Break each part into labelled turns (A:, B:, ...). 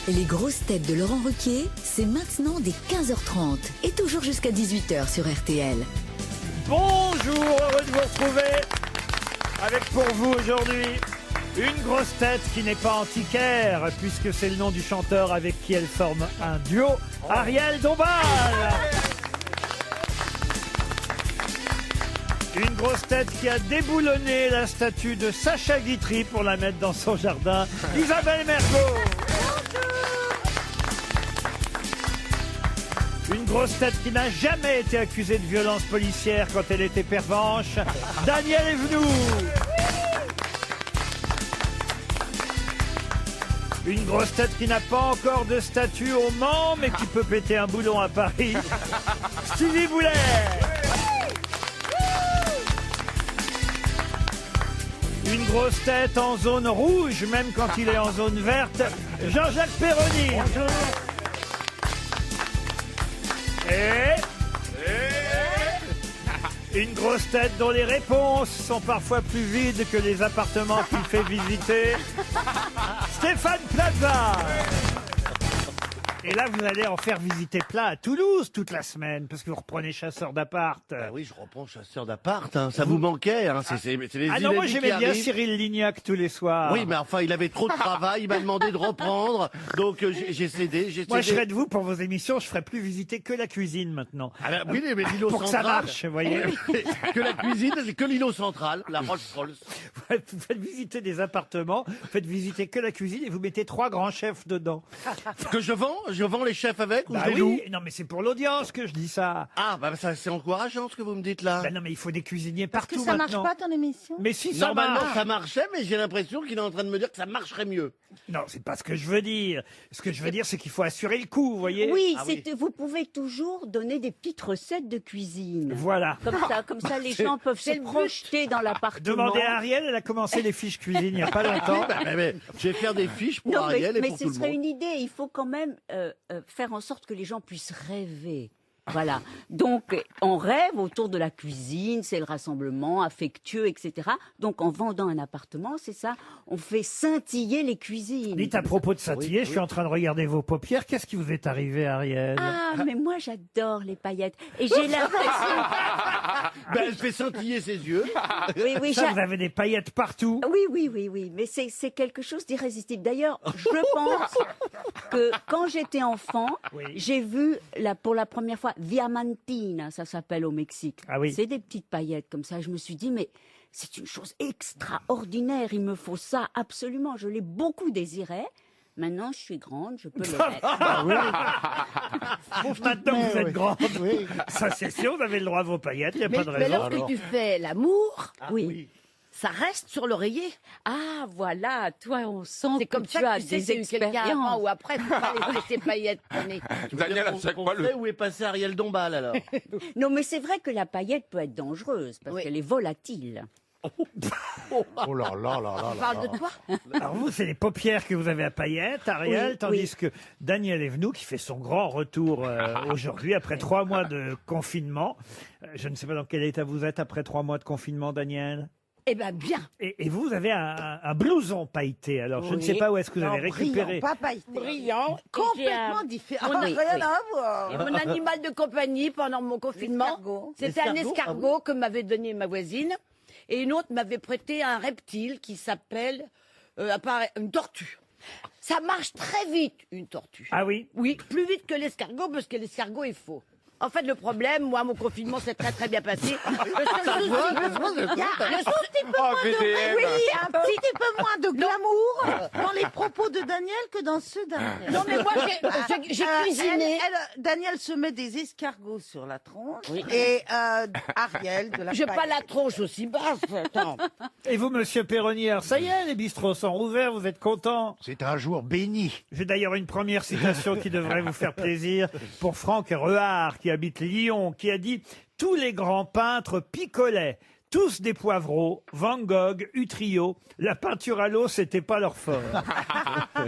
A: Les grosses têtes de Laurent Ruquier, c'est maintenant dès 15h30 et toujours jusqu'à 18h sur RTL.
B: Bonjour, heureux de vous retrouver avec pour vous aujourd'hui une grosse tête qui n'est pas antiquaire puisque c'est le nom du chanteur avec qui elle forme un duo, Ariel Dombal. Une grosse tête qui a déboulonné la statue de Sacha Guitry pour la mettre dans son jardin, Isabelle Mergo. Une grosse tête qui n'a jamais été accusée de violence policière quand elle était pervenche, Daniel Evenou. Une grosse tête qui n'a pas encore de statut au Mans, mais qui peut péter un boulon à Paris, Stevie Boulet. Une grosse tête en zone rouge, même quand il est en zone verte, Jean-Jacques Perroni. Et une grosse tête dont les réponses sont parfois plus vides que les appartements qu'il fait visiter, Stéphane Plaza. Et là, vous allez en faire visiter plein à Toulouse toute la semaine, parce que vous reprenez Chasseur d'appart.
C: Bah oui, je reprends Chasseur d'appart, hein. Ça vous manquait, hein. C'est les
B: Ah non, moi
C: inédits
B: j'aimais
C: qui
B: bien
C: arrivent.
B: Cyril Lignac tous les soirs.
C: Oui, mais enfin, il avait trop de travail, il m'a demandé de reprendre, donc j'ai cédé,
B: Moi, je serais de vous pour vos émissions, je ferais plus visiter que la cuisine maintenant.
C: Ah ben, oui, mais l'îlot
B: Pour que
C: central.
B: ça marche, vous voyez.
C: Que la cuisine, c'est que l'îlot central, la Rolls-Royce.
B: Vous faites visiter des appartements, vous faites visiter que la cuisine et vous mettez 3 grands chefs dedans.
C: Que je vends les chefs avec, ou
B: Bah
C: je les loue?
B: oui, non mais c'est pour l'audience que je dis ça.
C: Ah, bah ça, c'est encourageant ce que vous me dites là.
B: Bah non mais il faut des cuisiniers
D: Parce que
B: partout
D: ça
B: maintenant.
D: marche pas ton émission.
B: Mais si ça
C: Normalement,
B: marche.
C: ça marchait, mais j'ai l'impression qu'il est en train de me dire que ça marcherait mieux.
B: Non, c'est pas ce que je veux dire. Ce que je veux dire, c'est qu'il faut assurer le coup, vous voyez.
D: Oui,
C: Ah
D: c'est vous pouvez toujours donner des petites recettes de cuisine.
B: Voilà.
D: Comme ça, les gens peuvent se projeter dans l'appartement.
B: Demandez à Ariel, elle a commencé les fiches cuisine il y a pas longtemps.
C: Bah, mais je vais faire des fiches pour
D: Non,
C: Ariel et
D: mais
C: pour
D: ce
C: tout le
D: serait
C: monde.
D: une idée. Il faut quand même faire en sorte que les gens puissent rêver. Voilà. Donc, on rêve autour de la cuisine, c'est le rassemblement affectueux, etc. Donc, en vendant un appartement, c'est ça, on fait scintiller les cuisines.
B: Dites à propos de scintiller, je suis en train de regarder vos paupières. Qu'est-ce qui vous est arrivé, Ariel?
D: Ah, mais moi, j'adore les paillettes. Et j'ai l'impression...
C: Ben, elle fait scintiller ses yeux.
D: Oui, oui,
B: Ça, vous avez des paillettes partout.
D: Oui, mais c'est quelque chose d'irrésistible. D'ailleurs, je pense que quand j'étais enfant,
B: Oui.
D: j'ai vu pour la première fois Diamantina, ça s'appelle au Mexique.
B: Ah oui.
D: C'est des petites paillettes comme ça. Je me suis dit, mais c'est une chose extraordinaire. Il me faut ça absolument. Je l'ai beaucoup désiré. Maintenant, je suis grande, je peux le mettre.
B: Maintenant que vous êtes grande, ça c'est sûr, vous avez le droit à vos paillettes, il n'y a pas de
E: Mais
B: raison.
E: lorsque tu fais l'amour,
D: Oui.
E: ça reste sur l'oreiller.
D: Ah, voilà, toi, on sent
E: C'est
D: que
E: comme
D: tu
E: ça
D: as
E: que tu sais
D: des
E: s'il y a eu quelqu'un avant
D: expériences.
E: ou après. Tu vas laisser tes paillettes traîner.
F: Daniel, à chaque fois,
C: On sait où est passé Ariel Dombal alors.
D: Non, mais c'est vrai que la paillette peut être dangereuse parce
E: Oui.
D: qu'elle est volatile.
F: Oh là là là là
E: On parle de toi.
B: Alors vous, c'est les paupières que vous avez à paillettes, Ariel,
D: Oui,
B: tandis
D: oui.
B: que Daniel Evenou, qui fait son grand retour aujourd'hui, après 3 mois de confinement. Je ne sais pas dans quel état vous êtes après 3 mois de confinement, Daniel.
E: Eh ben bien.
B: Et vous avez un blouson pailleté. Alors, je ne sais
D: Oui.
B: pas où est-ce que vous avez récupéré.
D: Pas pailleté.
E: Brillant.
D: Complètement différent.
E: Mon-
D: Rien
E: oui.
D: à voir.
E: Et mon animal de compagnie pendant mon confinement,
D: L'escargot.
E: c'était un
C: L'escargot,
E: escargot que m'avait donné ma voisine. Et une autre m'avait prêté un reptile qui s'appelle une tortue. Ça marche très vite, une tortue.
B: Ah oui?
E: Oui, plus vite que l'escargot, parce que l'escargot est faux. En fait, le problème, moi, mon confinement s'est très très bien passé. Le seul souci,
D: Oui, un petit peu moins de glamour dans les propos de Daniel que dans ceux d'Ariel.
E: non mais moi, j'ai cuisiné.
G: Daniel se met des escargots sur la tronche et Ariel de la
E: J'ai pas
G: paille.
E: la tronche aussi basse. Attends.
B: Et vous, monsieur Perroni, alors ça y est, les bistrots sont rouverts, vous êtes content?
F: C'est un jour béni.
B: J'ai d'ailleurs une première citation qui devrait vous faire plaisir pour Franck Rehard, qui habite Lyon, qui a dit « Tous les grands peintres picolaient, tous des poivreaux, Van Gogh, Utrillo, la peinture à l'eau, c'était pas leur fort. »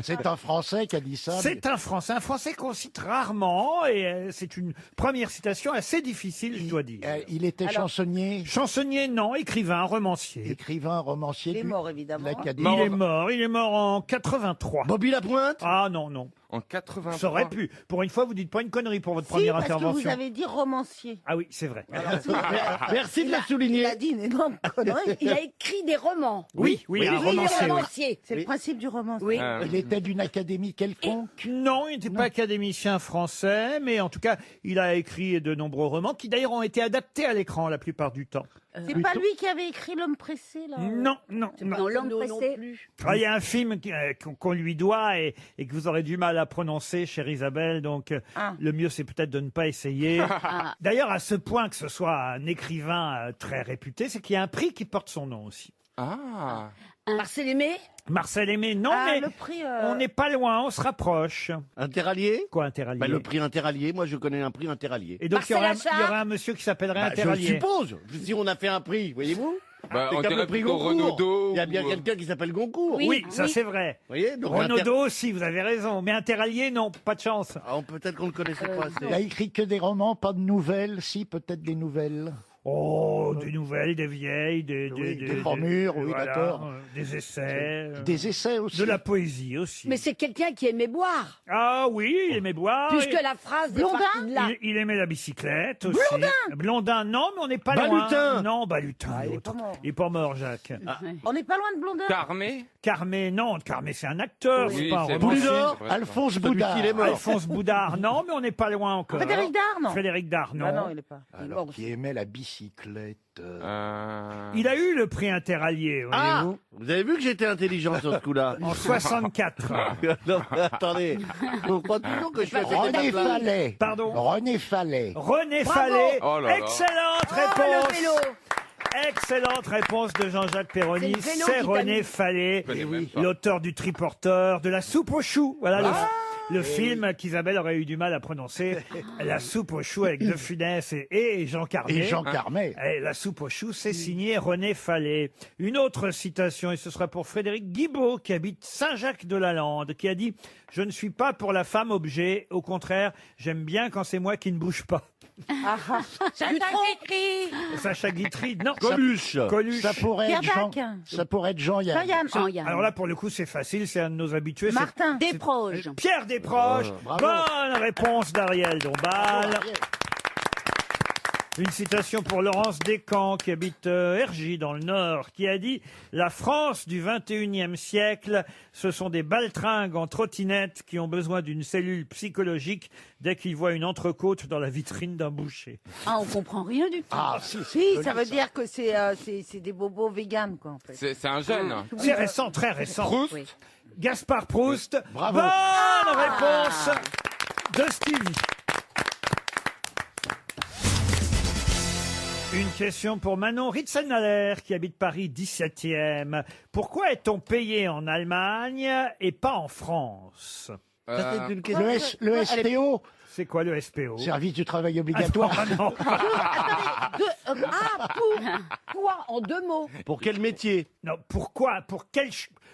F: C'est un Français qui a dit ça.
B: C'est un Français qu'on cite rarement, et c'est une première citation assez difficile, je dois dire.
F: Il était chansonnier,
B: Chansonnier, non, écrivain, romancier.
F: écrivain, romancier.
G: Il est mort, évidemment.
F: l'Académie.
B: Il est mort en 83.
C: Bobby Lapointe.
B: Ah non, non.
H: En 80.
B: Ça aurait pu. Pour une fois, vous dites pas une connerie pour votre
G: Si,
B: première
G: parce
B: intervention.
G: que vous avez dit romancier.
B: Ah oui, c'est vrai.
C: Merci de le
G: Il
C: souligner.
G: a dit une énorme connerie.
E: Il a écrit des romans.
B: Oui, un
E: il est
B: romancier. oui.
E: romancier.
G: C'est le principe du roman.
E: Oui.
F: Il était d'une académie quelconque.
B: Non, il n'était pas académicien français, mais en tout cas, il a écrit de nombreux romans qui d'ailleurs ont été adaptés à l'écran la plupart du temps.
G: C'est pas lui qui avait écrit L'homme pressé, là
B: Non.
D: Non, l'homme pressé.
B: Ah, il y a un film qu'on lui doit et que vous aurez du mal à prononcer, chère Isabelle, donc le mieux c'est peut-être de ne pas essayer. D'ailleurs, à ce point que ce soit un écrivain très réputé, c'est qu'il y a un prix qui porte son nom aussi.
H: Ah.
E: Marcel Aimé.
B: Marcel Aimé, non, mais
G: le prix,
B: on n'est pas loin, on se rapproche.
C: Interallié?
B: Quoi, Interallié?
C: Le prix Interallié, moi je connais un prix Interallié.
B: Et donc il y
E: Marcel
B: aurait un monsieur qui s'appellerait
C: Je
B: Interallié.
C: suppose, si on a fait un prix, voyez-vous.
H: Bah,
C: C'est
H: on
C: comme
H: dirait
C: le prix
H: plutôt
C: Goncourt.
H: Renaudot.
C: Il y a bien
H: ou,
C: quelqu'un qui s'appelle Goncourt.
B: Oui, ça c'est vrai.
C: Vous voyez, donc
B: Renaudot aussi, vous avez raison. Mais Interallié, non, pas de chance.
C: Peut-être qu'on ne le connaissait pas
F: Il a
C: assez.
F: écrit que des romans, pas de nouvelles. Si, peut-être des nouvelles.
B: Oh, des nouvelles, des vieilles, des
F: mûres, oui, d'accord.
B: Des essais.
F: Des essais aussi.
B: De la poésie aussi.
E: Mais c'est quelqu'un qui aimait boire.
B: Ah oui, il aimait boire.
E: Puisque la phrase est
G: Blondin
E: partie de là.
B: Il aimait la bicyclette aussi. Blondin, non, mais on n'est pas
C: Balutin.
B: loin. Non, Balutin.
G: Ah, il est
B: l'autre.
G: pas mort.
B: Il est pas mort, Jacques.
G: On n'est pas loin de Blondin.
H: Carmé.
B: Carmé, non. Carmé, c'est un acteur, c'est
H: Oui,
B: pas un
H: c'est
B: romancier.
H: vrai,
C: Boudard,
H: c'est vrai.
F: Alphonse
C: Celui
F: Boudard.
C: qui est mort.
B: Alphonse Boudard, non, mais on n'est pas loin encore.
G: Frédéric Dard, non.
B: Frédéric Dard, non.
G: Ah non, il est pas.
F: Alors, qui aimait la bicyclette.
B: Il a eu le prix Interallié,
C: Ah,
B: voyez-vous,
C: vous avez vu que j'étais intelligent sur ce coup-là.
B: en 64.
C: Non, mais attendez, on croit toujours que je suis à cette
F: René
C: étape-là.
F: Fallet.
B: Pardon.
F: René Fallet.
B: René Fallet.
H: Oh là là.
B: Excellente réponse. Excellente réponse de Jean-Jacques Perroni.
E: C'est le vélo
B: C'est
E: qui t'a
B: René
E: mis.
B: Fallet,
H: Je connais même pas.
B: l'auteur du Triporteur, de la soupe aux choux. Voilà le film qu'Isabelle aurait eu du mal à prononcer. La soupe aux choux avec De Funès et Jean Carmet.
F: Et Jean Carmet.
B: Et la soupe aux choux, c'est signé René Fallet. Une autre citation, et ce sera pour Frédéric Guibaud, qui habite Saint-Jacques-de-la-Lande, qui a dit « Je ne suis pas pour la femme objet, au contraire, j'aime bien quand c'est moi qui ne bouge pas. Sacha Guitry, non.
C: Coluche.
B: Coluche.
F: Ça pourrait être
G: Pierre
F: Jean.
G: Dac.
F: Ça pourrait être Jean-Yann.
G: Jean-Yann.
D: Jean-Yann.
B: Alors là, pour le coup, c'est facile, c'est un de nos habitués. c'est
G: Martin.
D: Desproges.
B: Pierre Desproges.
F: bravo.
B: Bonne réponse d'Ariel Dombal. Une citation pour Laurence Descamps, qui habite Ergy, dans le Nord, qui a dit « La France du 21e siècle, ce sont des baltringues en trottinette qui ont besoin d'une cellule psychologique dès qu'ils voient une entrecôte dans la vitrine d'un boucher.
D: Ah, on comprend rien du tout.
F: Ah, si,
G: Si, ça veut dire que c'est des bobos véganes, quoi, en fait.
H: C'est un jeune.
B: C'est récent, très récent.
H: Proust.
D: Oui.
B: Gaspard Proust.
F: Bravo.
B: Bonne réponse de Stevie. Une question pour Manon Ritzenhaller, qui habite Paris 17e. Pourquoi est-on payé en Allemagne et pas en France?
C: Ça, c'est une question.
F: Le STO,
B: C'est quoi le SPO?
F: service du travail obligatoire.
B: Ah non.
E: Quoi en deux mots?
C: Pour quel métier?
B: Non, pourquoi? Pour quel...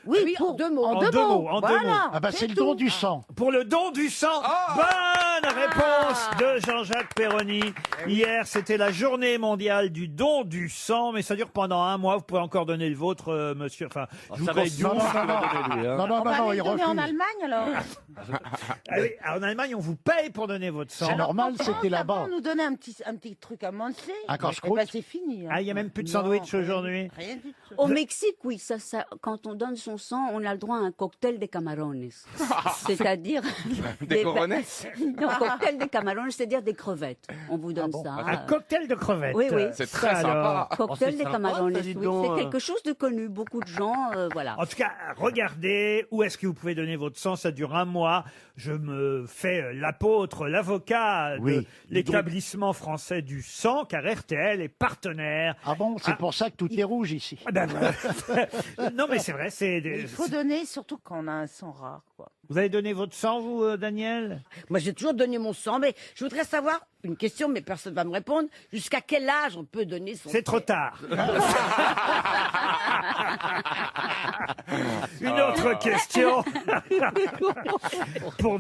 E: Oui, en deux mots.
B: En deux mots, en deux
G: Voilà.
B: mots.
F: Ah bah c'est le don du sang.
B: Pour le don du sang. Bonne réponse de Jean-Jacques Perroni. Hier, c'était la journée mondiale du don du sang, mais ça dure pendant un mois. Vous pouvez encore donner le vôtre, monsieur. Enfin, je vous
C: Ça va être
B: conseille-
C: dur. ce qu'il va donner, lui, hein.
F: Non, non,
G: On
F: non,
G: va
F: non,
G: les
F: il
G: donner en
F: refuse.
G: Allemagne, alors.
B: Ah oui, en Allemagne, on vous paye pour donner votre sang.
F: C'est normal,
G: En France,
F: c'était là-bas.
G: avant, on nous donnait un petit truc à manger.
F: Un casse-croûte.
G: Eh ben, c'est fini. hein.
B: Ah, il y a même plus de
G: Non,
B: sandwich
G: rien-
B: aujourd'hui.
G: Rien du tout.
D: Au Mexique, oui, quand on donne son sang, on a le droit à un cocktail de camarones. C'est-à-dire...
H: Des corones.
D: Non, cocktail de camarones, c'est-à-dire des crevettes. On vous donne ça.
B: Un cocktail de crevettes.
D: Oui, oui.
H: C'est
B: Ça,
H: très sympa.
B: alors.
D: Cocktail
C: c'est
D: de
C: sympa,
D: camarones,
C: ça,
D: oui.
C: dis donc,
D: C'est quelque chose de connu. Beaucoup de gens, voilà.
B: En tout cas, regardez où est-ce que vous pouvez donner votre sang. Ça dure un mois. Je me fais l'apôtre, l'avocat de
F: Oui.
B: l'établissement français du sang, car RTL est partenaire.
F: Ah bon, c'est pour ça que tout est rouge ici.
B: Ah ben, non, mais c'est vrai.
G: Il faut donner, surtout quand on a un sang rare, quoi.
B: Vous avez donné votre sang, vous, Daniel?
E: Moi, j'ai toujours donné mon sang, mais je voudrais savoir une question, mais personne ne va me répondre. Jusqu'à quel âge on peut donner son sang?
B: C'est trop tard. Une autre Autre question. pour,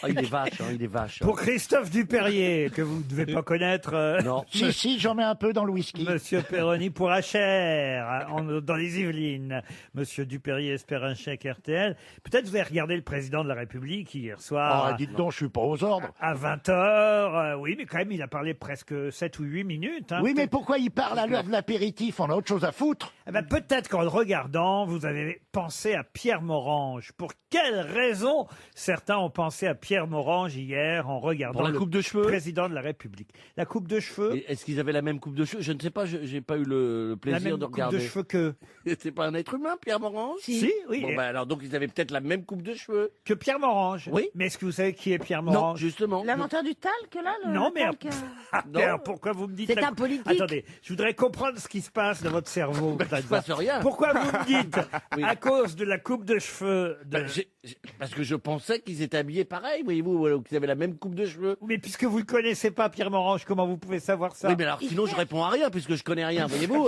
C: il est vache, il est vache.
B: pour Christophe Dupérier, que vous ne devez pas connaître.
C: Non.
F: Si, j'en mets un peu dans le whisky.
B: Monsieur Perroni pour Achères, dans les Yvelines. Monsieur Dupérier espère un chèque RTL. Peut-être vous avez regardé le président de la République hier soir.
F: Dites donc, je suis pas aux ordres.
B: À 20h. Oui, mais quand même, il a parlé presque 7 ou 8 minutes.
F: Oui, mais pourquoi il parle à l'heure de l'apéritif? On a autre chose à foutre.
B: Eh ben, peut-être qu'en le regardant, vous avez pensé à Pierre Morange. Pour quelle raison certains ont pensé à Pierre Morange hier en regardant
C: Pour la
B: le
C: coupe de cheveux
B: président de la République? La coupe de cheveux?
C: Et est-ce qu'ils avaient la même coupe de cheveux? Je ne sais pas, j'ai pas eu le
B: La
C: plaisir
B: même
C: de
B: coupe
C: regarder.
B: de cheveux que...
C: C'est pas un être humain, Pierre Morange?
B: Si, oui.
C: Bon, alors donc ils avaient peut-être la même coupe de cheveux.
B: Que Pierre Morange.
C: Oui.
B: Mais est-ce que vous savez qui est Pierre
C: Non,
B: Morange?
C: justement.
G: L'inventeur du talc, là
B: Non, mais
G: talc,
B: alors, pourquoi vous me dites...
E: C'est un politique.
B: Attendez, je voudrais comprendre ce qui se passe dans votre cerveau.
C: Il se passe rien.
B: Pourquoi vous me dites,
C: Oui.
B: à cause de la coupe de cheveux...
C: Parce que je pensais qu'ils étaient habillés pareil, voyez-vous, ou qu'ils avaient la même coupe de cheveux.
B: Mais puisque vous ne connaissez pas Pierre Morange, comment vous pouvez savoir ça?
C: Oui, mais alors sinon je réponds à rien puisque je connais rien, voyez-vous.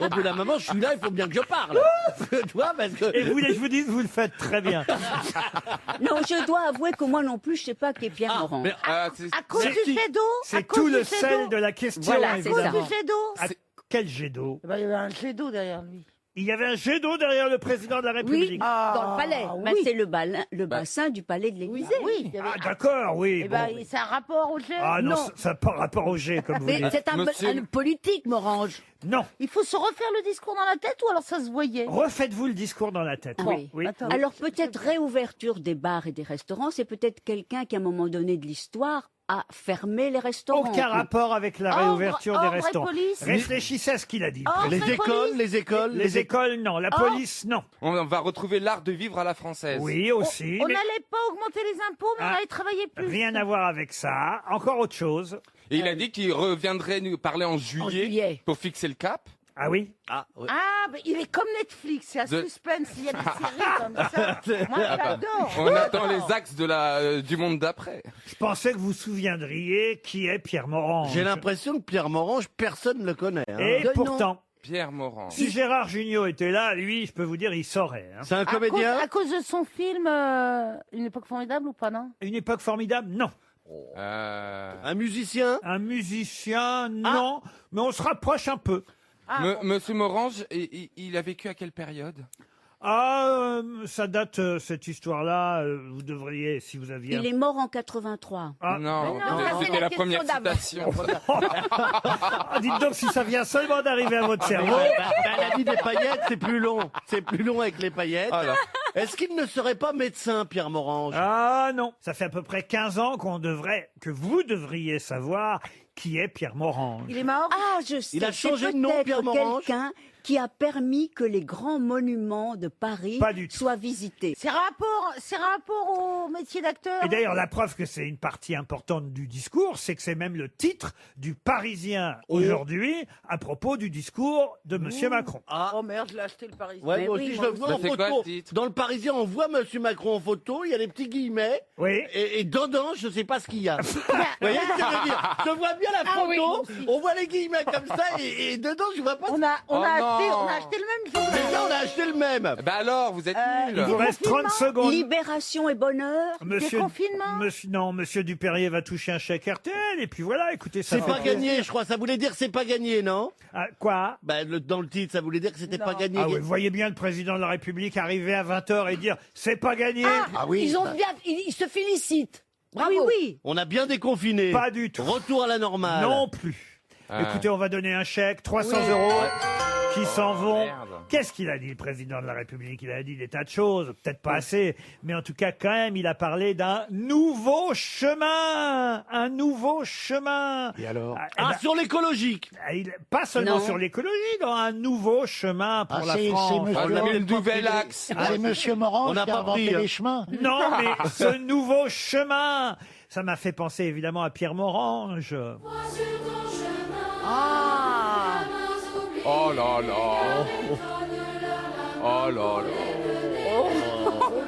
C: Au bout d'un moment, je suis là, il faut bien que je parle. Tu vois, parce que...
B: Et vous voulez que je vous dise, vous le faites très bien.
D: Non, je dois avouer que moi non plus, je sais pas qui est Pierre Morange.
C: Mais,
G: À cause
B: C'est-
G: du jet d'eau.
B: C'est tout le sel de la question,
D: Voilà, c'est
G: À cause
B: évidemment.
G: du jet d'eau.
B: À quel jet d'eau?
G: Eh ben, il y avait un jet d'eau derrière lui.
B: Il y avait un jet d'eau derrière le président de la République.
E: Dans le palais.
D: Bah, c'est le bassin du palais de l'Élysée.
G: Oui, il y avait...
B: Ah, d'accord, oui.
G: Eh
B: bon,
G: ben,
B: oui.
G: c'est un rapport au jet.
B: Ah non, ça n'a pas rapport au jet, comme vous
E: Mais
B: dites.
E: c'est un politique, Morange.
B: Non.
G: Il faut se refaire le discours dans la tête ou alors ça se voyait?
B: Refaites-vous le discours dans la tête.
D: Oui.
G: Attends.
D: Alors peut-être réouverture des bars et des restaurants, c'est peut-être quelqu'un qui à un moment donné de l'histoire a fermé les restaurants.
B: Aucun rapport avec la
G: Ordre-
B: réouverture des
G: ordre et
B: restaurants.
G: police.
B: Réfléchissez à ce qu'il a dit.
G: Ordre
C: Les
G: et
C: écoles,
G: police.
C: les écoles.
B: Non. La police, non.
H: On va retrouver l'art de vivre à la française.
B: Oui, aussi.
G: On
B: mais
G: n'allait pas augmenter les impôts, mais
B: Ah.
G: on allait travailler plus.
B: rien à voir avec ça. Encore autre chose.
H: Et il a dit qu'il reviendrait nous parler en juillet pour fixer le cap.
B: Ah oui?
C: Ah, ouais.
G: Ah, mais il est comme Netflix, c'est à
H: De-
G: suspense, il y a des séries comme ça. Moi, j'adore.
H: On attend les axes du monde d'après.
B: Je pensais que vous vous souviendriez qui est Pierre Morange.
C: J'ai l'impression que Pierre Morange, personne ne le connaît. hein.
B: Et
E: De
B: pourtant,
H: Pierre Morand.
B: si Gérard Jugnot était là, lui, je peux vous dire, il saurait. hein.
C: C'est un comédien.
G: À cause de son film Une époque formidable ou pas, non?
B: Une époque formidable? Non.
C: Un musicien.
B: Un musicien? Non. Mais on se rapproche un peu.
H: Monsieur Morange, il a vécu à quelle période?
B: Ah, ça date, cette histoire-là. Vous devriez, si vous aviez...
D: Il est mort en 83.
B: Ah.
H: Non,
E: ça, c'est
H: c'était
E: la
H: la première
E: question d'avant.
H: citation.
B: Ah, dites donc si ça vient seulement d'arriver à votre cerveau.
C: Elle a dit des paillettes, c'est plus long. C'est plus long avec les paillettes.
H: Voilà.
C: Est-ce qu'il ne serait pas médecin, Pierre Morange?
B: Ah non, ça fait à peu près 15 ans que vous devriez savoir qui est Pierre Morange.
G: Il est mort?
D: Ah, je sais.
C: Il a
D: c'est
C: changé de nom,
D: peut-être
C: Pierre Morange
D: quelqu'un qui a permis que les grands monuments de Paris
B: Pas du tout.
D: soient visités.
G: C'est rapport au métier d'acteur?
B: Et d'ailleurs, la preuve que c'est une partie importante du discours, c'est que c'est même le titre du Parisien aujourd'hui à propos du discours de Monsieur Macron.
C: Ah.
G: Oh merde, je l'ai acheté le Parisien.
C: Ouais,
D: Mais
C: moi
D: oui,
C: aussi, je
D: moi
C: le vois
H: aussi.
C: en
H: Ça fait quoi,
C: photo.
H: le titre
C: Dans le Parisien, on voit Monsieur Macron en photo, il y a des petits guillemets,
B: Oui.
C: et dedans, je sais pas ce qu'il y a. Vous voyez ce que je veux dire? Je vois bien la
G: Ah oui, moi
C: photo,
G: aussi.
C: on voit les guillemets comme ça, et dedans, je vois pas.
G: On a
H: Oh non.
G: acheté le même journal.
C: Mais là, on a acheté le même.
H: Bah alors, vous êtes
B: Il
H: nuls.
B: vous reste 30 secondes.
D: Libération et bonheur.
G: confinement.
B: Monsieur Dupérier va toucher un chèque RTL, et puis voilà, écoutez, ça
C: C'est
B: fait
C: pas
B: plaisir.
C: gagné, je crois. Ça voulait dire c'est pas gagné, non?
B: Ah, quoi?
C: Bah, dans le titre, ça voulait dire que c'était pas gagné.
B: Ah oui, vous voyez bien le président de la République arriver à 20h et dire « c'est pas gagné
F: Ah oui.
E: Ils ont bien, ils se félicitent. Bravo.
D: Oui, oui.
C: On a bien déconfiné.
B: Pas du tout.
C: Retour à la normale.
B: Non plus.
H: Ah.
B: Écoutez, on va donner un chèque, 300 euros, qui s'en vont.
H: Merde.
B: Qu'est-ce qu'il a dit, le président de la République? Il a dit des tas de choses, peut-être pas assez, mais en tout cas, quand même, il a parlé d'un nouveau chemin. Un nouveau chemin.
F: Et alors?
C: Ah, sur l'écologique.
B: Pas seulement
D: Non.
B: sur l'écologie, dans un nouveau chemin pour
F: Ah,
B: la
F: c'est
B: France.
F: monsieur-
H: Ah,
C: l'a
H: le
C: peut-être pas
H: nouvel
C: pris.
H: axe.
F: C'est Monsieur Morange
C: On n'a
F: qui a
C: pas
F: inventé
C: pris, hein.
F: les chemins.
B: Non, mais ce nouveau chemin, ça m'a fait penser évidemment à Pierre Morange.
G: Ah.
H: Oh là là. Oh là là.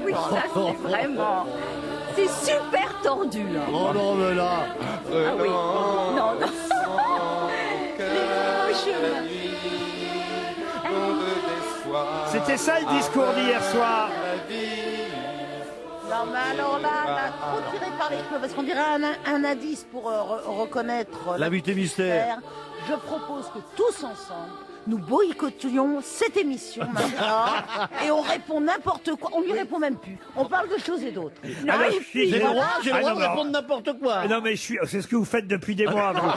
D: Oui, ça c'est vraiment. C'est super tordu là.
C: Oh non, mais là.
D: Ah oui. Non, non.
B: C'était ça le discours d'hier soir.
H: La vie
G: Non, mais alors là, trop tiré par les cheveux, parce qu'on dirait un indice pour reconnaître
C: L'invité mystère.
G: Je propose que tous ensemble, nous boycottions cette émission maintenant et on répond n'importe quoi. On lui répond même plus. On parle de choses et d'autres.
B: Alors,
C: J'ai le droit de
B: Ah, non,
C: répondre n'importe quoi.
B: Non, mais c'est ce que vous faites depuis des mois. vous.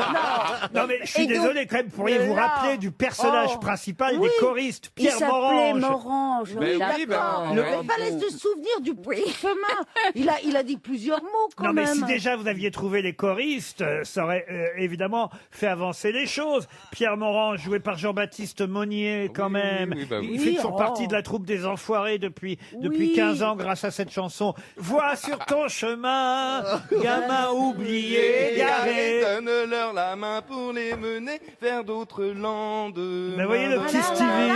B: Non, mais je suis
E: Et donc,
B: désolé quand même. Pourriez vous
E: là,
B: rappeler du personnage principal
E: oui,
B: des choristes,
D: Il
B: Pierre
D: s'appelait
B: Morange.
D: Morange.
H: Mais oui,
G: D'accord.
H: ben,
G: Le
H: ouais.
G: pas laisse de souvenir du petit chemin. Il a dit plusieurs mots quand
B: Non, mais
G: même.
B: si déjà vous aviez trouvé les choristes, ça aurait évidemment fait avancer les choses. Pierre Morange, joué par Jean-Baptiste Monnier, quand
H: Oui,
B: même.
H: oui, bah oui.
B: Il fait toujours
G: Oh.
B: partie de la troupe des Enfoirés depuis
G: Oui.
B: 15 ans grâce à cette chanson. Vois sur ton chemin, gamin oublié, garé.
H: Donne-leur la main pour les mener vers d'autres landes.
B: Mais voyez le petit Stevie.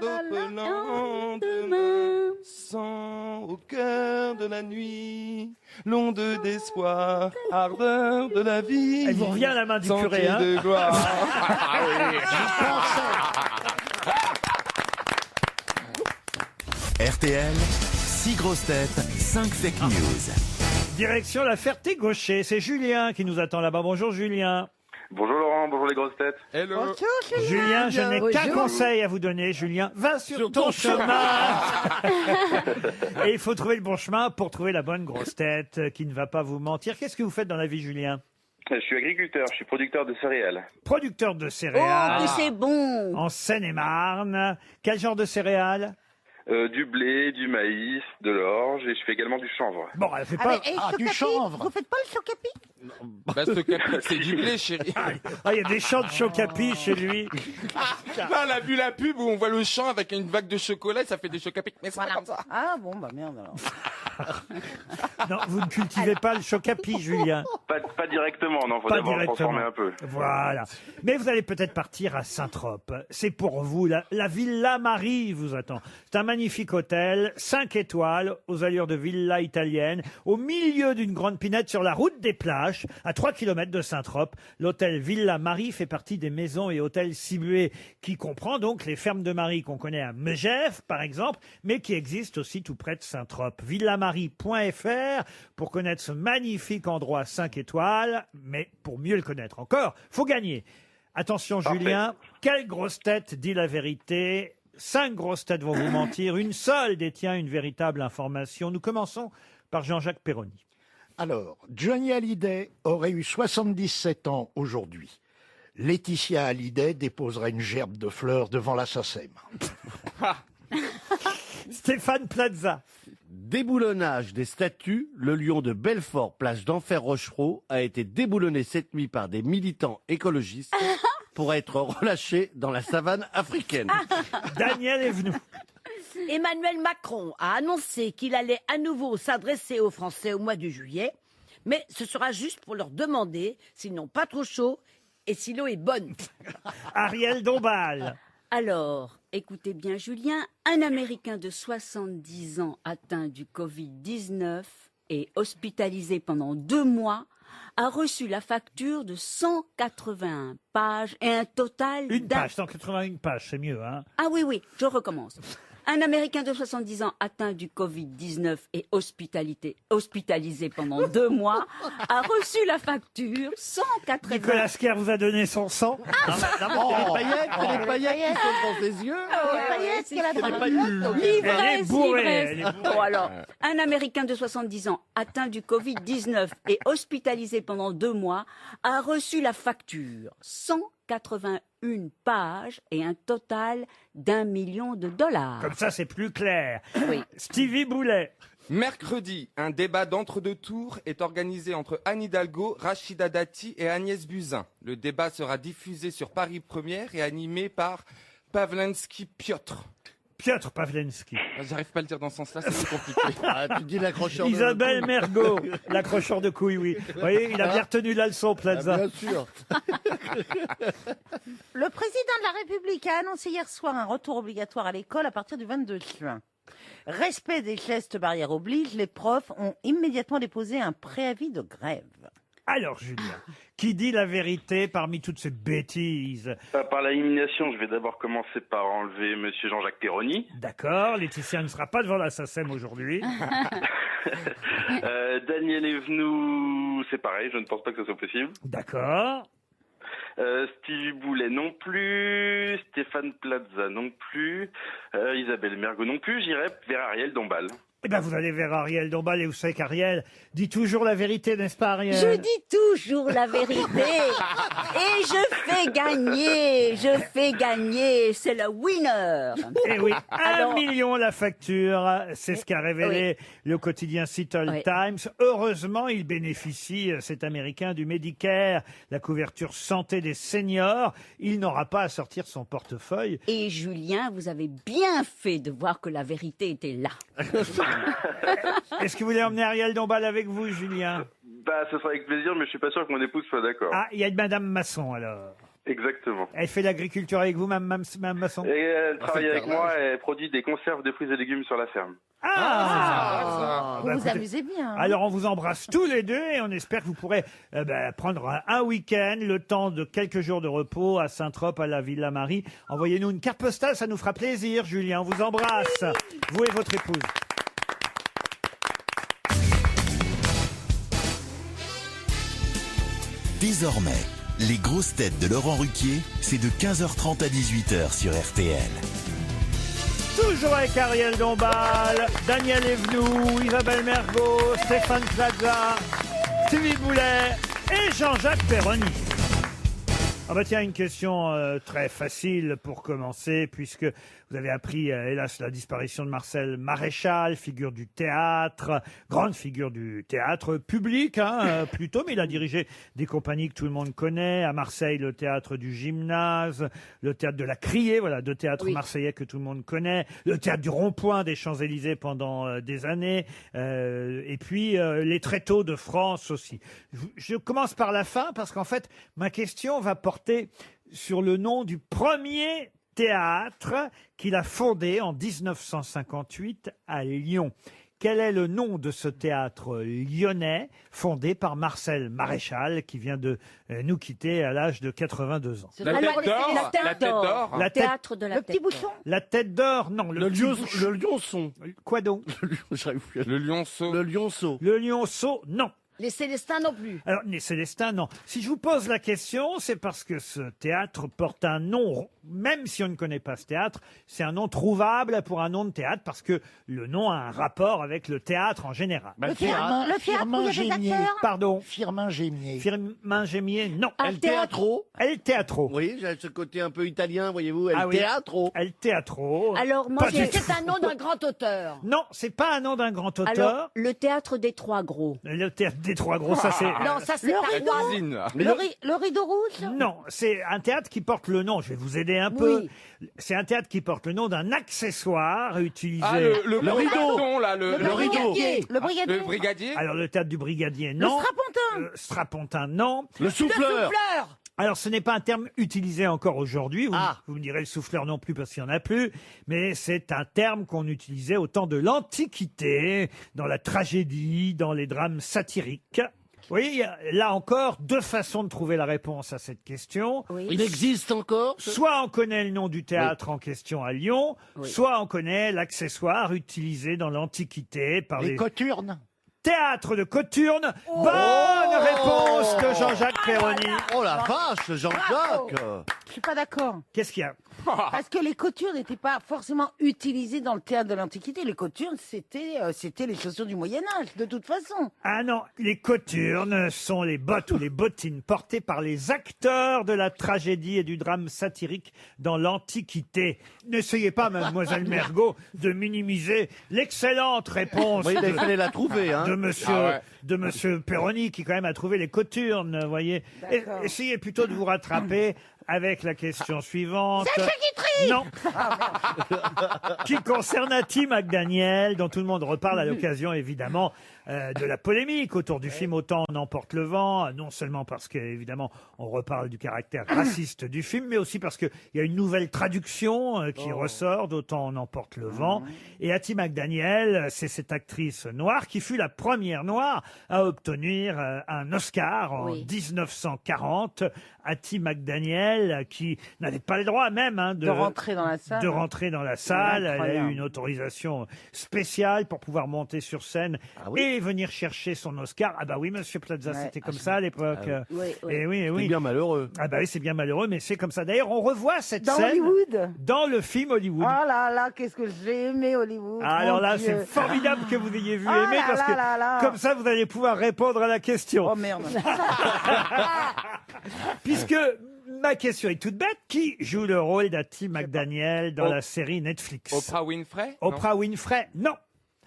H: D'autres lendemains, sans au cœur de la nuit, l'onde d'espoir, ardeur de la vie.
B: Elle vous revient à la main du
H: sentier
B: curé, hein.
H: de gloire.
I: RTL, 6 grosses têtes, 5 fake news.
B: Direction la Ferté-Gaucher. C'est Julien qui nous attend là-bas. Bonjour Julien.
J: Bonjour Laurent, bonjour les grosses têtes.
H: Hello.
B: Julien, je n'ai qu'un
E: Bonjour.
B: conseil à vous donner, Julien. Va sur ton chemin. Et il faut trouver le bon chemin pour trouver la bonne grosse tête qui ne va pas vous mentir. Qu'est-ce que vous faites dans la vie, Julien?
J: Je suis agriculteur, je suis producteur de céréales.
B: Producteur de
D: Oh,
B: céréales
D: que c'est bon.
B: en Seine-et-Marne. Quel genre de céréales?
J: Du blé, du maïs, de l'orge et je fais également du chanvre.
B: Bon, elle fait pas...
F: du chanvre.
G: Vous faites pas le chocapi?
H: Bah, ce capi, c'est du blé, chérie.
B: Ah, il y a des champs de chocapi chez lui.
H: Là, on a vu la pub où on voit le champ avec une vague de chocolat, ça fait des chocapics. Mais c'est pas comme ça.
G: Ah bon, bah merde alors.
B: Non, vous ne cultivez pas le chocapi, Julien.
J: Pas directement, non, faut
B: Pas
J: d'abord le transformer
B: directement.
J: un peu.
B: Voilà. Mais vous allez peut-être partir à Saint-Trope. C'est pour vous. La Villa Marie vous attend. C'est un magnifique hôtel, 5 étoiles, aux allures de villa italienne, au milieu d'une grande pinède sur la route des plages, à 3 km de Saint-Trope. L'hôtel Villa Marie fait partie des maisons et hôtels Sibué, qui comprend donc les fermes de Marie qu'on connaît à Megève, par exemple, mais qui existent aussi tout près de Saint-Trope. Villamarie.fr pour connaître ce magnifique endroit 5 étoiles, mais pour mieux le connaître encore, faut gagner. Attention,
J: Parfait.
B: Julien, quelle grosse tête dit la vérité? 5 grosses têtes vont vous mentir, une seule détient une véritable information. Nous commençons par Jean-Jacques Perroni.
F: Alors, Johnny Hallyday aurait eu 77 ans aujourd'hui. Laetitia Hallyday déposerait une gerbe de fleurs devant la SACEM.
B: Stéphane Plaza.
C: Déboulonnage des statues, le lion de Belfort, place d'Enfer Rochereau, a été déboulonné cette nuit par des militants écologistes pour être relâché dans la savane africaine.
B: Daniel Evenou.
E: Emmanuel Macron a annoncé qu'il allait à nouveau s'adresser aux Français au mois de juillet, mais ce sera juste pour leur demander s'ils n'ont pas trop chaud et si l'eau est bonne.
B: Ariel Dombal.
D: Alors, écoutez bien, Julien, un Américain de 70 ans atteint du Covid-19 et hospitalisé pendant 2 mois a reçu la facture de 181 pages et un total
B: Une page, 181 pages, c'est mieux, hein.
D: Ah oui, je recommence. Un Américain de 70 ans atteint du Covid-19 et hospitalisé pendant 2 mois a reçu la facture 180.
B: Nicolas Kerr vous a donné son sang.
C: C'est des paillettes qui sont dans ses yeux.
B: Elle est bourrée. Elle est bourrée.
D: Bon, alors, un Américain de 70 ans atteint du Covid-19 et hospitalisé pendant 2 mois a reçu la facture 181 pages et un total d'$1 million.
B: Comme ça, c'est plus clair.
D: Oui.
B: Stevie Boulet.
H: Mercredi, un débat d'entre-deux tours est organisé entre Anne Hidalgo, Rachida Dati et Agnès Buzyn. Le débat sera diffusé sur Paris Première et animé par Pavlensky Piotr.
B: Piotr Pavlensky.
H: J'arrive pas à le dire dans ce sens-là, c'est plus compliqué.
C: Ah, tu dis l'accrocheur de
B: Isabelle
C: couilles.
B: Mergo, l'accrocheur de couilles, oui. Vous voyez, il a bien retenu la leçon, Plaza.
C: Bien sûr.
G: Le président de la République a annoncé hier soir un retour obligatoire à l'école à partir du 22 juin. Respect des gestes barrières oblige, les profs ont immédiatement déposé un préavis de grève.
B: Alors, Julien, qui dit la vérité parmi toutes ces bêtises?
J: Par l'élimination, je vais d'abord commencer par enlever Monsieur Jean-Jacques Perroni.
B: D'accord, Laetitia ne sera pas devant la SACEM aujourd'hui.
J: Daniel Evenou, c'est pareil, je ne pense pas que ce soit possible.
B: D'accord.
J: Stevie Boulet non plus, Stéphane Plaza non plus, Isabelle Mergo non plus, j'irai vers Ariel Dombal.
B: Eh ben, vous allez vers Ariel Dombal et vous savez qu'Ariel dit toujours la vérité, n'est-ce pas, Ariel?
D: Je dis toujours la vérité. Et je fais gagner. C'est le winner.
B: Eh oui,
D: Alors-
B: 1 million la facture, c'est ce qu'a révélé le quotidien Seattle Times. Heureusement, il bénéficie, cet Américain, du Medicare, la couverture santé des seniors. Il n'aura pas à sortir son portefeuille.
D: Et Julien, vous avez bien fait de voir que la vérité était là.
B: Est-ce que vous voulez emmener Ariel Dombal avec vous, Julien?
J: Bah, ce sera avec plaisir, mais je suis pas sûr que mon épouse soit d'accord.
B: Ah, il y a Madame Masson, alors.
J: Exactement.
B: Elle fait l'agriculture avec vous, Mme Masson?
J: Et elle travaille avec moi et elle produit des conserves de fruits et légumes sur la ferme.
B: Ah,
G: Vous
B: bah,
G: vous
B: écoutez,
G: amusez bien. hein.
B: alors on vous embrasse tous les deux et on espère que vous pourrez prendre un week-end, le temps de quelques jours de repos à Saint-Trope, à la Villa Marie. Envoyez-nous une carte postale, ça nous fera plaisir, Julien. On vous embrasse, vous et votre épouse.
I: Désormais, les grosses têtes de Laurent Ruquier, c'est de 15h30 à 18h sur RTL.
B: Toujours avec Ariel Dombal, Daniel Evenou, Isabelle Mergo, Stéphane Plaza, Stevie Boulet et Jean-Jacques Perroni. Ah bah tiens, une question très facile pour commencer, puisque vous avez appris, hélas, la disparition de Marcel Maréchal, figure du théâtre, grande figure du théâtre public, plutôt, mais il a dirigé des compagnies que tout le monde connaît. À Marseille, le théâtre du Gymnase, le théâtre de la Criée, voilà, deux théâtres marseillais que tout le monde connaît, le théâtre du Rond-Point des Champs-Élysées pendant des années, et puis les Tréteaux de France aussi. Je commence par la fin, parce qu'en fait, ma question va porter sur le nom du premier théâtre qu'il a fondé en 1958 à Lyon. Quel est le nom de ce théâtre lyonnais fondé par Marcel Maréchal, qui vient de nous quitter à l'âge de 82 ans?
H: La tête d'or. La tête d'or.
B: La tête-
D: Théâtre de la
G: Le petit
D: tête d'or.
G: bouchon.
B: La tête d'or, non.
C: Le
B: petit bouchon.
C: lionçon.
B: Quoi donc?
H: Le lionceau.
C: Le lionceau.
B: Le lionceau, non.
E: Les Célestins non plus.
B: Alors, les Célestins, non. Si je vous pose la question, c'est parce que ce théâtre porte un nom, même si on ne connaît pas ce théâtre, c'est un nom trouvable pour un nom de théâtre, parce que le nom a un rapport avec le théâtre en général.
F: Bah,
G: Le théâtre où il y a des
F: Gémier.
G: acteurs.
B: Pardon.
F: Firmin Gémier.
B: Firmin Gémier, non.
C: El Teatro.
B: El Teatro.
C: Oui, j'ai ce côté un peu italien, voyez-vous. El
B: Ah oui.
C: Teatro.
B: El Teatro.
D: Alors, moi,
B: Pas
D: j'ai...
B: du tout.
E: C'est un nom d'un grand auteur.
B: Non, c'est pas un nom d'un grand auteur.
D: Alors, le théâtre des Trois Gros.
B: Le théâtre des Trois Gros, ça c'est...
E: Non, ça c'est
G: Le
E: un
G: rideau.
E: roi.
H: Cuisine.
G: Le rideau rouge.
B: Non, c'est un théâtre qui porte le nom, je vais vous aider un peu.
E: Oui.
B: C'est un théâtre qui porte le nom d'un accessoire utilisé.
H: Ah, le
C: rideau.
H: carton, là, le
C: rideau.
G: Le brigadier.
H: Le brigadier.
B: Alors le théâtre du Brigadier,
G: Le
B: non.
G: strapontin.
B: Strapontin, non.
C: Le souffleur.
E: Fleur.
B: Alors ce n'est pas un terme utilisé encore aujourd'hui. Vous,
C: Ah.
B: vous me direz le souffleur non plus parce qu'il n'y en a plus. Mais c'est un terme qu'on utilisait au temps de l'Antiquité, dans la tragédie, dans les drames satiriques. Vous voyez, il y a là encore deux façons de trouver la réponse à cette question.
C: Il existe encore
B: Soit on connaît le nom du théâtre en question à Lyon, soit on connaît l'accessoire utilisé dans l'Antiquité par
F: Les
B: les
F: Coturnes.
B: théâtres de Coturne. Bonne réponse de Jean-Jacques Perroni.
C: Oh la vache, Jean-Jacques.
G: Je suis pas d'accord.
B: Qu'est-ce qu'il y a?
G: Parce que les coturnes n'étaient pas forcément utilisées dans le théâtre de l'Antiquité. Les coturnes, c'était les chaussures du Moyen-Âge, de toute façon.
B: Ah non, les coturnes sont les bottes ou les bottines portées par les acteurs de la tragédie et du drame satirique dans l'Antiquité. N'essayez pas, mademoiselle Mergo, de minimiser l'excellente réponse
C: Oui, il fallait la trouver, hein.
B: de monsieur Perroni, qui quand même a trouvé les coturnes, vous voyez.
G: D'accord.
B: Essayez plutôt de vous rattraper avec la question suivante. Non. Qui concerne Hattie McDaniel, dont tout le monde reparle à l'occasion, évidemment, de la polémique autour du film Autant en emporte le vent, non seulement parce que, évidemment, on reparle du caractère raciste du film, mais aussi parce qu'il y a une nouvelle traduction qui ressort d'Autant en emporte le vent. Et Hattie McDaniel, c'est cette actrice noire qui fut la première noire à obtenir un Oscar en 1940. Hattie McDaniel, qui n'avait pas le droit même
G: de rentrer dans la salle.
B: De rentrer dans la salle. Elle a
G: Incroyable.
B: eu une autorisation spéciale pour pouvoir monter sur scène et venir chercher son Oscar. Ah bah oui, Monsieur Plaza, c'était comme ça à l'époque. Et oui,
C: C'est bien malheureux.
B: Ah bah oui, c'est bien malheureux, mais c'est comme ça. D'ailleurs, on revoit cette
G: Dans
B: scène
G: Hollywood.
B: dans le film Hollywood.
G: Oh là là, qu'est-ce que j'ai aimé Hollywood.
B: Ah, alors
G: mon
B: là,
G: Dieu.
B: c'est formidable que vous ayez vu
G: Ah
B: aimer
G: là
B: parce
G: là
B: que
G: là là.
B: comme ça, vous allez pouvoir répondre à la question.
G: Oh merde.
B: Puisque ma question est toute bête. Qui joue le rôle d'Hattie McDaniel dans la série Netflix?
H: Oprah Winfrey?
B: Oprah Winfrey? Non.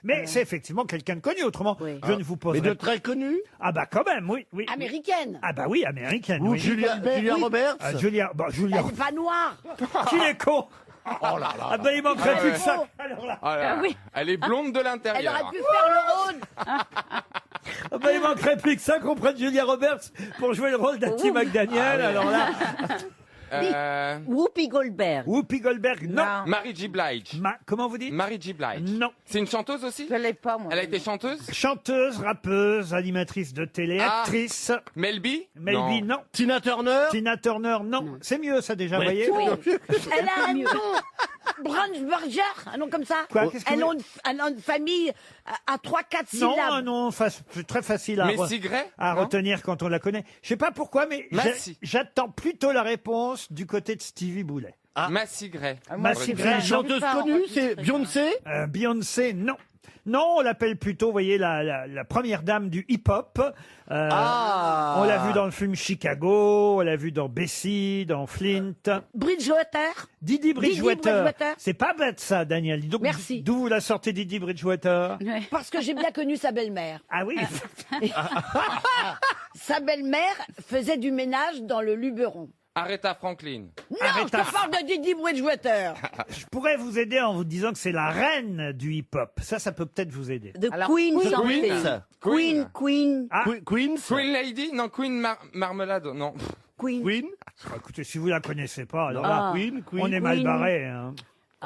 B: Mais c'est effectivement quelqu'un de connu. Autrement, je ne vous poserai
C: Mais de très connu?
B: Ah bah quand même, oui.
E: Américaine.
B: Ah bah oui, américaine.
C: Ou
B: oui.
C: Julia Roberts?
B: Julia
E: Elle n'est pas noire.
B: Qui est con?
C: Oh là là.
B: Ah ben il manquerait
H: Ah
B: plus
H: ouais.
B: que ça. Alors là.
H: Ah là là. Elle est blonde de
E: Elle
H: l'intérieur.
E: aurait pu faire le rôle.
B: Ah ben il manquerait plus que ça qu'on prenne Julia Roberts pour jouer le rôle d'Hattie McDaniel. Alors là,
D: Whoopi Goldberg.
B: Whoopi Goldberg, non.
H: Mary J. Blige.
B: Comment vous dites?
H: Mary J. Blige.
B: Non.
H: C'est une chanteuse aussi?
G: Je l'ai pas, moi.
H: Elle a été chanteuse?
B: Chanteuse, rappeuse, animatrice de télé,
H: Ah.
B: actrice.
H: Mel B?
B: Maybe, non.
C: Tina Turner?
B: Tina Turner, non. C'est mieux ça déjà,
C: Ouais.
B: voyez.
E: Elle a un nom. Braunberger, un nom comme ça.
B: Quoi, qu'est-ce que
E: Elle
B: vous-
E: a une famille à 3-4
B: Non,
E: syllabes.
B: non, c'est très facile à,
H: Messi Gray?
B: à
H: Non.
B: retenir quand on la connaît. Je sais pas pourquoi, mais
H: Massy.
B: j'attends plutôt la réponse du côté de Stevie Boulet.
H: Massy Gray.
B: Massy
C: C'est
B: Gray,
C: une chanteuse connue? C'est Beyoncé?
B: Beyoncé, non. Non, on l'appelle plutôt, vous voyez, la première dame du hip-hop. On l'a vu dans le film Chicago, on l'a vu dans Bessie, dans Flint.
E: Bridgewater.
B: Didi Bridgewater.
E: Bridgewater.
B: C'est pas bête ça, Daniel. Dis donc,
E: Merci.
B: D'où vous la sortez, Didi Bridgewater?
E: Parce que j'ai bien connu sa belle-mère.
B: Ah oui.
E: Sa belle-mère faisait du ménage dans le Luberon.
H: Aretha Franklin.
E: Non,
B: Aretha-
E: je te parle de Didi Bridgewater.
B: Je pourrais vous aider en vous disant que c'est la reine du hip-hop. Ça peut peut-être vous aider.
D: The
G: Alors,
D: Queen
C: Queen.
D: something.
H: Queen.
D: Queen.
B: Ah,
C: Queens?
H: Queen Lady? Non, Queen Marmelade. Non.
D: Queen.
C: Queen?
B: écoutez, si vous la connaissez pas, alors
C: Non,
B: là,
C: Queen, Queen.
B: on est mal barré. Hein.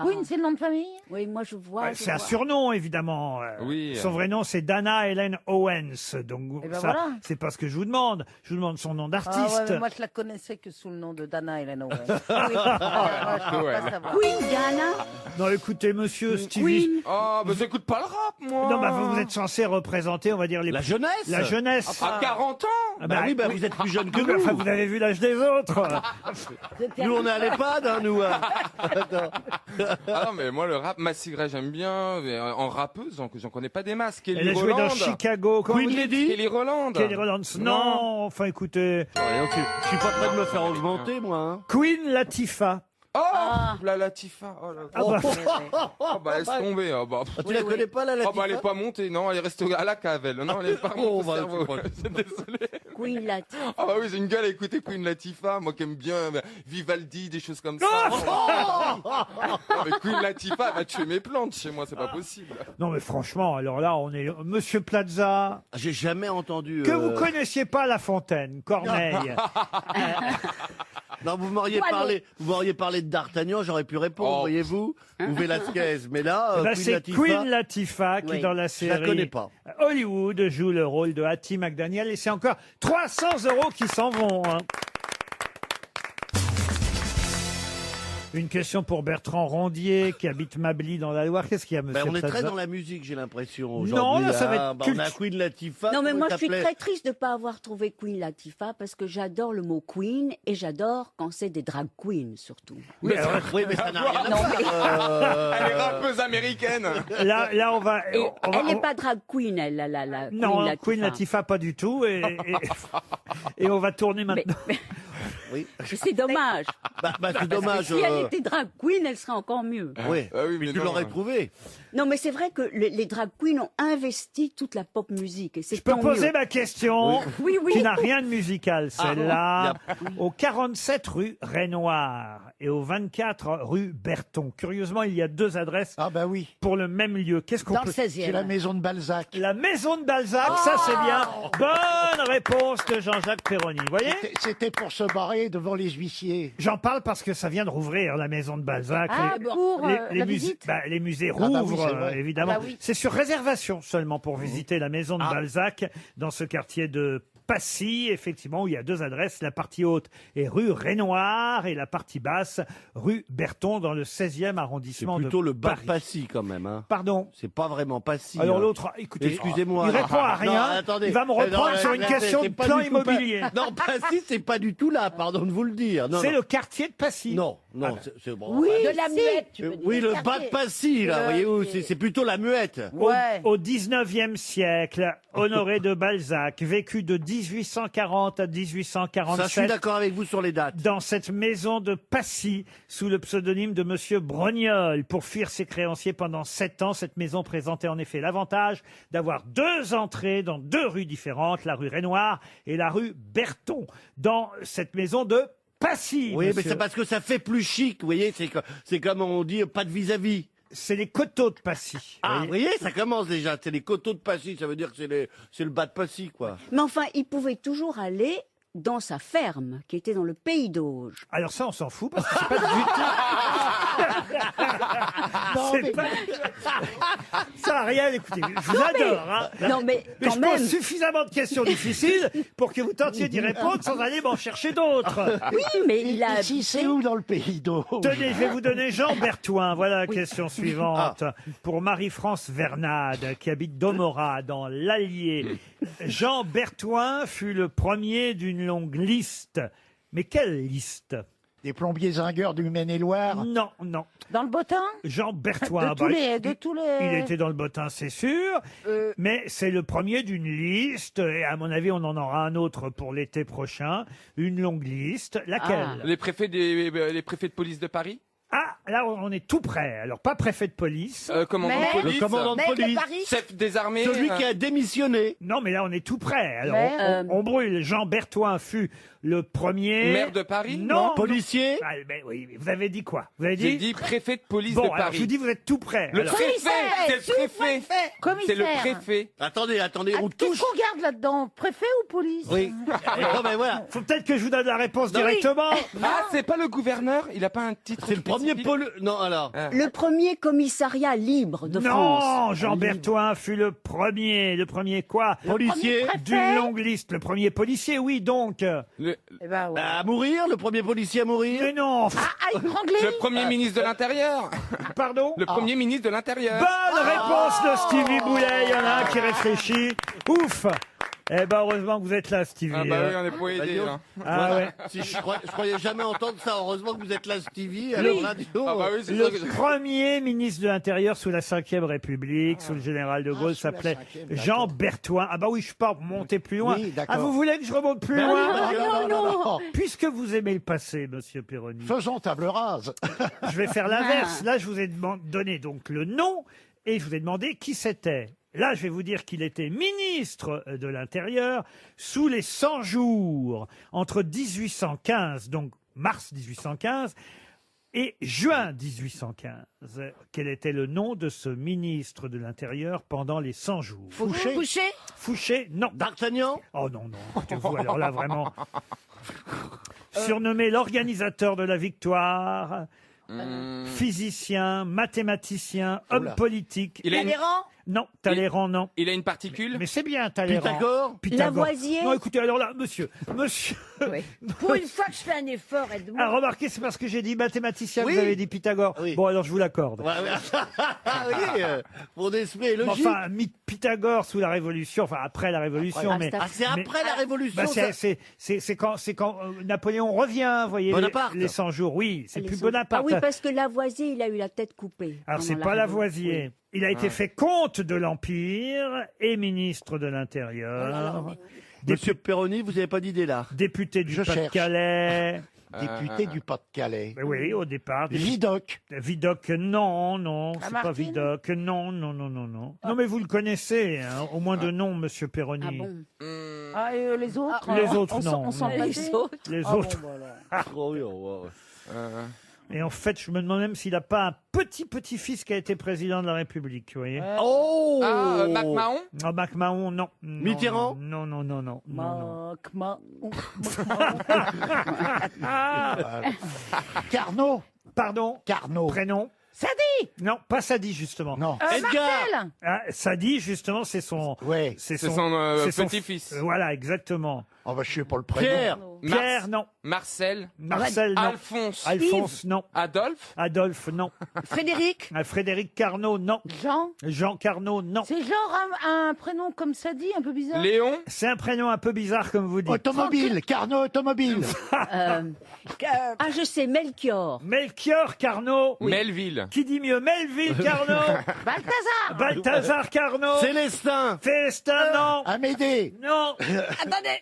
G: Queen, c'est le nom de famille?
D: Oui, moi je vois.
B: Ouais,
D: je
B: c'est un
D: vois.
B: surnom, évidemment.
H: Oui.
B: Son vrai nom, c'est Dana Helen Owens. Donc,
G: Eh ben
B: ça,
G: voilà.
B: c'est pas ce que je vous demande. Je vous demande son nom
G: Ah
B: d'artiste.
G: ouais, mais moi je la connaissais que sous le nom de Dana Helen Owens. Oui.
H: Ouais.
G: Pas savoir.
D: Queen Diana.
B: Non, écoutez, monsieur Stevie.
D: Queen.
H: Oh, mais j'écoute pas le rap, moi.
B: Non, bah, vous êtes censé représenter, on va dire,
C: La jeunesse?
B: la jeunesse.
H: À 40 ans?
B: Ah
C: Bah oui, bah vous êtes plus jeune que
B: mais
C: nous.
B: enfin, vous avez vu l'âge des autres.
C: Nous, on est à l'EHPAD, hein, nous. hein. Attends.
H: Ah non, mais moi, le rap, Massy Gray, j'aime bien. Mais en rappeuse, j'en connais pas des masses. Kelly
B: Elle a joué
H: Rowland.
B: dans Chicago. Comment
C: Queen
B: vous dites
C: Lady?
H: Kelly Rowland.
B: Kelly Rowland. Non, enfin, écoutez.
C: Ouais, ok. Je suis pas prêt de me faire augmenter, moi. hein.
B: Queen Latifah.
H: Oh, la Latifa. Oh, là.
B: Ah bah,
H: Oh, bah, laisse tomber. Oh, bah,
C: Ah, tu la connais pas, la
H: oh, bah,
C: Latifa?
H: elle est pas montée, non, elle est restée à la cave, elle. Non, elle est pas
C: Oh,
H: montée au
C: bah,
H: cerveau.
C: c'est pas-
H: Désolé.
D: Queen Latifah.
H: Ah bah oui, j'ai une gueule à écouter Queen Latifah, moi qui aime bien Vivaldi, des choses comme ça. Non, mais Queen Latifah, elle va tuer mes plantes chez moi, c'est pas possible.
B: non, mais franchement, alors là, on est. Monsieur Plaza,
C: Ah, j'ai jamais entendu.
B: que vous connaissiez pas La Fontaine, Corneille.
C: Non, vous m'auriez parlé de D'Artagnan, j'aurais pu répondre,
H: Oh.
C: voyez-vous, ou Velasquez. Mais là,
B: Eh ben,
C: Queen
B: c'est
C: Latifah,
B: Queen Latifah qui,
D: Oui.
B: dans la
C: je la
B: série
C: connais pas.
B: Hollywood, joue le rôle de Hattie McDaniel. Et c'est encore 300 € qui s'en vont. hein. Une question pour Bertrand Rondier, qui habite Mably dans la Loire. Qu'est-ce qu'il y a, monsieur
C: Ben, on est très
B: Plaza
C: dans la musique, j'ai l'impression.
B: Non,
C: aujourd'hui,
B: là, ça va
C: hein.
B: être
C: Ben, on a
B: culte.
C: Queen Latifah.
D: Non, mais
C: comment
D: moi
C: il
D: je suis
C: s'appelait
D: très triste de ne pas avoir trouvé Queen Latifah parce que j'adore le mot Queen et j'adore quand c'est des drag queens surtout.
C: Oui, oui, mais ça n'a rien à
D: Non,
C: voir.
D: mais-
H: Elle est rappeuse américaine.
B: Là, on va.
D: Et
B: on va-
D: elle n'est pas drag queen, elle, la
B: Non,
D: Queen
B: Queen Latifah, pas du tout. Et on va tourner
D: Mais,
B: maintenant.
D: mais
C: Oui.
D: c'est dommage.
C: Bah, c'est dommage.
D: Si elle était drag queen, elle serait encore mieux.
C: Oui,
H: Ah oui, mais
C: mais tu
H: non.
C: l'aurais trouvé.
D: Non, mais c'est vrai que les drag queens ont investi toute la pop musique. Et c'est
B: Je peux
D: tant
B: poser
D: mieux.
B: ma question,
D: Oui, oui.
B: qui n'a rien de musical,
C: Ah,
B: celle-là.
C: bon
B: Au 47 rue Rainoir et au 24 rue Berton. Curieusement, il y a deux adresses pour le même lieu. Qu'est-ce qu'on
E: Dans
B: peut...
E: le 16e.
F: C'est la maison de Balzac.
B: La maison de Balzac, ça c'est bien. Bonne réponse de Jean-Jacques Perroni. Vous voyez?
F: C'était pour se barrer devant les huissiers.
B: J'en parle parce que ça vient de rouvrir, la maison de Balzac.
G: Ah, pour la visite.
B: Les musées
F: Ah bah oui,
B: rouvrent,
F: c'est vrai.
B: évidemment.
G: Ah bah oui.
B: C'est sur réservation seulement pour visiter la maison de Balzac dans ce quartier de Passy, effectivement, où il y a deux adresses. La partie haute est rue Rainoir et la partie basse, rue Berton, dans le 16e
C: C'est
B: arrondissement de
C: plutôt le bas de
B: Paris.
C: Passy quand même. Hein.
B: Pardon.
C: C'est pas vraiment Passy.
B: Alors
C: hein.
B: l'autre, écoutez,
C: Excusez-moi.
B: il répond à rien.
C: Non, attendez.
B: Il va me reprendre sur une question de
C: c'est pas
B: plan
C: du tout
B: immobilier.
C: Non, Passy, c'est pas du tout là, pardon de vous le dire. Non,
B: C'est
C: non.
B: le quartier de Passy.
C: Non, non,
B: Ah ben.
C: c'est bon.
G: Oui,
E: De la
G: si.
E: muette, tu veux dire.
C: Oui, le bas de Passy, là, voyez-vous, c'est plutôt la muette.
G: Ouais.
B: Au 19e siècle, Honoré de Balzac, vécu de 1840 à 1847.
C: Ça, je suis d'accord avec vous sur les dates.
B: Dans cette maison de Passy, sous le pseudonyme de Monsieur Brognol. Pour fuir ses créanciers pendant 7 ans, cette maison présentait en effet l'avantage d'avoir deux entrées dans deux rues différentes, la rue Rainoir et la rue Berton. Dans cette maison de Passy,
C: Oui, mais
B: monsieur.
C: c'est parce que ça fait plus chic, vous voyez, c'est comme on dit, pas de vis-à-vis.
B: C'est les coteaux de Passy.
C: Ah, vous voyez, ça commence déjà, c'est les coteaux de Passy, ça veut dire que c'est le bas de Passy, quoi.
D: Mais enfin, il pouvait toujours aller dans sa ferme, qui était dans le pays d'Auge.
B: Alors ça, on s'en fout, parce que c'est pas du tout... C'est pas... Ça, Ariel, écoutez, je vous adore. Hein.
D: Non, mais
B: Mais
D: quand
B: je
D: même.
B: pose suffisamment de questions difficiles pour que vous tentiez d'y répondre sans aller m'en chercher d'autres.
D: Oui, mais il a...
F: Ici, c'est où dans le pays d'eau?
B: Tenez, je vais vous donner Jean Berthoin. Voilà la question suivante. Pour Marie-France Vernade, qui habite Domorat, dans l'Allier. Jean Berthoin fut le premier d'une longue liste. Mais quelle liste?
F: Des plombiers zingueurs du Maine-et-Loire?
B: Non, non.
G: Dans le bottin
B: Jean Berthoin.
G: de tous les...
B: Il était dans le bottin, c'est sûr. Mais c'est le premier d'une liste. Et à mon avis, on en aura un autre pour l'été prochain. Une longue liste. Laquelle?
H: Les préfets de police de Paris.
B: Ah, là, on est tout près. Alors, pas préfet de police.
H: Commandant
G: Mais-
H: de police.
C: Le commandant de
G: Mais
C: police.
G: Paris,
H: Chef des armées.
C: Celui qui a démissionné.
B: Non, mais là, on est tout près. Alors,
G: Mais,
B: on brûle. Jean Berthoin fut le premier.
H: Maire de Paris.
B: Non.
C: Policier.
B: Ah, mais oui, mais vous avez dit quoi? Vous avez
H: J'ai
B: dit?
H: dit préfet de police
B: Bon,
H: de
B: alors,
H: Paris.
B: je vous dis, vous êtes tout près.
H: Le
B: Alors,
H: préfet, c'est le
G: sous-préfet,
H: préfet. C'est
G: commissaire.
H: le préfet.
C: Attendez,
G: Ah,
C: on
G: qu'est-ce
C: touche.
G: qu'on garde là-dedans? Préfet ou police?
C: Oui. Non, mais voilà.
B: faut peut-être que je vous donne la réponse
C: Non,
B: directement.
H: Ah, c'est pas le gouverneur. Il a pas un titre.
C: C'est le premier
H: spécifique
C: Non, alors.
D: Le premier commissariat libre de France.
B: Non, Jean Berthoin fut le premier. Le premier quoi?
C: Policier.
B: D'une longue liste. Le premier policier, oui, donc.
H: Le,
G: Eh ben, ouais.
C: À mourir, le premier policier à mourir.
B: Mais non.
G: Ah, étranglé.
H: le premier ministre de l'Intérieur.
B: Pardon?
H: Le premier ministre de l'Intérieur.
B: Bonne réponse de Stevie Boulet. Il y en a un qui réfléchit. Ouf. Eh ben, heureusement que vous êtes là, Stevie.
H: Ah bah oui, on est pour aider.
C: dis donc.
H: Hein.
B: Ah ouais.
C: Si je croyais jamais entendre ça, heureusement que vous êtes là, Stevie. Alors là, dis donc.
H: Ah bah oui, c'est
B: Le
H: sûr que-
B: premier ministre de l'Intérieur sous la Ve République, sous le général de Gaulle,
F: sous la
B: s'appelait
F: 5e,
B: Jean Berthoin. Ah bah oui, je suis pas monter plus loin.
F: Oui, d'accord.
B: Ah, vous voulez que je remonte plus
C: Ben
B: loin?
F: Non.
B: Puisque vous aimez le passé, monsieur Perroni,
F: Faisons table rase.
B: je vais faire l'inverse. Là, je vous ai donné donc le nom et je vous ai demandé qui c'était. Là, je vais vous dire qu'il était ministre de l'Intérieur sous les 100 jours, entre 1815, donc mars 1815, et juin 1815. Quel était le nom de ce ministre de l'Intérieur pendant les 100 jours?
F: Fouché.
B: Fouché, non.
C: D'Artagnan.
B: Oh non, non, écoutez-vous, alors là, vraiment. Surnommé l'organisateur de la victoire, physicien, mathématicien, homme
F: Oula.
B: politique.
H: Il a une-
E: Talleyrand.
B: Non, Talleyrand, non.
H: Il a une particule.
B: Mais c'est bien, Talleyrand.
C: Pythagore.
D: Lavoisier.
B: Non, écoutez, alors là, monsieur.
E: Pour une fois que je fais un effort, aide-moi.
B: Ah, remarquez, c'est parce que j'ai dit mathématicien,
C: Oui.
B: vous avez dit Pythagore.
C: Oui.
B: Bon, alors je vous l'accorde.
C: Ouais, ouais. Ah oui, mon esprit est
B: Mais
C: logique.
B: enfin, Pythagore sous la Révolution, enfin après la Révolution, mais...
C: Ah, c'est après la Révolution.
B: Bah,
C: ça.
B: c'est quand Napoléon revient, vous voyez,
C: Bonaparte.
B: les 100 jours. Oui, c'est
D: Les
B: plus
D: cent-
B: Bonaparte.
D: Ah oui, parce que Lavoisier, il a eu la tête coupée.
B: Alors, c'est
D: pendant
B: pas
D: la
B: Lavoisier.
D: Révolution.
B: Il a été fait comte de l'Empire et ministre de l'Intérieur.
C: Monsieur Perroni, vous n'avez pas d'idée là.
B: Député du
F: Je cherche.
B: Pas-de-Calais.
F: Député du Pas-de-Calais.
B: Oui, au départ.
F: Vidocq.
B: Vidocq, non, c'est pas
G: Lamartine
B: Vidocq, non. Non, mais vous le connaissez, hein, au moins de nom, Monsieur Perroni.
D: Ah bon?
G: Ah, les autres
B: Les autres,
G: on
B: non.
G: On s'en
B: non.
G: passait.
B: Les
G: Ah, bon,
B: autres.
G: voilà.
C: Oh, oui, oh, ouais.
B: Et en fait, je me demande même s'il n'a pas un petit-petit-fils qui a été président de la République, vous voyez.
C: Oh
H: Mac Mahon.
B: Ah, Mac Mahon, non.
C: Mitterrand.
B: Non.
F: Carnot.
B: Pardon.
F: Carnot.
B: Prénom.
G: Sadi.
B: Non, pas Sadi, justement.
F: Non.
G: Marcel.
B: Ah, Sadi, justement, c'est son...
F: Ouais.
H: C'est son
B: c'est son-
H: petit-fils.
B: Voilà, exactement.
F: Oh, bah, je sais pas le prénom.
C: Pierre.
B: Pierre, non.
H: Marcel.
B: Marcel, non.
H: Alphonse.
B: Alphonse, non.
H: Adolphe.
B: Adolphe, non.
G: Frédéric.
B: Frédéric Carnot, non.
G: Jean.
B: Jean Carnot, non.
G: C'est genre un prénom comme Sadi, un peu bizarre.
H: Léon.
B: C'est un prénom un peu bizarre, comme vous dites.
F: Automobile. Carnot Automobile.
D: Ah, je sais, Melchior.
B: Melchior Carnot.
H: Melville.
B: Qui dit mieux, Melville Carnot.
G: Balthazar.
B: Balthazar Carnot.
C: Célestin.
B: Célestin, non.
F: Amédée.
B: Non.
G: Attendez.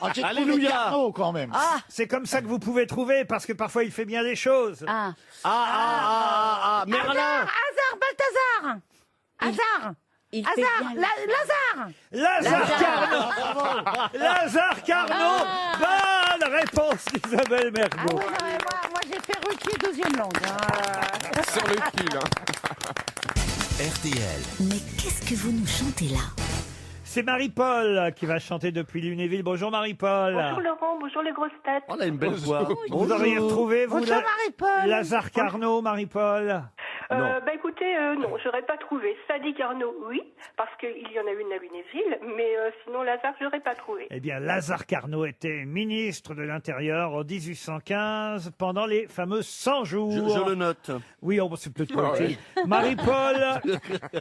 F: Oh, j'ai trouvé
C: Alléluia.
F: Carnot quand même.
B: C'est comme ça que vous pouvez trouver, parce que parfois il fait bien les choses.
D: Ah,
C: Merlin.
G: Hasard. Balthazar.
D: il fait
G: Hasard.
D: bien les-
G: Lazare.
B: Lazare Carnot. Lazare Carnot. Bonne réponse d'Isabelle
G: Ah
B: Mergo.
G: oui, non, mais moi j'ai fait Ruquier deuxième langue.
H: Sur le cul.
I: RTL.
A: Mais qu'est-ce que vous nous chantez là?
B: C'est Marie-Paul qui va chanter depuis Lunéville. Bonjour Marie-Paul.
K: Bonjour Laurent, bonjour les grosses têtes.
C: On a une belle voix.
B: Vous auriez retrouvé, vous,
G: Bonjour Marie-Paul.
B: Lazare Carnot, Marie-Paul?
K: Bah écoutez, non, j'aurais pas trouvé. Sadi Carnot, oui, parce qu'il y en a une à Lunéville, mais sinon Lazare, j'aurais pas trouvé.
B: Eh bien, Lazare Carnot était ministre de l'Intérieur en 1815 pendant les fameux 100 jours.
C: Je le note.
B: Oui, c'est peut-être pas utile. Marie-Paul,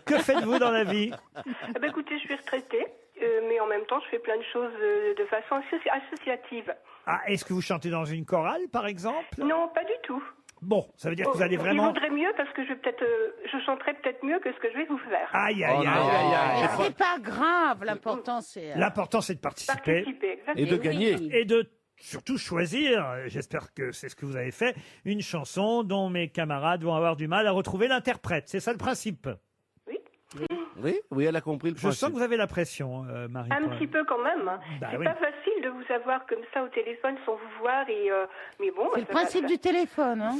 B: que faites-vous dans la vie?
K: Bah écoutez, je suis retraitée, mais en même temps, je fais plein de choses de façon associative.
B: Ah, est-ce que vous chantez dans une chorale, par exemple?
K: Non, pas du tout.
B: Bon, ça veut dire que vous allez
K: Il
B: vraiment...
K: vaudrait mieux parce que je chanterais peut-être mieux que ce que je vais vous faire.
B: Aïe,
C: Oh
B: aïe,
C: non.
B: aïe, aïe.
G: C'est pas grave, l'important c'est...
B: L'important, c'est de participer
K: Participer, exactement.
C: Et de
D: oui.
C: gagner.
B: et de surtout choisir, j'espère que c'est ce que vous avez fait, une chanson dont mes camarades vont avoir du mal à retrouver l'interprète. C'est ça le principe.
C: Oui, elle a compris le
B: Je
C: principe.
B: sens que vous avez la pression, Marie-Paul.
K: Un petit peu quand même.
B: Bah
K: C'est
B: oui.
K: pas facile de vous avoir comme ça au téléphone sans vous voir et mais bon.
G: C'est le
K: ça va-
G: principe du téléphone. Hein.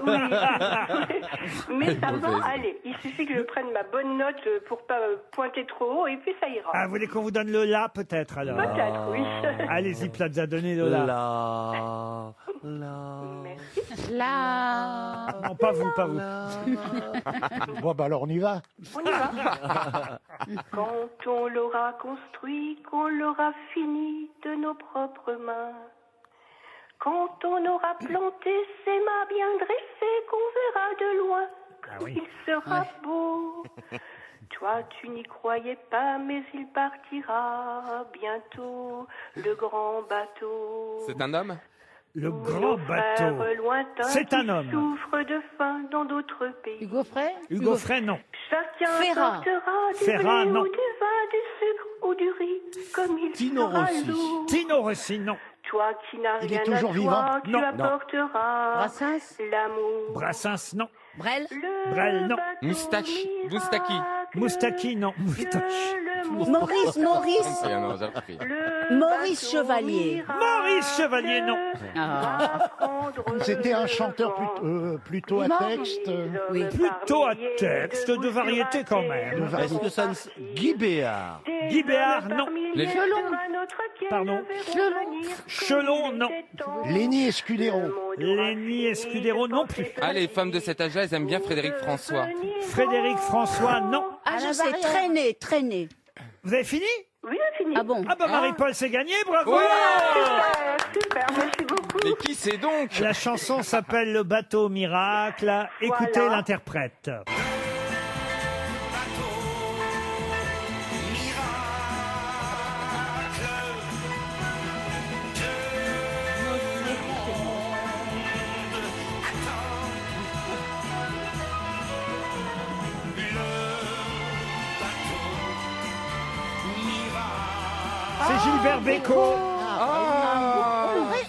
K: Oui. Mais ça va aller. Il suffit que je prenne ma bonne note pour pas pointer trop haut et puis ça ira.
B: Ah, vous voulez qu'on vous donne le la, peut-être, alors?
K: Peut-être, oui.
B: Allez-y, Plaza, donnez le la.
K: Merci.
G: Là.
B: Non, pas vous, pas vous.
F: Bon, bah alors on y va.
K: On y va. Quand on l'aura construit, qu'on l'aura fini de nos propres mains. Quand on aura planté ses mains bien dressées, qu'on verra de loin comme il sera beau. Toi, tu n'y croyais pas, mais il partira bientôt, le grand bateau.
H: C'est un homme.
B: Le
K: Nos
B: grand
K: frères
B: bateau.
K: lointains
B: C'est
K: qui
B: un homme.
K: souffrent de faim dans d'autres pays.
G: Hugo Frey.
B: Hugo Frey, non.
K: Chacun
G: Ferrat.
K: portera du
B: Ferrat,
K: blé
B: non.
K: ou du vin, du sucre ou du riz, comme il
C: Tino
K: sera
C: Rossi.
K: lourd.
B: Tino Rossi, non.
K: Toi qui n'as
F: Il est
K: rien à
F: toujours
K: toi,
F: vivant.
K: tu
B: Non.
K: apporteras
G: Brassens.
K: l'amour.
B: Brassens, non.
G: Brel.
K: Le
B: Brel, non.
K: bateau
H: Moustache. Moustaki.
K: miracle,
B: Moustaki, non. Moustache.
D: Maurice, Maurice.
H: Ah, non, j'ai repris.
K: le
D: Maurice
K: bateau
D: Chevalier.
K: miracle
B: Maurice Chevalier, non.
D: Ah.
K: va prendre
F: C'était un
K: le
F: chanteur
K: vent.
F: plutôt à
G: Non.
F: texte.
D: Oui.
B: Plutôt à texte, de variété quand même.
C: Est-ce que ça ne... Guy Béard.
B: Guy Béard, non.
H: Les
B: Pardon. Chelon, non.
F: Léni Escudero.
B: Léni Escudero, non plus.
H: Ah, les femmes de cet âge-là, elles aiment bien Frédéric François.
B: Frédéric François, non.
D: Ah, je
G: la
D: sais,
G: Barrière.
D: traîner.
B: Vous avez fini?
K: Oui, j'ai fini.
D: Ah bon?
B: Ah bah Marie-Paul, c'est gagné, bravo.
H: Ouais.
K: Super, merci beaucoup.
H: Mais qui c'est donc?
B: La chanson s'appelle Le bateau miracle. Écoutez
K: Voilà.
B: l'interprète. C'est Gilbert Bécaud.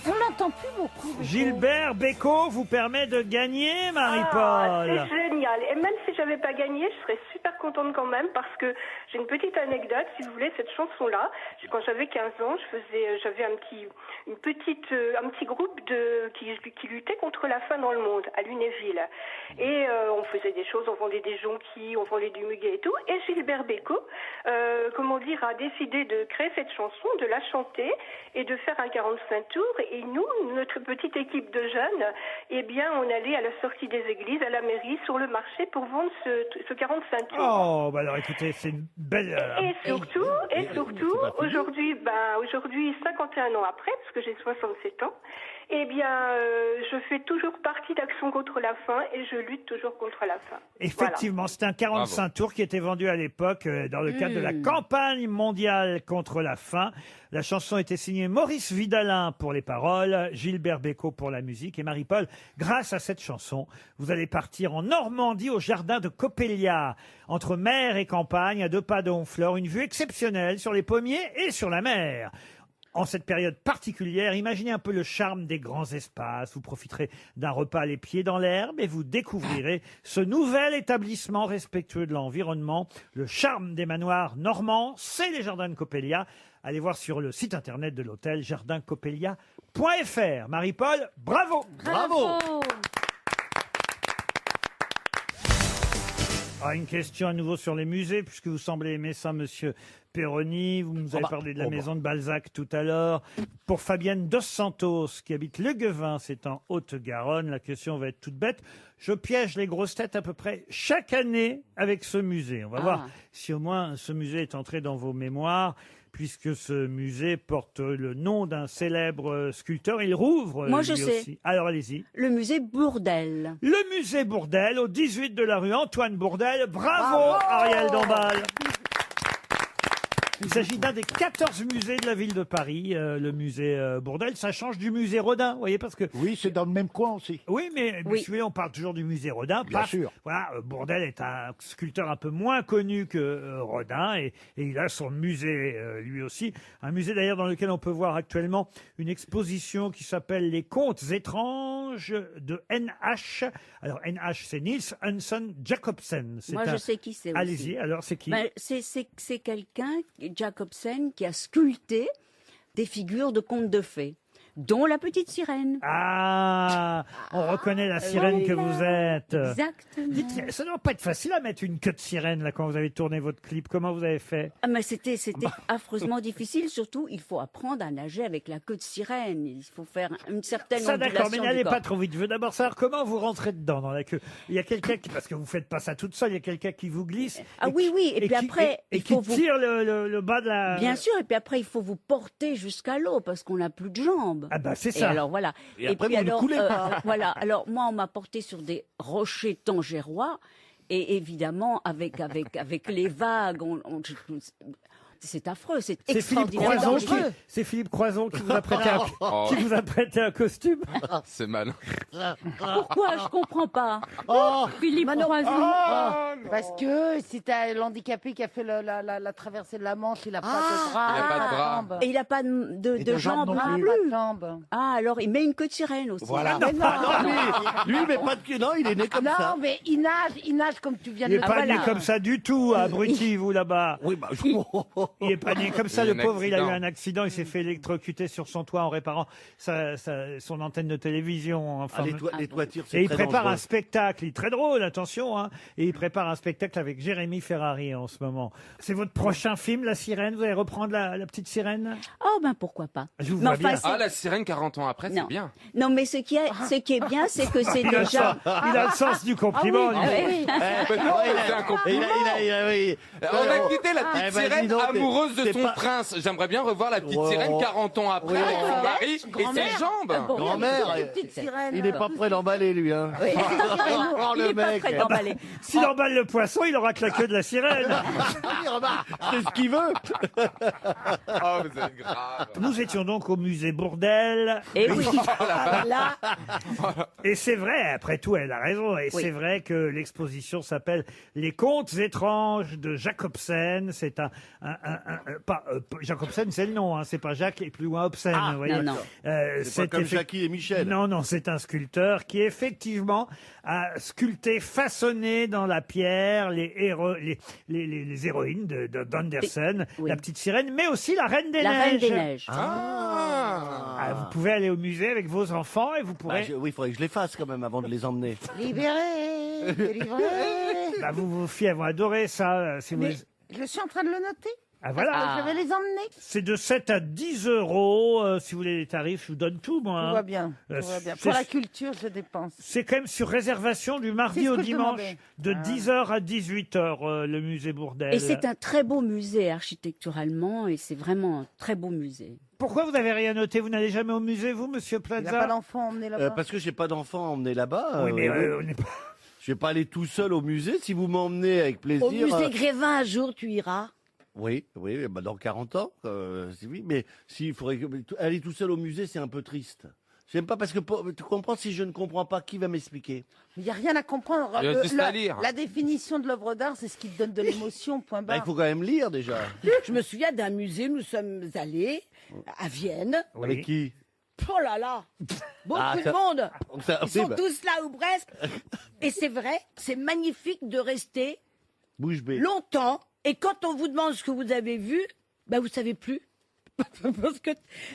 G: On l'entend plus beaucoup. Béco.
B: Gilbert Bécaud vous permet de gagner, Marie-Paul.
K: Ah, c'est génial. Et même si j'avais pas gagné, je serais super contente quand même parce que j'ai une petite anecdote, si vous voulez, cette chanson-là. Quand j'avais 15 ans, j'avais un petit groupe qui luttait contre la faim dans le monde, à Lunéville. Et on faisait des choses, on vendait des jonquilles, on vendait du muguet et tout. Et Gilbert Bécaud, a décidé de créer cette chanson, de la chanter et de faire un 45 tours. Et nous, notre petite équipe de jeunes, eh bien, on allait à la sortie des églises, à la mairie, sur le marché pour vendre ce 45 tours.
B: Oh, bah alors écoutez, c'est une belle...
K: Et surtout, aujourd'hui, 51 ans après, parce que j'ai 67 ans, eh bien, je fais toujours partie d'Action contre la faim et je lutte toujours contre la faim.
B: Effectivement, c'était un 45 tours qui était vendu à l'époque dans le cadre de la campagne mondiale contre la faim. La chanson était signée Maurice Vidalin pour les paroles, Gilbert Bécaud pour la musique. Et Marie-Paul, grâce à cette chanson, vous allez partir en Normandie au jardin de Coppelia, entre mer et campagne, à 2 pas de Honfleur. Une vue exceptionnelle sur les pommiers et sur la mer. En cette période particulière, imaginez un peu le charme des grands espaces. Vous profiterez d'un repas les pieds dans l'herbe et vous découvrirez ce nouvel établissement respectueux de l'environnement. Le charme des manoirs normands, c'est les jardins de Coppelia. Allez voir sur le site internet de l'hôtel jardincoppelia.fr. Marie-Paul, bravo!
C: Bravo.
B: Une question à nouveau sur les musées, puisque vous semblez aimer ça, monsieur Perroni. Vous nous avez parlé de la maison de Balzac tout à l'heure. Pour Fabienne Dos Santos, qui habite Le Guevin, c'est en Haute-Garonne, la question va être toute bête. Je piège les grosses têtes à peu près chaque année avec ce musée. On va voir si au moins ce musée est entré dans vos mémoires, puisque ce musée porte le nom d'un célèbre sculpteur. Il rouvre
D: Moi, je
B: lui
D: sais.
B: aussi. Alors, allez-y.
D: Le musée Bourdelle.
B: Le musée Bourdelle, au 18 de la rue Antoine Bourdelle. Bravo, Ariel Dombal. Il s'agit d'un des 14 musées de la ville de Paris, le musée Bourdelle. Ça change du musée Rodin, vous voyez, parce que...
F: Oui, c'est dans le même coin aussi.
B: Oui, mais vous savez, on parle toujours du musée Rodin.
F: Bien sûr.
B: Voilà, Bourdelle est un sculpteur un peu moins connu que Rodin, et il a son musée, lui aussi. Un musée d'ailleurs dans lequel on peut voir actuellement une exposition qui s'appelle Les Contes étranges de N.H. Alors, N.H., c'est Niels Hansen Jacobsen.
D: Moi, je sais qui c'est aussi.
B: Allez-y, alors c'est qui?
D: C'est quelqu'un, Jacobsen, qui a sculpté des figures de contes de fées, dont la petite sirène.
B: On reconnaît la sirène que vous êtes.
D: Exactement.
B: Dites, ça ne doit pas être facile à mettre une queue de sirène là quand vous avez tourné votre clip. Comment vous avez fait?
D: Mais c'était affreusement difficile. Surtout, il faut apprendre à nager avec la queue de sirène. Il faut faire une certaine
B: Ça
D: ondulation
B: d'accord, mais n'allez
D: du
B: pas
D: corps.
B: trop vite. Je veux d'abord savoir comment vous rentrez dedans dans la queue. Il y a quelqu'un qui, parce que vous faites pas ça toute seule, il y a quelqu'un qui vous glisse.
D: Oui. Et puis après,
B: il faut tire le bas de la.
D: Bien sûr. Et puis après, il faut vous porter jusqu'à l'eau parce qu'on n'a plus de jambes.
B: Ah bah c'est
D: Et
B: ça.
D: alors voilà.
C: Et après,
D: puis
C: vous ne
D: alors,
C: coulez pas.
D: voilà. Alors moi, on m'a porté sur des rochers tangérois et évidemment avec les vagues, c'est affreux, c'est extraordinaire.
B: C'est Philippe Croison qui vous a prêté un costume.
H: C'est mal.
D: Pourquoi? Je comprends pas.
G: Philippe Croison.
E: Parce que si t'as l'handicapé qui a fait la traversée de la Manche, il a pas de bras.
H: Il a pas de bras.
E: jambes.
D: Et il n'a pas de jambes non
E: Ah,
D: plus.
E: pas de jambes.
D: Ah, alors il met une queue de sirène aussi.
C: Voilà.
D: Ah, mais
C: Lui, mais pas de non, il est né comme ça.
E: Non, mais il nage comme tu viens
B: Il
E: de
B: n'est
E: le
B: pas né
D: voilà.
B: comme ça du tout, abruti, vous là-bas.
C: Oui, bah,
B: Il est pas né comme ça,
H: Il y a
B: le
H: un
B: pauvre. Il a eu
H: accident.
B: un accident. Il s'est fait électrocuter sur son toit en réparant son antenne de télévision. Enfin,
C: les toitures, c'est
B: et il
C: très
B: prépare
C: dangereux.
B: un spectacle. Il est très drôle, attention. Hein, et il prépare un spectacle avec Jérémy Ferrari en ce moment. C'est votre prochain film, La Sirène. Vous allez reprendre la petite sirène?
D: Oh ben pourquoi pas.
B: Je vous
D: Mais
B: vois bien.
D: c'est-
H: Ah, la sirène 40 ans après, c'est
D: Non.
H: bien.
D: Non, mais ce qui est bien, c'est que c'est
B: Il a, le
D: déjà.
B: sens, il a le sens du compliment. lui.
D: oui.
H: Mais non, c'est un compliment.
C: oui.
H: On a quitté la petite
C: Eh ben, dis
H: sirène
C: donc,
H: amoureuse de
C: c'est
H: son
C: pas-
H: prince. J'aimerais bien revoir la petite
C: Oh.
H: sirène 40 ans après
C: Oui.
H: avec son mari et ses
E: Grand-mère.
H: jambes.
C: Grand-mère,
E: Petite sirène.
C: il n'est pas prêt d'emballer, lui. Hein.
D: Oui.
C: Oh,
D: Il
C: le
D: est pas
C: mec.
D: prêt d'emballer.
B: S'il emballe le poisson, il aura que la queue de la sirène.
C: Oui, remarque, c'est ce qu'il veut.
H: Oh, vous êtes grave.
B: Nous étions donc au musée Bourdelle.
D: Et oui.
E: Là,
B: Et c'est vrai, après tout, elle a raison. Et
D: Oui.
B: c'est vrai que l'exposition s'appelle Les Contes étranges de Jacobsen. C'est un Jacques Hobson, c'est le nom, hein, c'est pas Jacques et plus loin Hobson.
C: Ah,
B: vous voyez.
D: non, non.
C: C'est pas comme Jackie et Michel.
B: Non, c'est un sculpteur qui effectivement a sculpté, façonné dans la pierre les héroïnes d'Andersen,
D: Oui.
B: la petite sirène, mais aussi la Reine des
D: La
B: Neiges.
D: Reine des Neiges.
B: Vous pouvez aller au musée avec vos enfants et vous pourrez.
C: Oui, il faudrait que je les fasse quand même avant de les emmener.
G: Libéré, délivré.
B: Vos filles vont adorer ça. Si vous
G: Mais
B: les-
G: je suis en train de le noter.
B: Ah, voilà.
G: Je vais les emmener.
B: C'est de 7 à 10 euros. Si vous voulez les tarifs, je vous donne tout, moi.
G: Tout
B: hein.
G: va bien.
B: Euh,
G: Tout va bien.
B: c'est-
G: Pour la culture, je dépense.
B: C'est quand même sur réservation du mardi
G: C'est ce
B: au
G: que je
B: dimanche,
G: demandais.
B: de 10h à 18h, le musée Bourdelle.
D: Et c'est un très beau musée architecturalement, et c'est vraiment un très beau musée.
B: Pourquoi vous n'avez rien noté? Vous n'allez jamais au musée, vous, monsieur
G: Il n'a
B: Plaza?
G: pas d'enfant emmené là-bas.
C: Parce que j'ai pas d'enfant à emmener là-bas.
B: Oui, mais on n'est pas...
C: Je vais pas aller tout seul au musée. Si vous m'emmenez avec plaisir.
E: Au musée Grévin, un jour, tu iras.
C: Oui, dans 40 ans, oui, mais s'il faudrait aller tout seul au musée, c'est un peu triste. J'aime pas parce que tu comprends, si je ne comprends pas, qui va m'expliquer?
G: Il n'y a rien à comprendre.
H: Il y a juste à lire.
G: La définition de l'œuvre d'art, c'est ce qui te donne de l'émotion, point
C: Bah, il
G: barre.
C: faut quand même lire déjà.
E: Je me souviens d'un musée, nous sommes allés à Vienne.
C: Avec qui?
E: Oh là là, beaucoup
C: Ah,
E: de
C: ça-
E: monde.
C: ça-
E: Ils
C: oui,
E: sont
C: bah.
E: tous là ou presque. Et c'est vrai, c'est magnifique de rester
C: Bouche bée.
E: longtemps. Et quand on vous demande ce que vous avez vu, bah vous savez plus. Parce que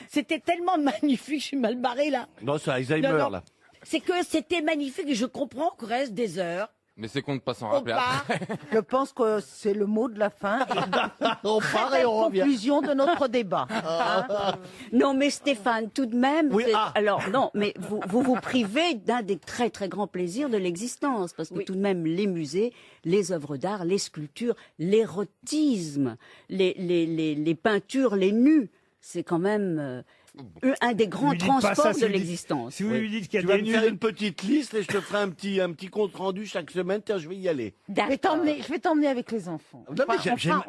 E: c'était tellement magnifique, je suis mal barrée là.
C: Non, c'est Alzheimer,
E: Non, non.
C: là.
E: C'est que c'était magnifique et je comprends qu'on reste des heures.
H: Mais c'est qu'on ne pas s'en
E: On
H: rappeler
E: part.
H: après.
G: Je pense que c'est le mot de la fin.
C: On
G: Très
C: part et
G: belle
C: on revient.
G: conclusion de notre débat. Hein.
D: Non, mais Stéphane, tout de même.
C: Oui,
D: c'est-
C: ah.
D: Alors, non, mais vous privez d'un des très très grands plaisirs de l'existence, parce que
E: Oui.
D: tout de même, les musées, les œuvres d'art, les sculptures, l'érotisme, les peintures, les nus, c'est quand même un des grands
B: Lui dites pas ça,
D: transports
B: si
D: de
B: vous dites-
D: l'existence.
B: Si vous
C: Oui.
B: lui dites qu'il
C: Tu
B: y a
C: vas
B: des
C: me faire
B: nus...
C: une petite liste et je te ferai un petit compte rendu chaque semaine. Tiens, je vais y aller.
G: Je vais t'emmener avec les enfants.
C: Non,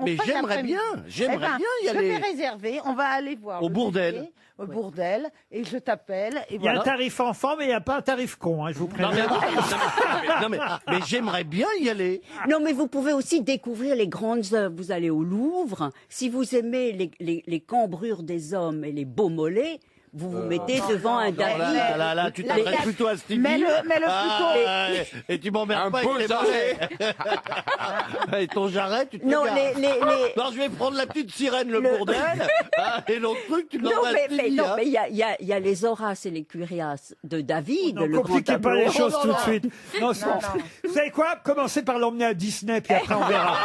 C: mais j'aimerais bien. J'aimerais bien y aller.
G: Je vais réserver. On va aller voir.
C: Au
G: le
C: Bourdelle.
G: musée, Au Bourdelle. Et je t'appelle. Et
B: Il y a
G: voilà.
B: un tarif enfant, mais il n'y a pas un tarif con, hein, je vous
C: Non, mais,
B: préviens.
C: mais j'aimerais bien y aller.
D: Non, mais vous pouvez aussi découvrir les grandes œuvres. Vous allez au Louvre. Si vous aimez les cambrures des hommes et les beaux mollets, vous vous mettez devant un David.
C: Là, tu t'adresses plutôt à Stevie.
G: Mets-le plutôt.
C: Et tu m'emmerdes
H: Un
C: pas
H: beau
C: avec les
H: jarret.
C: mollets. Et ton jarret, tu te
D: Non,
C: l'écartes.
D: les-
C: Non, je vais prendre la petite sirène, le Bourdelle. Et l'autre truc, tu
D: Non,
C: l'envoies à
D: mais
C: Stevie. hein.
D: il y a les Horaces et les Curiaces de David,
B: Ne
D: le grand
B: compliquez pas
D: tableau.
B: les choses
C: non,
B: tout de
C: non.
B: suite. Non, vous savez quoi? Commencez par l'emmener à Disney, puis après on verra.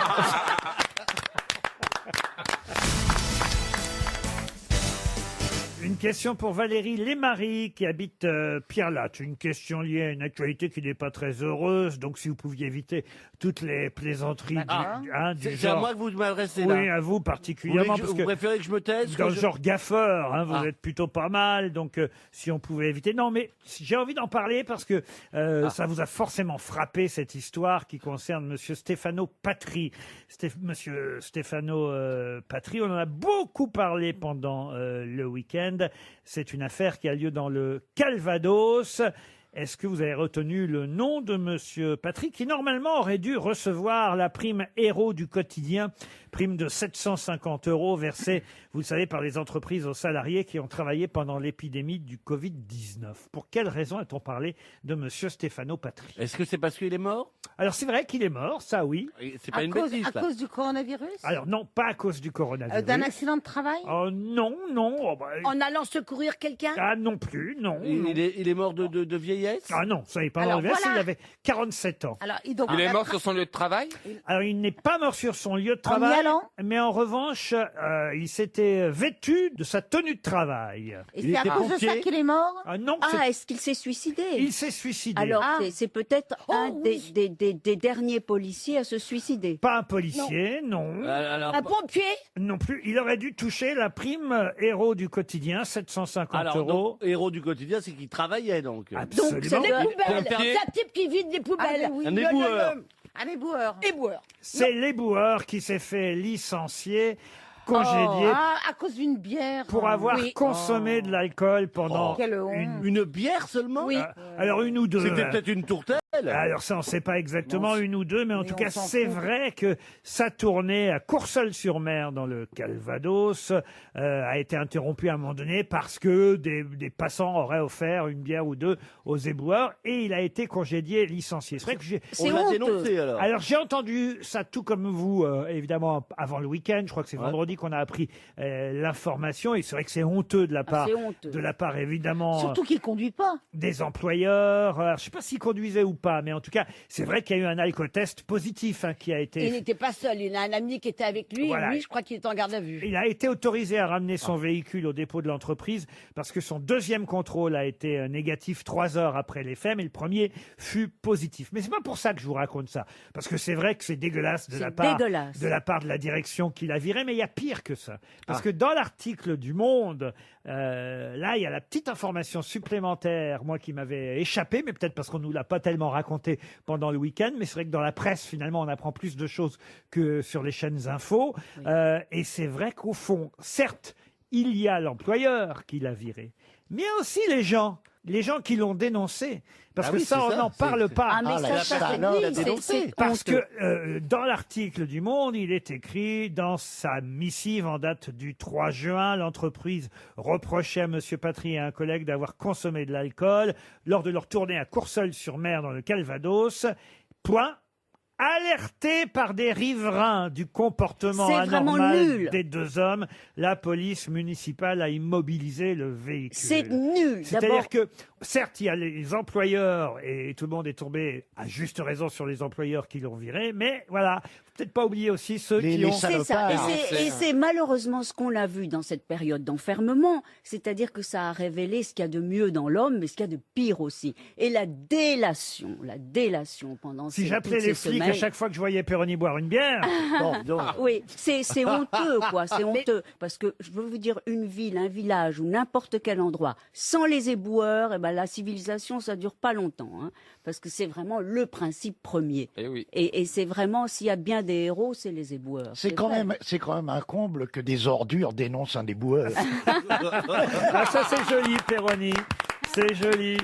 B: Une question pour Valérie Lesmarie qui habite Pierre-Latte. Une question liée à une actualité qui n'est pas très heureuse. Donc si vous pouviez éviter toutes les plaisanteries du
C: C'est à
B: genre...
C: moi que vous m'adressez là.
B: Oui, à vous particulièrement.
C: Vous
B: parce que
C: préférez que je me taise
B: dans
C: que
B: le
C: je-
B: genre gaffeur, hein, vous
C: Ah.
B: êtes plutôt pas mal, donc si on pouvait éviter. Non, mais j'ai envie d'en parler parce que ça vous a forcément frappé cette histoire qui concerne Monsieur Stefano Patri. Monsieur Stefano Patri, on en a beaucoup parlé pendant le week-end. C'est une affaire qui a lieu dans le Calvados. Est-ce que vous avez retenu le nom de Monsieur Patry, qui normalement aurait dû recevoir la prime héros du quotidien, prime de 750 € versée, vous le savez, par les entreprises aux salariés qui ont travaillé pendant l'épidémie du Covid-19. Pour quelle raison a-t-on parlé de Monsieur Stefano Patry?
C: Est-ce que c'est parce qu'il est mort?
B: Alors c'est vrai qu'il est mort, ça oui.
C: C'est pas une bêtise,
G: À
C: là.
G: cause du coronavirus.
B: Alors non, pas à cause du coronavirus.
G: D'un accident de travail.
B: Oh non, non. Oh, bah,
E: En allant secourir quelqu'un.
B: ah non plus, non. non.
C: Il est mort de vieillesse?
B: Ah non, ça n'est pas
G: Alors,
B: mort de vieillesse,
G: voilà.
B: il avait 47 ans.
G: Alors, donc,
H: Il est mort sur son lieu de travail?
B: Alors, il n'est pas mort sur son lieu de
G: y
B: travail,
G: allant
B: mais en revanche, il s'était vêtu de sa tenue de travail.
G: Et
C: Il
G: c'est à
C: était
G: cause de ça
C: pompier.
G: qu'il est mort.
B: Ah non,
D: Ah, est-ce qu'il s'est suicidé?
B: il s'est suicidé.
D: Alors,
G: Ah.
D: c'est peut-être
G: Oh,
D: un
G: oui.
D: des derniers policiers à se suicider.
B: Pas un policier, non.
C: Alors,
E: Un pompier.
B: Non plus. Il aurait dû toucher la prime héros du quotidien, 750
C: alors,
B: €.
C: donc, héros du quotidien, c'est qu'il travaillait donc.
B: Absolument.
E: C'est les
H: Un
E: poubelles.
H: pied.
E: C'est un type qui vide les poubelles.
G: Ah, oui.
C: Un éboueur.
G: Allez, boueur.
E: Éboueur.
B: C'est l'éboueur qui s'est fait licencier, congédié,
G: À cause d'une bière.
B: pour avoir
E: oui.
B: consommé de l'alcool pendant
G: Quelle honte.
B: une...
C: Une bière seulement?
E: Oui.
B: Alors une ou deux.
C: C'était peut-être une tourtelle. elle.
B: Alors ça, on ne sait pas exactement, une ou deux, mais en tout cas,
G: s'en
B: c'est
G: fout.
B: vrai que sa tournée à Courseulles-sur-Mer, dans le Calvados, a été interrompue à un moment donné parce que des passants auraient offert une bière ou deux aux éboueurs et il a été congédié, licencié. C'est vrai que
C: On l'a dénoncé alors.
B: alors j'ai entendu ça tout comme vous, évidemment, avant le week-end. Je crois que c'est vendredi qu'on a appris l'information et c'est vrai que c'est honteux de la part,
G: c'est honteux.
B: de la part évidemment
G: Surtout qu'il conduit pas.
B: des employeurs. Alors, je ne sais pas s'il conduisait ou pas, mais en tout cas, c'est vrai qu'il y a eu un alcotest positif qui a été.
E: Il n'était pas seul, il a un ami qui était avec lui.
B: Voilà.
E: Et lui, je crois qu'il est en garde à vue.
B: Il a été autorisé à ramener son véhicule au dépôt de l'entreprise parce que son deuxième contrôle a été négatif 3 heures après les faits, mais le premier fut positif. Mais c'est pas pour ça que je vous raconte ça, parce que c'est vrai que c'est dégueulasse de
D: C'est
B: la part
D: dégueulasse.
B: de la part de la direction qui l'a viré, mais il y a pire que ça, parce que dans l'article du Monde, là il y a la petite information supplémentaire, moi qui m'avait échappé, mais peut-être parce qu'on nous l'a pas tellement raconté pendant le week-end, mais c'est vrai que dans la presse finalement on apprend plus de choses que sur les chaînes info, et c'est vrai qu'au fond, certes, il y a l'employeur qui l'a viré, mais il y a aussi les gens qui l'ont dénoncé. Parce
C: Ah
B: que
C: oui,
B: ça,
C: c'est
B: on
C: ça,
B: n'en parle
C: c'est-
B: pas.
D: Ah, mais ça, c'est dit,
B: Parce
D: honteux.
B: que dans l'article du Monde, il est écrit, dans sa missive en date du 3 juin, l'entreprise reprochait à M. Patry et à un collègue d'avoir consommé de l'alcool lors de leur tournée à Courseulles-sur-Mer dans le Calvados. Point. Alerté par des riverains du comportement
D: C'est vraiment
B: anormal
D: nul.
B: des deux hommes, la police municipale a immobilisé le véhicule.
D: C'est nul. D'abord,
B: C'est-à-dire que, certes, il y a les employeurs, et tout le monde est tombé à juste raison sur les employeurs qui l'ont viré, mais voilà, faut peut-être pas oublier aussi ceux qui ont...
D: c'est ça. Et c'est malheureusement ce qu'on a vu dans cette période d'enfermement. C'est-à-dire que ça a révélé ce qu'il y a de mieux dans l'homme, mais ce qu'il y a de pire aussi. Et la délation pendant
B: Si
D: toutes
B: j'appelais
D: ces
B: les flics
D: semaines.
B: à chaque fois que je voyais Péroni boire une bière...
D: Oui, c'est honteux, quoi. C'est honteux. Parce que je veux vous dire, une ville, un village ou n'importe quel endroit, sans les éboueurs, eh ben, la civilisation, ça dure pas longtemps. Hein, parce que c'est vraiment le principe premier. Et c'est vraiment, s'il y a bien des héros, c'est les éboueurs.
F: C'est quand
D: vrai.
F: même un comble que des ordures dénoncent un éboueur.
B: Ah, ça c'est joli, Péroni. C'est joli.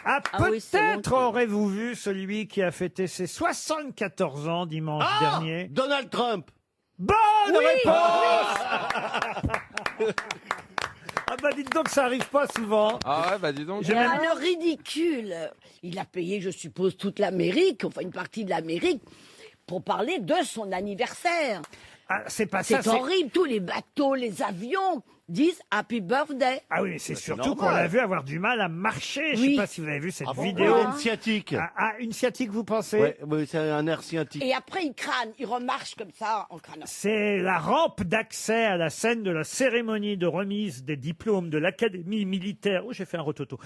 B: Ah,
D: oui, c'est
B: peut-être
D: honteux.
B: aurez-vous vu celui qui a fêté ses 74 ans dimanche dernier.
C: Donald Trump.
B: Bonne réponse. Ah bah dites donc, ça arrive pas souvent.
H: Ah ouais, bah dis donc.
B: J'ai même-
E: Le ridicule. Il a payé, je suppose, toute l'Amérique, enfin une partie de l'Amérique, pour parler de son anniversaire.
B: Ah, c'est pas ça.
E: C'est horrible. Tous les bateaux, les avions disent Happy Birthday.
B: Ah oui, mais c'est surtout
F: normal.
B: qu'on l'a vu avoir du mal à marcher. Je sais
E: Oui.
B: pas si vous avez vu cette
F: Ah bon
B: vidéo.
C: Une sciatique.
B: Une sciatique, vous pensez?
C: Ouais, ouais, c'est un air sciatique.
E: Et après, il crâne, il remarche comme ça en crânant.
B: C'est la rampe d'accès à la scène de la cérémonie de remise des diplômes de l'Académie militaire. Oh, j'ai fait un rototo.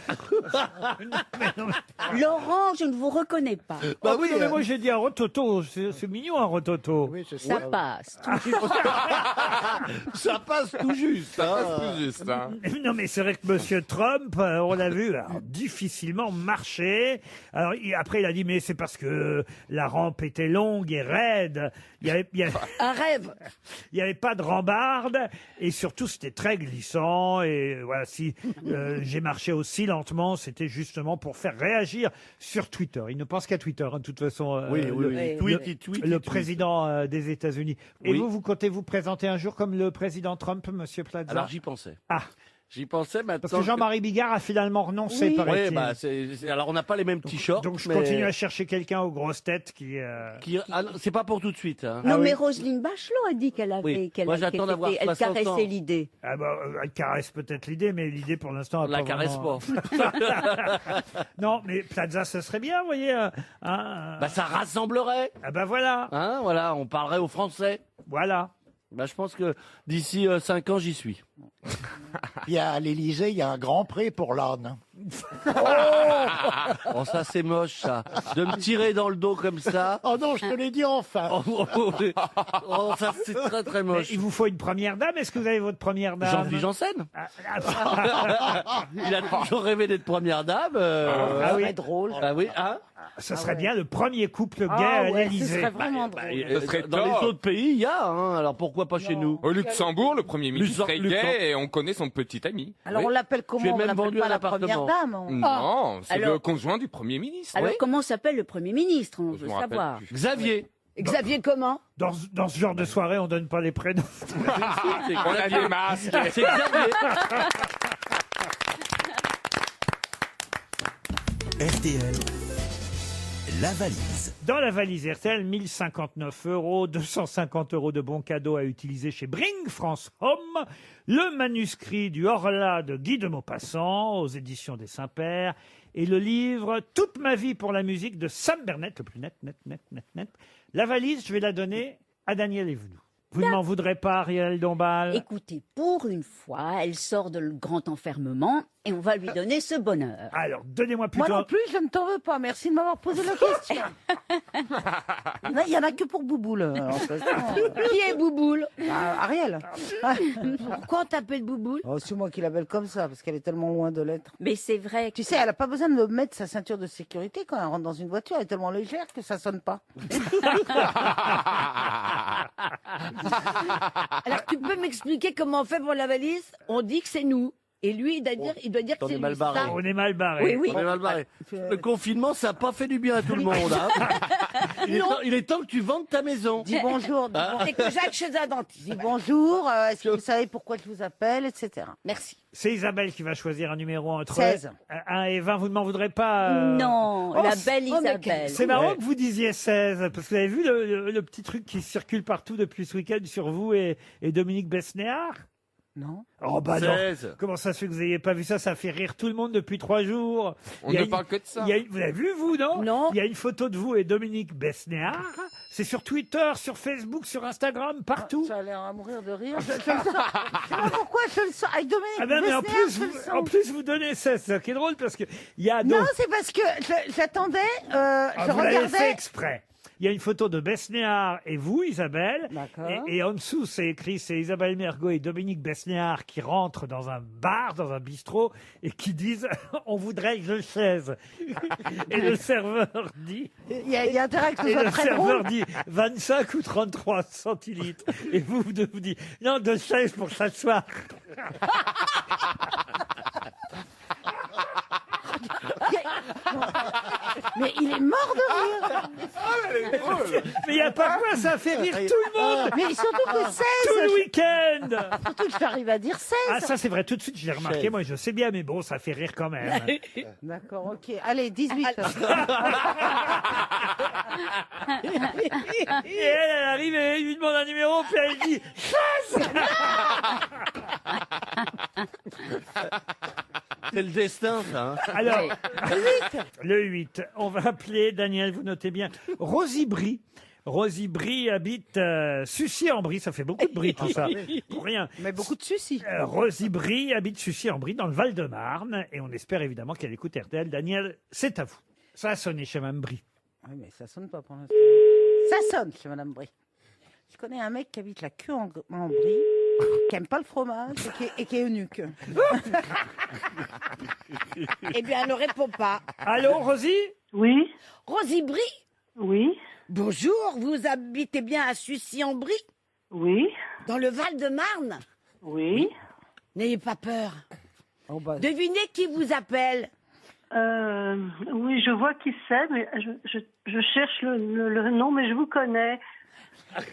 D: Laurent, je ne vous reconnais pas.
B: Bah oui, mais moi j'ai dit un rototo. C'est mignon un rototo.
F: Oui, c'est
D: Ça passe. tout juste.
C: Ça passe tout juste. hein.
H: Plus juste, hein.
B: Non, mais c'est vrai que Monsieur Trump, on l'a vu alors, difficilement marcher. Alors après, il a dit mais c'est parce que la rampe était longue et raide. Il y avait
E: Un rêve.
B: il n'y avait pas de rambarde et surtout c'était très glissant. Et voilà, si j'ai marché aussi lentement, c'était justement pour faire réagir sur Twitter. Il ne pense qu'à Twitter, hein, de toute façon.
C: Oui, oui, oui.
B: le-
C: Tweet, il tweet, il
B: le
C: tweet.
B: président des États-Unis. Et
C: Oui.
B: vous comptez vous présenter un jour comme le président Trump, Monsieur Plaza?
C: Alors j'y pensais.
B: Ah,
C: J'y pensais maintenant.
B: parce que Jean-Marie Bigard a finalement renoncé,
D: Oui.
B: paraît-il.
C: Ouais, bah, alors on n'a pas les mêmes t-shirts.
B: Donc je
C: mais-
B: continue à chercher quelqu'un aux grosses têtes qui...
C: Ah non, c'est pas pour tout de suite. Hein.
D: Non,
B: Ah oui.
D: mais Roselyne Bachelot a dit qu'elle avait,
C: Oui. Moi, j'attends d'avoir
D: elle
C: 60 ans.
D: caressait l'idée.
B: Ah bah, elle caresse peut-être l'idée, mais l'idée pour l'instant...
C: On
B: elle
C: la
B: pas
C: caresse
B: vraiment-
C: pas.
B: Non, mais Plaza, ce serait bien, vous voyez.
C: Bah ça rassemblerait.
B: Ah bah voilà,
C: Hein, voilà, on parlerait aux Français.
B: voilà.
C: Bah je pense que d'ici 5 ans j'y suis.
F: Il y a à l'Élysée, il y a un grand prix pour l'âne.
C: Oh ça c'est moche ça. De me tirer dans le dos comme ça.
F: Oh non, je te l'ai dit enfin.
C: Oh, ça c'est très très
B: Mais
C: moche.
B: il vous faut une première dame. Est-ce que vous avez votre première dame?
C: Jean-Philippe Janssen.
B: Ah,
C: Il a toujours rêvé d'être première dame.
B: Ah oui.
E: Très drôle.
C: Ah oui, hein.
B: Ce serait bien le premier couple gay
G: Ah
B: à
G: ouais, ce
B: l'Élysée.
G: serait vraiment drôle.
H: Ce serait
C: Dans
H: top.
C: les autres pays, il y a, hein, alors pourquoi pas chez nous?
H: Au Luxembourg, le Premier ministre est
C: Luxembourg.
H: gay et on connaît son petit ami.
G: Alors
C: Oui.
G: on l'appelle comment?
C: Tu es
G: On
C: même
G: l'appelle
C: vendu
G: pas
C: un
G: la première
C: appartement.
G: dame.
H: Non, c'est
D: Alors-
H: le conjoint du Premier ministre.
D: Alors,
H: Oui.
D: comment s'appelle le Premier ministre? On
H: Je
D: veut
H: me rappelle
D: savoir.
H: plus.
C: Xavier.
E: Xavier comment?
B: Dans ce genre de soirée, on donne pas les prénoms.
H: On a des masques.
C: C'est Xavier.
I: RTL, la valise.
B: Dans la valise RTL, 1059 €, 250 € de bons cadeaux à utiliser chez Bring France Home, le manuscrit du Horla de Guy de Maupassant aux éditions des Saints-Pères et le livre Toute ma vie pour la musique de Sam Bernet, le plus net. La valise, je vais la donner à Daniel Evenou. Vous ne m'en voudrez pas, Ariel Dombal?
D: Écoutez, pour une fois, elle sort de le grand enfermement et on va lui donner ce bonheur.
B: Alors, donnez-moi
G: Moi
B: plutôt...
G: non plus, je ne t'en veux pas. Merci de m'avoir posé la question. Il y en a que pour Bouboule. Alors,
E: Qui est Bouboule?
G: Ariel.
E: Pourquoi on t'appelle Bouboule?
G: Oh, c'est moi qui l'appelle comme ça, parce qu'elle est tellement loin de l'être.
D: Mais c'est vrai.
G: Tu sais, elle n'a pas besoin de mettre sa ceinture de sécurité quand elle rentre dans une voiture. Elle est tellement légère que ça sonne pas.
E: Alors, tu peux m'expliquer comment on fait pour la valise? On dit que c'est nous. Et lui, il doit dire que
C: On
E: c'est
C: est
E: lui.
C: mal barré.
E: ça.
B: On est mal barré.
D: Oui, oui.
C: On est mal barré. Le confinement, ça n'a pas fait du bien à tout le monde. Hein. Il est temps que tu vendes ta maison.
G: Dis bonjour.
E: C'est que Jacques chez un dentiste.
G: Dis bonjour. Est-ce que vous savez pourquoi je vous appelle, etc. Merci.
B: C'est Isabelle qui va choisir un numéro entre
G: 16.
B: 1 et 20. Vous ne m'en voudrez pas
D: Non,
B: Oh,
D: la
B: c'est-
D: belle
G: oh, mais
D: Isabelle.
B: C'est marrant que vous disiez 16, parce que vous avez vu le petit truc qui circule partout depuis ce week-end sur vous et Dominique Besnéard?
G: Non.
B: Oh bah non.
C: 16.
B: Comment ça se fait que vous n'ayez pas vu ça? Ça fait rire tout le monde depuis 3 jours.
H: On
B: Il y a
H: ne
B: une-
H: parle que de ça.
B: Vous l'avez vu, vous, non?
E: Non.
B: Il y a une photo de vous et Dominique Besnéard. C'est sur Twitter, sur Facebook, sur Instagram, partout.
G: Ça a l'air à mourir de rire. Je le sens. Je sais pas pourquoi je le sens. Avec Dominique
B: Ah ben, mais en
G: Besnéard,
B: plus,
G: je le sens.
B: en plus, vous donnez 16. C'est ça qui est drôle, parce que il y a...
G: Non,
B: donc-
G: c'est parce que j'attendais,
B: Ah,
G: je
B: vous l'avez fait
G: regardais.
B: exprès. Il y a une photo de Besnéard et vous, Isabelle.
G: D'accord.
B: Et en dessous, c'est écrit, c'est Isabelle Mergo et Dominique Besnéard qui rentrent dans un bar, dans un bistrot, et qui disent « On voudrait que je chaise ». Et le serveur dit...
G: Il y a intérêt que ce
B: Et
G: soit
B: le
G: très
B: serveur
G: drôle.
B: dit 25 ou 33 centilitres. Et vous dites non, 2 chaises pour s'asseoir.
G: Mais il est mort de rire.
B: Mais il n'y a pas quoi, ça fait rire tout le monde.
G: Mais surtout que 16.
B: Tout le week-end.
G: Surtout que j'arrive à dire 16.
B: Ah, ça c'est vrai, tout de suite je l'ai remarqué, moi je sais bien, mais bon, ça fait rire quand même.
G: D'accord, ok. Allez, 18.
B: Et elle arrive et il lui demande un numéro, puis elle dit 16.
C: C'est le destin, ça. Hein.
B: Alors, le 8, on va appeler, Daniel, vous notez bien, Rosie Brie. Rosie Brie habite Sucy-en-Brie, ça fait beaucoup de Brie tout ça, pour rien.
G: Mais beaucoup de soucis.
B: Rosie Brie habite Sucy-en-Brie dans le Val-de-Marne et on espère évidemment qu'elle écoute RTL. Daniel, c'est à vous. Ça a sonné chez Mme Brie.
G: Oui, mais ça sonne pas pour l'instant. Ça sonne chez Madame Brie. Je connais un mec qui habite la queue en Brie, qui aime pas le fromage et qui est eunuque.
E: Eh bien, elle ne répond pas.
B: Allô, Rosie?
K: Oui,
E: Rosie Brie,
K: oui,
E: bonjour, vous habitez bien à Sucy-en-Brie,
K: oui,
E: dans le Val-de-Marne?
K: oui.
E: N'ayez pas peur.
G: Oh, bah,
E: Devinez qui vous appelle.
K: Oui, je vois qui c'est, mais je cherche le nom, mais je vous connais.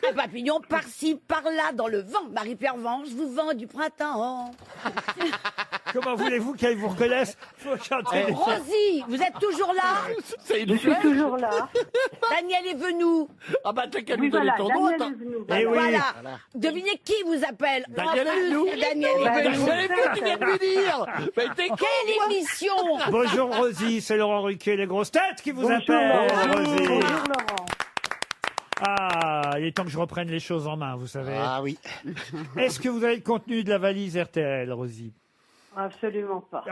E: Un papillon par-ci, par-là, dans le vent. Marie-Pierre Vance vous vend du printemps.
B: Comment voulez-vous qu'elle vous reconnaisse? Faut chanter.
E: Rosie, vous êtes toujours là?
K: Je suis toujours là.
E: Daniel est venu.
C: Ah bah t'as qu'à
K: Oui,
C: lui donner
K: voilà,
C: ton nom,
K: Daniel
C: attends.
K: est venu.
B: Eh oui.
E: Voilà. Devinez qui vous appelle.
C: Daniel
E: En
C: est venu.
E: plus, Daniel est
K: Bah,
E: venu.
K: oui.
C: J'avais vu, tu viens de lui dire. Mais t'es con.
E: Quelle émission?
B: Bonjour Rosie, c'est Laurent Ruquier, les grosses têtes qui vous
K: Bonjour,
B: appellent.
K: Laurent.
B: Rosie.
K: Bonjour Laurent.
B: Ah, il est temps que je reprenne les choses en main, vous savez.
F: Ah oui.
B: Est-ce que vous avez le contenu de la valise RTL, Rosie?
K: Absolument pas.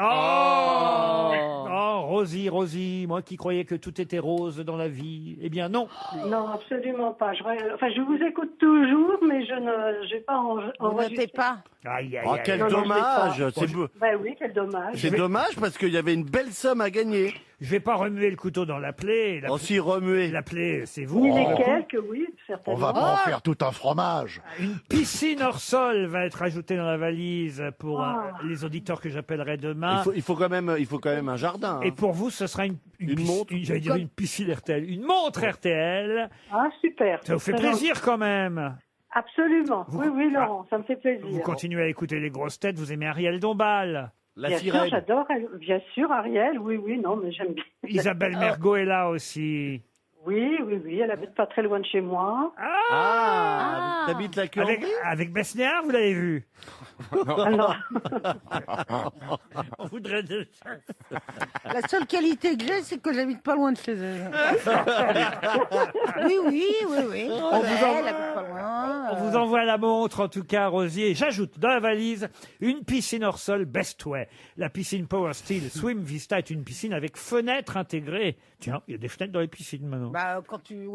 B: Oh, Rosie, moi qui croyais que tout était rose dans la vie. Eh bien non.
K: Non, absolument pas. Je vous écoute toujours, mais je n'ai pas
G: vous notez
K: enregistré.
G: pas.
B: Aïe, aïe,
C: Oh,
B: aïe.
C: quel
K: Non, non, je
C: dommage.
K: sais
C: C'est
K: Ben oui, quel dommage.
C: c'est dommage parce qu'il y avait une belle somme à gagner.
B: Je vais pas remuer le couteau dans la plaie.
C: Aussi remuer.
B: La plaie, c'est vous.
K: Oui,
B: Oh.
K: lesquels, oui,
F: On
K: certainement.
F: va pas en faire tout un fromage.
B: Une piscine hors sol va être ajoutée dans la valise pour les auditeurs que j'appellerai demain.
C: Il faut quand même un jardin.
B: Et pour vous, ce sera une
C: montre.
B: j'allais dire une piscine RTL, une montre RTL.
K: Ah, super.
B: Ça vous fait
K: Très
B: plaisir quand même.
K: Absolument. Oui, Laurent, ça me fait plaisir.
B: Vous continuez à écouter les grosses têtes, vous aimez Ariel Dombal.
K: Bien sûr, j'adore. Bien sûr, Ariel. Oui, non, mais j'aime bien.
B: Isabelle Mergo est là aussi.
K: Oui, elle habite pas très loin de chez moi.
C: T'habites la queue
B: avec Besnéard, vous l'avez vu.
K: Alors,
B: On voudrait
G: La seule qualité que j'ai, c'est que j'habite pas loin de chez elle. oui. Elle habite pas loin.
B: On vous envoie la montre, en tout cas, Rosier. J'ajoute dans la valise une piscine hors sol Bestway. La piscine Power Steel Swim Vista est une piscine avec fenêtres intégrées. Tiens, il y a des fenêtres dans les piscines maintenant.
G: Bah, quand tu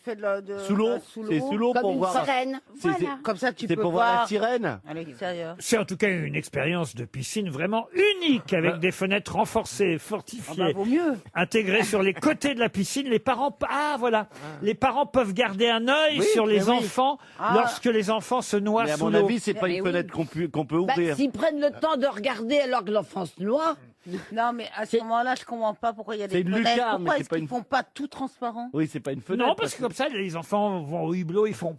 G: fais de
C: Sous l'eau. C'est sous l'eau
G: comme
C: pour
G: une
C: voir.
G: sirène.
C: C'est-
G: Voilà. Comme ça, tu
C: C'est
G: peux
C: pour voir la sirène.
G: à l'extérieur.
B: C'est en tout cas une expérience de piscine vraiment unique, avec des fenêtres renforcées, fortifiées,
G: vaut mieux.
B: intégrées sur les côtés de la piscine. Les parents, les parents peuvent garder un œil
C: Oui,
B: sur les
C: mais oui.
B: enfants lorsque les enfants se noient
C: Mais à
B: sous
C: mon
B: l'eau.
C: avis, c'est pas une fenêtre qu'on peut ouvrir.
E: S'ils prennent le temps de regarder alors que l'enfant se noie.
G: Non, mais à ce moment-là, je comprends pas pourquoi il y a des
C: C'est une
G: fenêtres.
C: lucarne,
G: Pourquoi
C: mais c'est
G: est-ce
C: pas
G: qu'ils
C: une-
G: font pas tout transparent?
C: Oui, c'est pas une fenêtre.
B: Non, parce que comme ça, les enfants vont au hublot, ils font.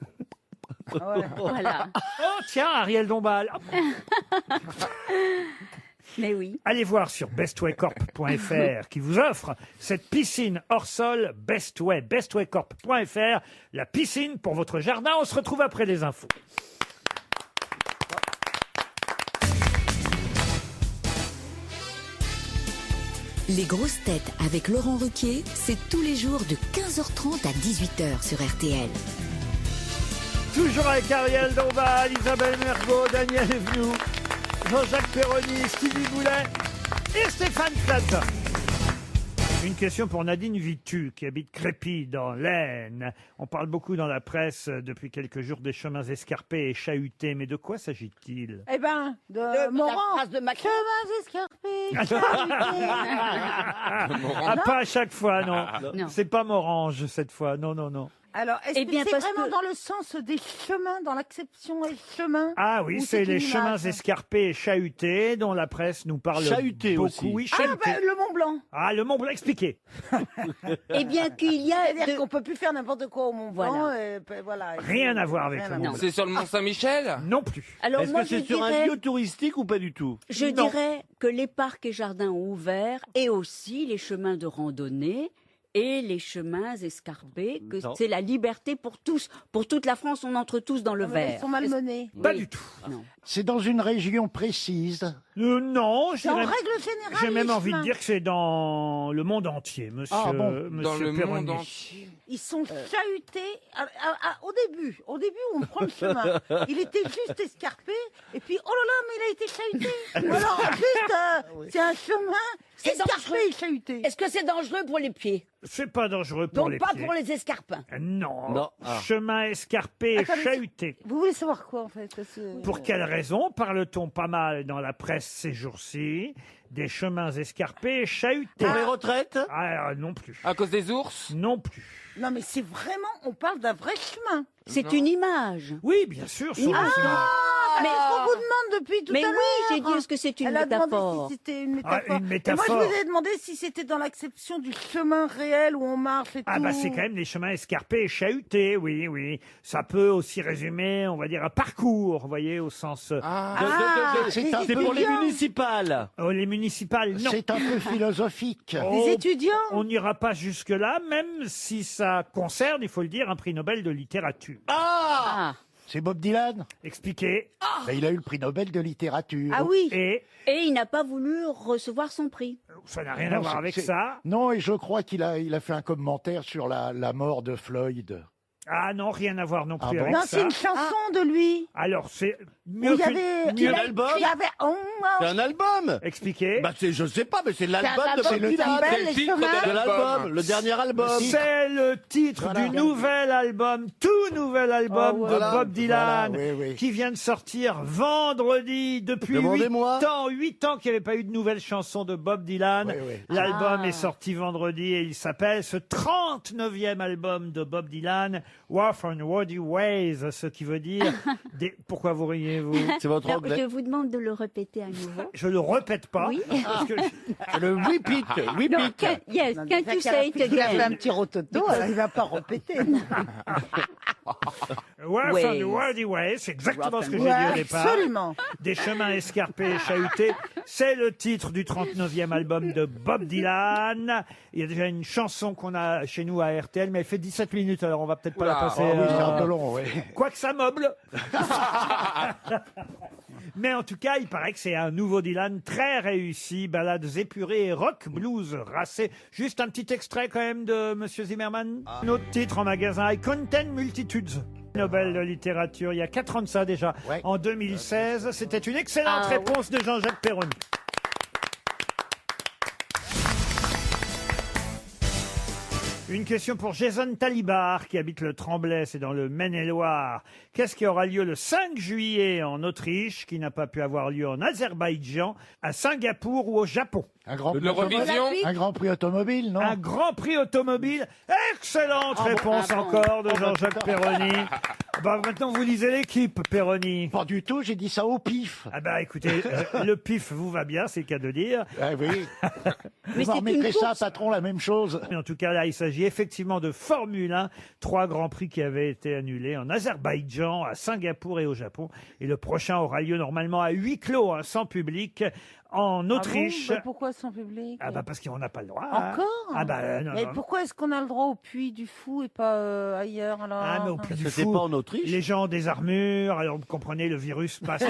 D: Voilà.
B: Oh, tiens, Ariel Dombal.
D: Mais oui.
B: Allez voir sur bestwaycorp.fr qui vous offre cette piscine hors sol Bestway. Bestwaycorp.fr, la piscine pour votre jardin. On se retrouve après les infos.
A: Les grosses têtes avec Laurent Ruquier, c'est tous les jours de 15h30 à 18h sur RTL.
B: Toujours avec Ariel Dombal, Isabelle Mergo, Daniel Evenou, Jean-Jacques Perroni, Stevie Boulet et Stéphane Plaza. Une question pour Nadine Vitu, qui habite Crépy, dans l'Aisne. On parle beaucoup dans la presse depuis quelques jours des chemins escarpés et chahutés. Mais de quoi s'agit-il?
G: Eh ben, de
E: La
G: Morand.
E: phrase de Macron.
G: Chemins escarpés.
B: Ah, pas à chaque fois, non.
D: Non.
B: C'est pas Morange, cette fois. Non.
G: Alors, est-ce
D: Eh
G: que
D: bien,
G: c'est
D: parce
G: vraiment
D: que-
G: dans le sens des chemins, dans l'acception et chemin?
B: Ah oui,
G: Ou
B: c'est
G: c'est
B: les
G: une
B: chemins
G: image
B: escarpés et chahutés dont la presse nous parle
C: Chahutés
B: beaucoup.
C: aussi.
B: Oui,
G: Ah,
B: chahutés.
G: ben, le Mont Blanc.
B: Ah, le Mont Blanc, expliquez.
D: Eh bien qu'il y a
G: C'est-à-dire
D: de-
G: qu'on peut plus faire n'importe quoi au Mont Blanc.
D: Voilà.
G: Et, voilà.
B: Rien à voir avec
G: Rien
B: le
G: à
B: Mont
G: voir.
B: Blanc.
H: C'est sur le Mont Saint-Michel?
B: Non plus.
D: Alors
C: Est-ce
D: moi,
C: que c'est
D: je
C: sur un
D: dirais,
C: lieu touristique ou pas du tout?
D: je
B: Non.
D: dirais que les parcs et jardins ont ouvert et aussi les chemins de randonnée et les chemins escarpés, que
C: Non.
D: c'est la liberté pour tous. Pour toute la France, on entre tous dans le
G: Ah, mais Ils
D: vert.
G: sont malmenés.
B: Pas
D: Oui.
B: du tout.
D: Non.
F: C'est dans une région précise.
B: Non,
G: C'est en
B: j'ai
G: règle générale.
B: j'ai même
G: les
B: envie de
G: chemins.
B: dire que c'est dans le monde entier, monsieur,
F: Ah bon
B: monsieur
H: Dans le
B: Perroni.
H: monde entier.
G: Ils sont chahutés au début. Au début, on prend le chemin. Il était juste escarpé. Et puis, oh là là, mais il a été chahuté. Ou alors, juste, c'est un chemin
E: C'est
G: escarpé
E: dangereux.
G: et chahuté.
E: Est-ce que c'est dangereux pour les pieds?
B: C'est pas dangereux pour
E: Donc
B: les
E: pas
B: pieds.
E: pour les escarpins.
B: Non.
C: Non. Ah.
B: Chemin escarpé et
G: Attendez,
B: chahuté.
G: Vous voulez savoir quoi, en fait?
B: Pour quelle raison parle-t-on pas mal dans la presse ces jours-ci des chemins escarpés et chahutés?
C: Pour les retraites?
B: Ah, non plus.
H: À cause des ours?
B: Non plus.
G: Non, mais c'est vraiment, on parle d'un vrai chemin.
D: C'est
H: Non.
D: une image.
B: Oui, bien sûr. sur
D: Ah,
B: les images.
G: Mais ce qu'on vous demande depuis tout
D: Mais
G: à
D: oui,
G: l'heure.
D: j'ai dit, est-ce que c'est une
G: Elle a demandé
D: métaphore?
G: si c'était une
B: Ah,
G: métaphore.
B: une
G: Et
B: métaphore.
G: moi, je vous ai demandé si c'était dans l'acception du chemin réel où on marche et
B: Ah
G: tout.
B: bah c'est quand même des chemins escarpés et chahutés, oui. Ça peut aussi résumer, on va dire, un parcours, vous voyez, au sens...
F: C'est un
C: C'est pour les
F: peu,
C: municipales.
B: les municipales, non.
F: c'est un peu philosophique.
B: Oh,
G: Des étudiants.
B: On n'ira pas jusque-là, même si ça concerne, il faut le dire, un prix Nobel de littérature.
D: Ah.
F: C'est Bob Dylan.
B: Expliquez.
F: Ben, il a eu le prix Nobel de littérature.
G: Ah oui.
B: Et
D: Et il n'a pas voulu recevoir son prix.
B: ça n'a rien
F: Non,
B: à voir
F: c'est-
B: avec
F: c'est-
B: ça.
F: Non, et je crois qu'il a fait un commentaire sur la mort de Floyd.
B: Ah non, rien à voir non plus avec
G: Non,
B: ça.
G: c'est une chanson de lui.
B: Alors, c'est
G: Où
B: mieux
G: il y
B: qu'une-
G: avait...
C: mieux l'album.
G: Il y avait...
C: C'est un album.
B: Expliquez.
C: Bah je sais pas, mais c'est l'album de
G: album
C: Bob
G: qui
C: Dylan.
G: s'appelle
C: C'est le
G: Les
C: titre
G: Chemins.
C: de l'album, le dernier album.
B: C'est le titre
C: Voilà.
B: du nouvel album, tout nouvel album de
C: voilà.
B: Bob Dylan,
F: Voilà, oui, oui.
B: qui vient de sortir vendredi. Depuis 8
C: Demandez-moi.
B: ans, 8 ans qu'il n'y avait pas eu de nouvelle chanson de Bob Dylan.
F: Oui, oui.
B: L'album est sorti vendredi et il s'appelle ce 39e album de Bob Dylan, Rough and Rowdy Ways, ce qui veut dire... Pourquoi vous riez-vous?
C: C'est votre
D: Alors,
C: anglais.
D: je vous demande de le répéter à nouveau.
B: Je le répète pas.
D: Oui.
B: Parce que
C: Le repeat,
D: No,
C: repeat.
D: yes,
G: Non,
D: can't
G: déjà
D: you
G: qu'elle a
D: say it
G: fait- il a fait un
D: again?
G: petit rototo, alors il va pas répéter.
B: Rough
D: Ways.
B: and Rowdy Ways, c'est exactement ce que j'ai
G: Ouais,
B: dit au départ.
G: absolument.
B: Des chemins escarpés et chahutés. C'est le titre du 39e album de Bob Dylan. Il y a déjà une chanson qu'on a chez nous à RTL, mais elle fait 17 minutes, alors on va peut-être pas la
H: Oula.
B: passer.
F: Oh oui, c'est un peu long, oui.
B: Quoi que ça meuble. Mais en tout cas, il paraît que c'est un nouveau Dylan très réussi. Ballades épurées et rock blues racé. Juste un petit extrait quand même de Monsieur Zimmerman. Un autre titre en magasin, I Contain Multitudes. Nobel de littérature, il y a 4 ans de ça déjà.
F: Ouais.
B: En 2016, c'était une excellente
D: Ah,
B: réponse de Jean-Jacques Perroni. Une question pour Jason Talibar qui habite le Tremblay, c'est dans le Maine-et-Loire. Qu'est-ce qui aura lieu le 5 juillet en Autriche, qui n'a pas pu avoir lieu en Azerbaïdjan, à Singapour ou au Japon?
F: Un grand, prix
H: L'Eurovision.
F: un grand prix automobile, non
B: Un grand prix automobile. Excellente réponse encore de Jean-Jacques Perroni. Bah, maintenant, vous lisez l'équipe, Perroni.
F: Pas du tout, j'ai dit ça au pif.
B: Ah bah écoutez, le pif vous va bien, c'est le cas de dire.
F: Ah oui.
D: Mais
F: Vous
D: c'est
F: remettrez
D: une
F: ça,
D: course.
F: patron, la même chose.
B: Mais en tout cas, là, il s'agit effectivement de Formule 1. 3 grands prix qui avaient été annulés en Azerbaïdjan, à Singapour et au Japon. Et le prochain aura lieu normalement à huis clos, hein, sans public, en Autriche.
G: Ah bon, mais pourquoi sans public?
B: Ah bah parce qu'on n'a pas le droit. hein.
G: Encore?
B: Ah bah non,
G: Mais
B: non.
G: pourquoi est-ce qu'on a le droit au Puy du Fou et pas ailleurs alors?
B: Ah mais au plus du
C: C'était
B: fou,
C: pas en Autriche.
B: les gens ont des armures, alors vous comprenez, le virus passe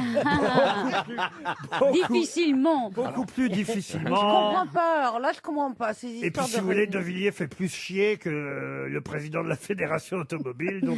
D: Difficilement.
B: beaucoup plus
G: Je
B: difficilement.
G: comprends pas. Alors là, je comprends pas ces histoires
B: Et puis, si
G: de
B: vous voulez, De
G: revenus.
B: Villiers fait plus chier que le président de la Fédération automobile. Donc,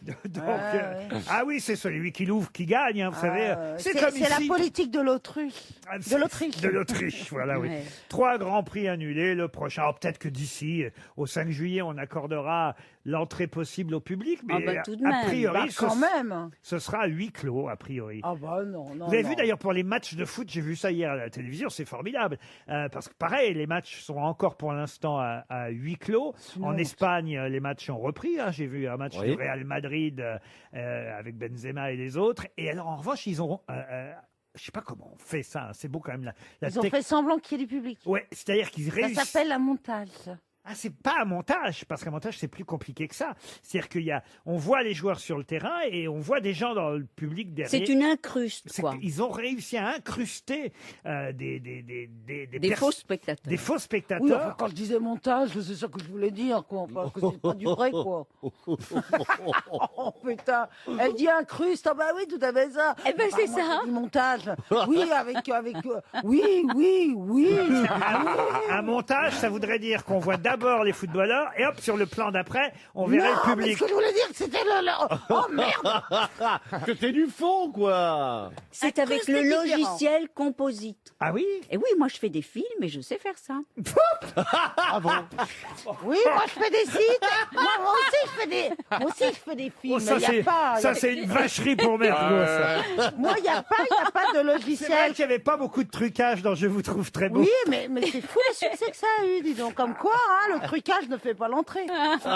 G: ouais.
B: ah oui, c'est celui qui l'ouvre qui gagne, hein, vous savez. C'est comme
G: c'est la
B: ici.
G: politique de l'Autriche.
B: Ah,
G: De l'Autriche.
B: De l'Autriche, voilà, oui.
D: Ouais.
B: 3 grands prix annulés. Le prochain, alors peut-être que d'ici au 5 juillet, on accordera l'entrée possible au public. Mais
D: Ah bah, tout de
B: a
D: même.
B: priori,
G: Bah, quand même.
B: ce sera à huis clos, a priori.
G: Ah bah non, non.
B: Vous avez
G: non.
B: vu d'ailleurs pour les matchs de foot, j'ai vu ça hier à la télévision, c'est formidable. Parce que pareil, les matchs sont encore pour l'instant à huis clos.
G: une
B: En
G: honte.
B: Espagne, les matchs ont repris. hein. J'ai vu un match
C: Oui.
B: du Real Madrid avec Benzema et les autres. Et alors en revanche, ils ont... je sais pas comment on fait ça, hein. C'est beau quand même la
G: Ils ont fait semblant qu'il y ait du public.
B: Ouais, c'est-à-dire qu'ils
G: Ça
B: réussissent...
G: s'appelle un montage.
B: Ah, c'est pas un montage, parce qu'un montage, c'est plus compliqué que ça. C'est-à-dire on voit les joueurs sur le terrain et on voit des gens dans le public derrière.
D: C'est une incruste, quoi.
B: Ils ont réussi à incruster des
D: Des faux spectateurs.
B: des faux
G: Oui,
B: spectateurs.
G: enfin, quand je disais montage, c'est ça que je voulais dire, quoi. Enfin, que c'est pas du vrai, quoi. Oh putain, elle dit incruste. Ah bah oui, tout à fait ça.
D: Eh ben,
G: Bah,
D: c'est
G: moi,
D: ça.
G: j'ai dit montage. Oui, oui.
B: Un montage, ça voudrait dire qu'on voit d'abord les footballeurs et hop, sur le plan d'après, on verrait
G: Non,
B: le
G: mais
B: public.
G: ce que je voulais dire, c'était Oh merde.
C: Que c'est du fond, quoi.
D: C'est avec
G: c'est
D: le
G: différent.
D: logiciel Composite.
B: Ah oui?
D: Et oui, moi je fais des films et je sais faire ça.
C: Ah bon.
G: Oui, moi je fais des sites. Moi aussi je fais des films.
B: Oh, ça,
G: mais y a pas, y a-
B: c'est une vacherie pour mergo, ça.
G: Moi, il n'y a pas de
B: C'est vrai
G: logiciel.
B: qu'il n'y avait pas beaucoup de trucage dans Je vous trouve très beau.
G: Oui, mais c'est fou le succès que ça a eu, dis donc. Comme quoi, hein, le trucage ne fait pas l'entrée.
B: C'est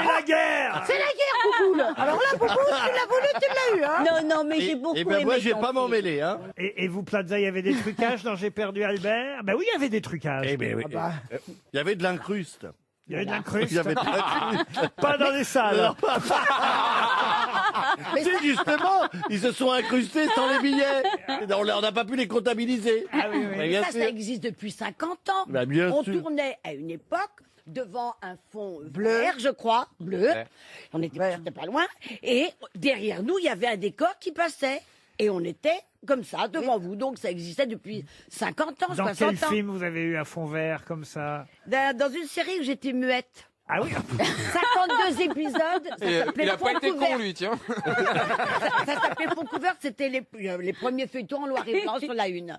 B: la guerre!
G: C'est la guerre, Bouboule. Alors là, Bouboule, tu l'as voulu, tu l'as eu, hein.
D: Non, mais j'ai beaucoup
C: Et
D: aimé
C: ben moi, je vais
D: ton
C: pas m'en
D: film.
C: mêler, hein.
B: Et vous, Plaza, il y avait des trucages dans J'ai perdu Albert? Ben oui, il y avait des trucages.
C: Eh ben oui. Il y avait de l'incruste.
B: Il y avait de l'incruste.
C: Il y avait de l'incruste.
B: Pas dans les salles.
C: Mais c'est justement, ils se sont incrustés sans les billets. On n'a pas pu les comptabiliser.
B: Ah oui, oui.
C: Mais bien
E: Ça,
C: sûr.
E: ça existe depuis 50 ans.
C: Bah, bien
E: On
C: sûr.
E: tournait à une époque devant un fond vert, je crois, bleu. On était pas loin. Et derrière nous, il y avait un décor qui passait. Et on était comme ça, devant vous. Donc ça existait depuis 50 ans,
B: Dans
E: 60
B: quel
E: ans.
B: film vous avez eu un fond vert comme ça?
E: Dans une série où j'étais muette.
B: Ah oui.
E: 52 épisodes. Ça
H: Et,
E: s'appelait
H: il a pas été
E: Fond couvert.
H: con, lui, tiens.
E: Ça s'appelait Fond couvert. C'était les premiers feuilletons en noir et blanc sur la une.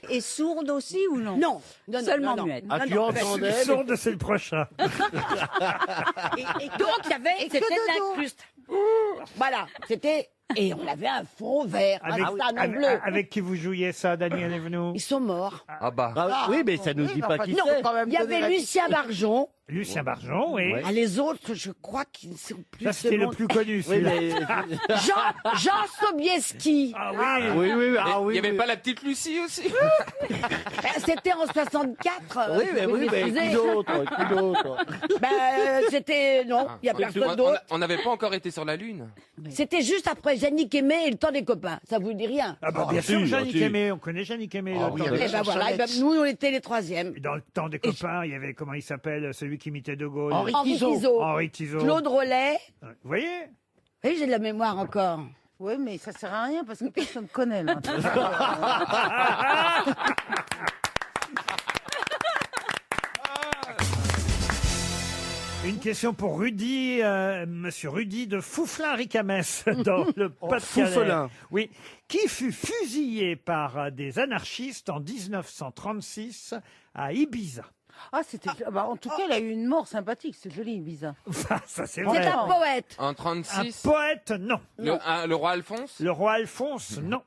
D: Et sourde aussi ou non?
E: Non, non,
D: Seulement
E: non, non.
D: muette.
C: Ah,
E: Non,
C: tu
E: non,
C: entendais
B: Sourde, c'est le prochain.
E: Et donc, il y avait, c'était de l'incruste. Voilà, c'était, et on avait un fond vert, un stand bleu.
B: Avec qui vous jouiez ça, Daniel Evenou?
E: Ils sont morts.
H: Ah bah.
C: Ah, oui, mais ça nous dit pas qui
E: Non,
C: c'est.
E: il y avait Lucien Barjon.
B: Lucien Barjon, oui.
E: Ah, les autres, je crois qu'ils ne sont plus.
B: Ça, c'était le plus connu,
C: Oui,
B: celui-là.
C: mais...
E: Jean Sobieski.
B: Ah oui.
C: oui, ah,
H: Il
C: oui.
H: n'y avait
C: oui.
H: pas la petite Lucie aussi?
E: C'était en 64.
C: Oui, mais oui, mais qui d'autre? Qui d'autre?
E: C'était, non, il n'y a personne d'autre.
H: On n'avait pas encore été sur la Lune.
E: C'était juste après Yannick Aimé et le temps des copains. Ça vous dit rien?
B: Ah bah, bien
C: si,
B: sûr,
C: ah,
B: Yannick
C: si.
B: Aimé, on connaît Yannick Aimé.
C: Ah
B: le
C: oui,
B: temps
C: avec
B: des-
E: Et ben voilà, nous on était les troisièmes.
B: Dans le temps des copains, il y avait, comment il s'appelle, celui qui imitait De Gaulle?
E: Henri Tizot.
B: Henri Tizot.
E: Claude Rollet.
B: Vous voyez?
E: Oui, j'ai de la mémoire encore.
G: Oui, mais ça sert à rien parce que personne ne connaît, là.
B: Une question pour Rudy, monsieur Rudy de Fouflin-Ricamès, dans le Pas-de-Calais.
C: Fouffelin.
B: Oui. Qui fut fusillé par des anarchistes en 1936 à Ibiza.
G: Ah, c'était. Bah, en tout cas, il a eu une mort sympathique, c'est joli, bizarre.
B: Ça, c'est
E: C'est
B: vrai.
E: un poète.
H: En
B: Un
H: 36.
B: poète, non.
H: Le roi Alphonse?
B: Le roi Alphonse, non.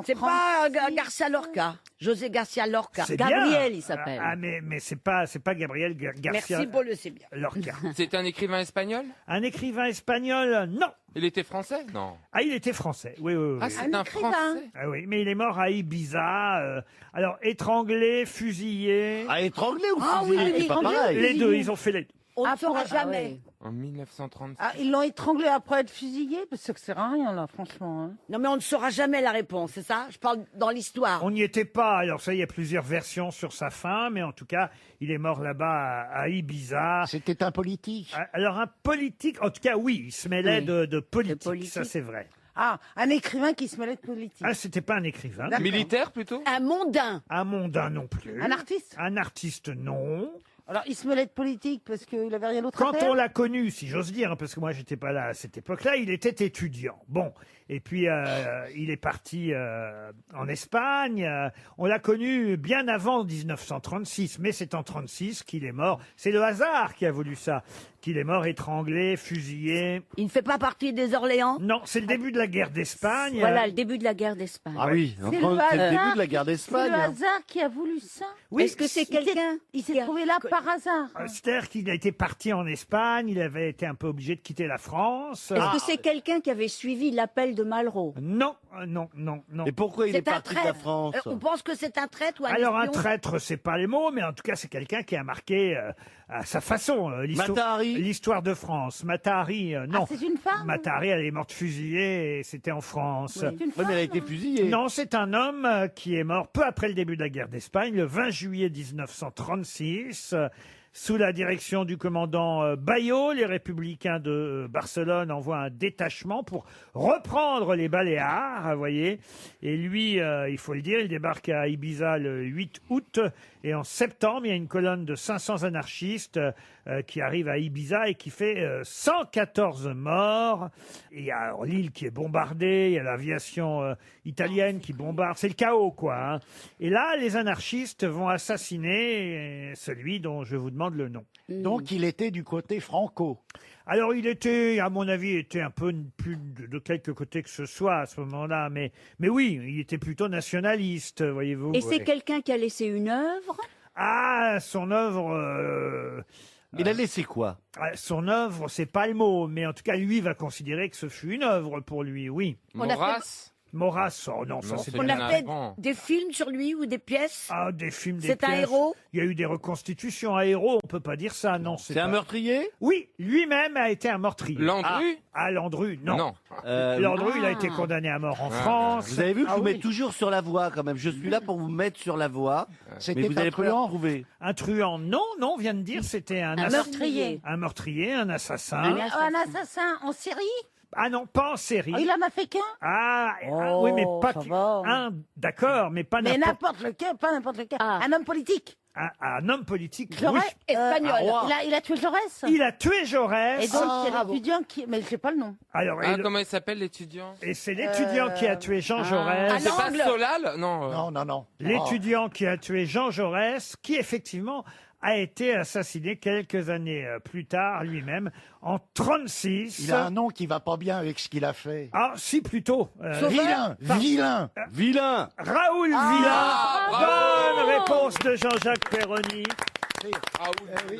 E: C'est pas Garcia Lorca. José Garcia Lorca.
B: C'est
D: Gabriel,
B: bien.
D: il s'appelle.
B: Ah, mais c'est pas Gabriel Garcia
E: Merci pour le c'est bien.
B: Lorca.
H: C'était un écrivain espagnol?
B: Un écrivain espagnol, non.
H: Il était français? Non.
B: Ah, il était français. Oui, oui, oui.
H: Ah,
B: oui.
H: c'est un
G: écrivain.
H: français?
B: Ah oui, mais il est mort à Ibiza. Alors, étranglé, fusillé.
C: À étrangler ou
E: Ah oui,
C: fusiller,
E: oui,
C: c'est pas
E: étrangler.
C: pareil.
B: Les deux, ils ont fait les deux.
E: On ne
G: Ah,
E: saura
G: pour-
E: jamais.
H: En 1936.
G: Ah, ils l'ont étranglé après être fusillé? Parce que ça sert à rien, là, franchement. Hein.
E: Non, mais on ne saura jamais la réponse, c'est ça? Je parle dans l'histoire.
B: On n'y était pas. Alors ça, il y a plusieurs versions sur sa fin, mais en tout cas, il est mort là-bas à Ibiza.
F: C'était un politique.
B: Alors un politique, en tout cas, oui, il se mêlait
D: Oui.
B: de politique,
D: politique.
B: ça c'est vrai.
G: Ah, un écrivain qui se mêlait de politique.
B: Ah, c'était pas un écrivain.
G: D'accord.
H: Militaire plutôt?
E: Un mondain.
B: Un mondain non plus.
G: Un artiste?
B: Un artiste non.
G: Alors, il se mêlait de politique parce qu'il avait rien d'autre à
B: Quand
G: faire?
B: on l'a connu, si j'ose dire, hein, parce que moi j'étais pas là à cette époque-là, il était étudiant. Bon, et puis il est parti en Espagne. On l'a connu bien avant 1936, mais c'est en 36 qu'il est mort. C'est le hasard qui a voulu ça, qu'il est mort étranglé, fusillé.
E: Il ne fait pas partie des Orléans?
B: Non, c'est le début de la guerre d'Espagne.
D: Voilà, le début de la guerre d'Espagne.
C: Ah oui,
G: C'est
C: c'est le
G: hasard.
C: début de la guerre
G: C'est
C: d'Espagne.
G: le
C: hein.
G: hasard qui a voulu ça?
B: Oui,
D: Est-ce que c'est quelqu'un
G: Il s'est
D: qui a-
G: trouvé là par hasard.
B: C'est-à-dire qu'il a été parti en Espagne, il avait été un peu obligé de quitter la France.
D: Est-ce que c'est quelqu'un qui avait suivi l'appel de Malraux?
B: Non, non, non, non.
C: Et pourquoi il est
E: C'est un
C: parti de la
E: traître.
C: France?
E: On pense que c'est un traître ou un
B: Alors un
E: espion?
B: traître, c'est pas les mots, mais en tout cas c'est quelqu'un qui a marqué à sa façon
C: Matahari.
B: l'histoire de France. Matahari, non.
G: Ah, c'est une femme?
B: Matahari, elle est morte fusillée et c'était en France.
G: C'est une
C: Oui,
G: femme.
C: mais elle a été fusillée.
B: Non, c'est un homme qui est mort peu après le début de la guerre d'Espagne, le 20 juillet 1936. Sous la direction du commandant Bayo, les Républicains de Barcelone envoient un détachement pour reprendre les Baléares, vous voyez. Et lui, il faut le dire, il débarque à Ibiza le 8 août. Et en septembre, il y a une colonne de 500 anarchistes qui arrive à Ibiza et qui fait 114 morts. Et il y a alors l'île qui est bombardée, il y a l'aviation italienne qui bombarde. C'est le chaos, quoi. Hein. Et là, les anarchistes vont assassiner celui dont je vous demande le nom.
F: Donc il était du côté franco.
B: Alors il était, à mon avis, il était un peu plus de quelque côté que ce soit à ce moment-là, mais oui, il était plutôt nationaliste, voyez-vous.
D: Et c'est quelqu'un qui a laissé une œuvre?
B: Ah, son œuvre.
C: Il a laissé quoi?
B: Son œuvre, c'est pas le mot, mais en tout cas, lui va considérer que ce fut une œuvre pour lui, oui.
E: On a
H: Maurras?
B: Maurras, oh non, ça
H: Non,
B: c'est
H: c'est
B: pas
E: On
H: bien
E: a fait
H: avant.
E: des films sur lui ou des pièces?
B: Ah, des films, des
E: C'est un
B: pièces.
E: héros?
B: Il y a eu des reconstitutions. Un héros, on peut pas dire ça, non.
C: C'est un meurtrier?
B: Oui, lui-même a été un meurtrier.
H: Landru?
B: Ah, Landru, non.
H: Non.
B: Landru, il a été condamné à mort en France.
C: Vous avez vu que je
B: Ah
C: vous
B: oui.
C: mets toujours sur la voie quand même. Je suis là pour vous mettre sur la voie. Mais
F: C'était
C: vous
F: un
C: allez pas le
F: truand.
C: retrouver.
B: Un truand, non, on vient de dire, c'était un
D: meurtrier.
B: Un meurtrier, un assassin.
G: Un assassin en série?
B: Ah non, pas en série.
G: Oh, il en a fait qu'un?
B: Oui, mais pas
G: ça va.
B: un, d'accord, mais pas
G: Mais
B: n'importe.
G: n'importe lequel, pas n'importe lequel.
D: Ah.
G: Un homme politique?
B: Un homme politique.
G: Jaurès,
B: oui.
E: Espagnol.
G: Il a tué Jaurès.
B: Il a tué Jaurès.
G: Et donc, c'est
E: bravo.
G: l'étudiant qui. Mais je sais pas le nom.
B: Alors,
H: Comment il s'appelle l'étudiant?
B: et c'est l'étudiant qui a tué Jean Jaurès.
H: C'est pas Solal? Non.
F: Non, non, non.
B: L'étudiant qui a tué Jean Jaurès, qui effectivement a été assassiné quelques années plus tard lui-même, en 36.
F: Il a un nom qui va pas bien avec ce qu'il a fait.
B: Ah, si, plutôt.
F: Vilain, vilain.
C: Vilain.
B: Raoul Villain. Bonne réponse de Jean-Jacques Perroni.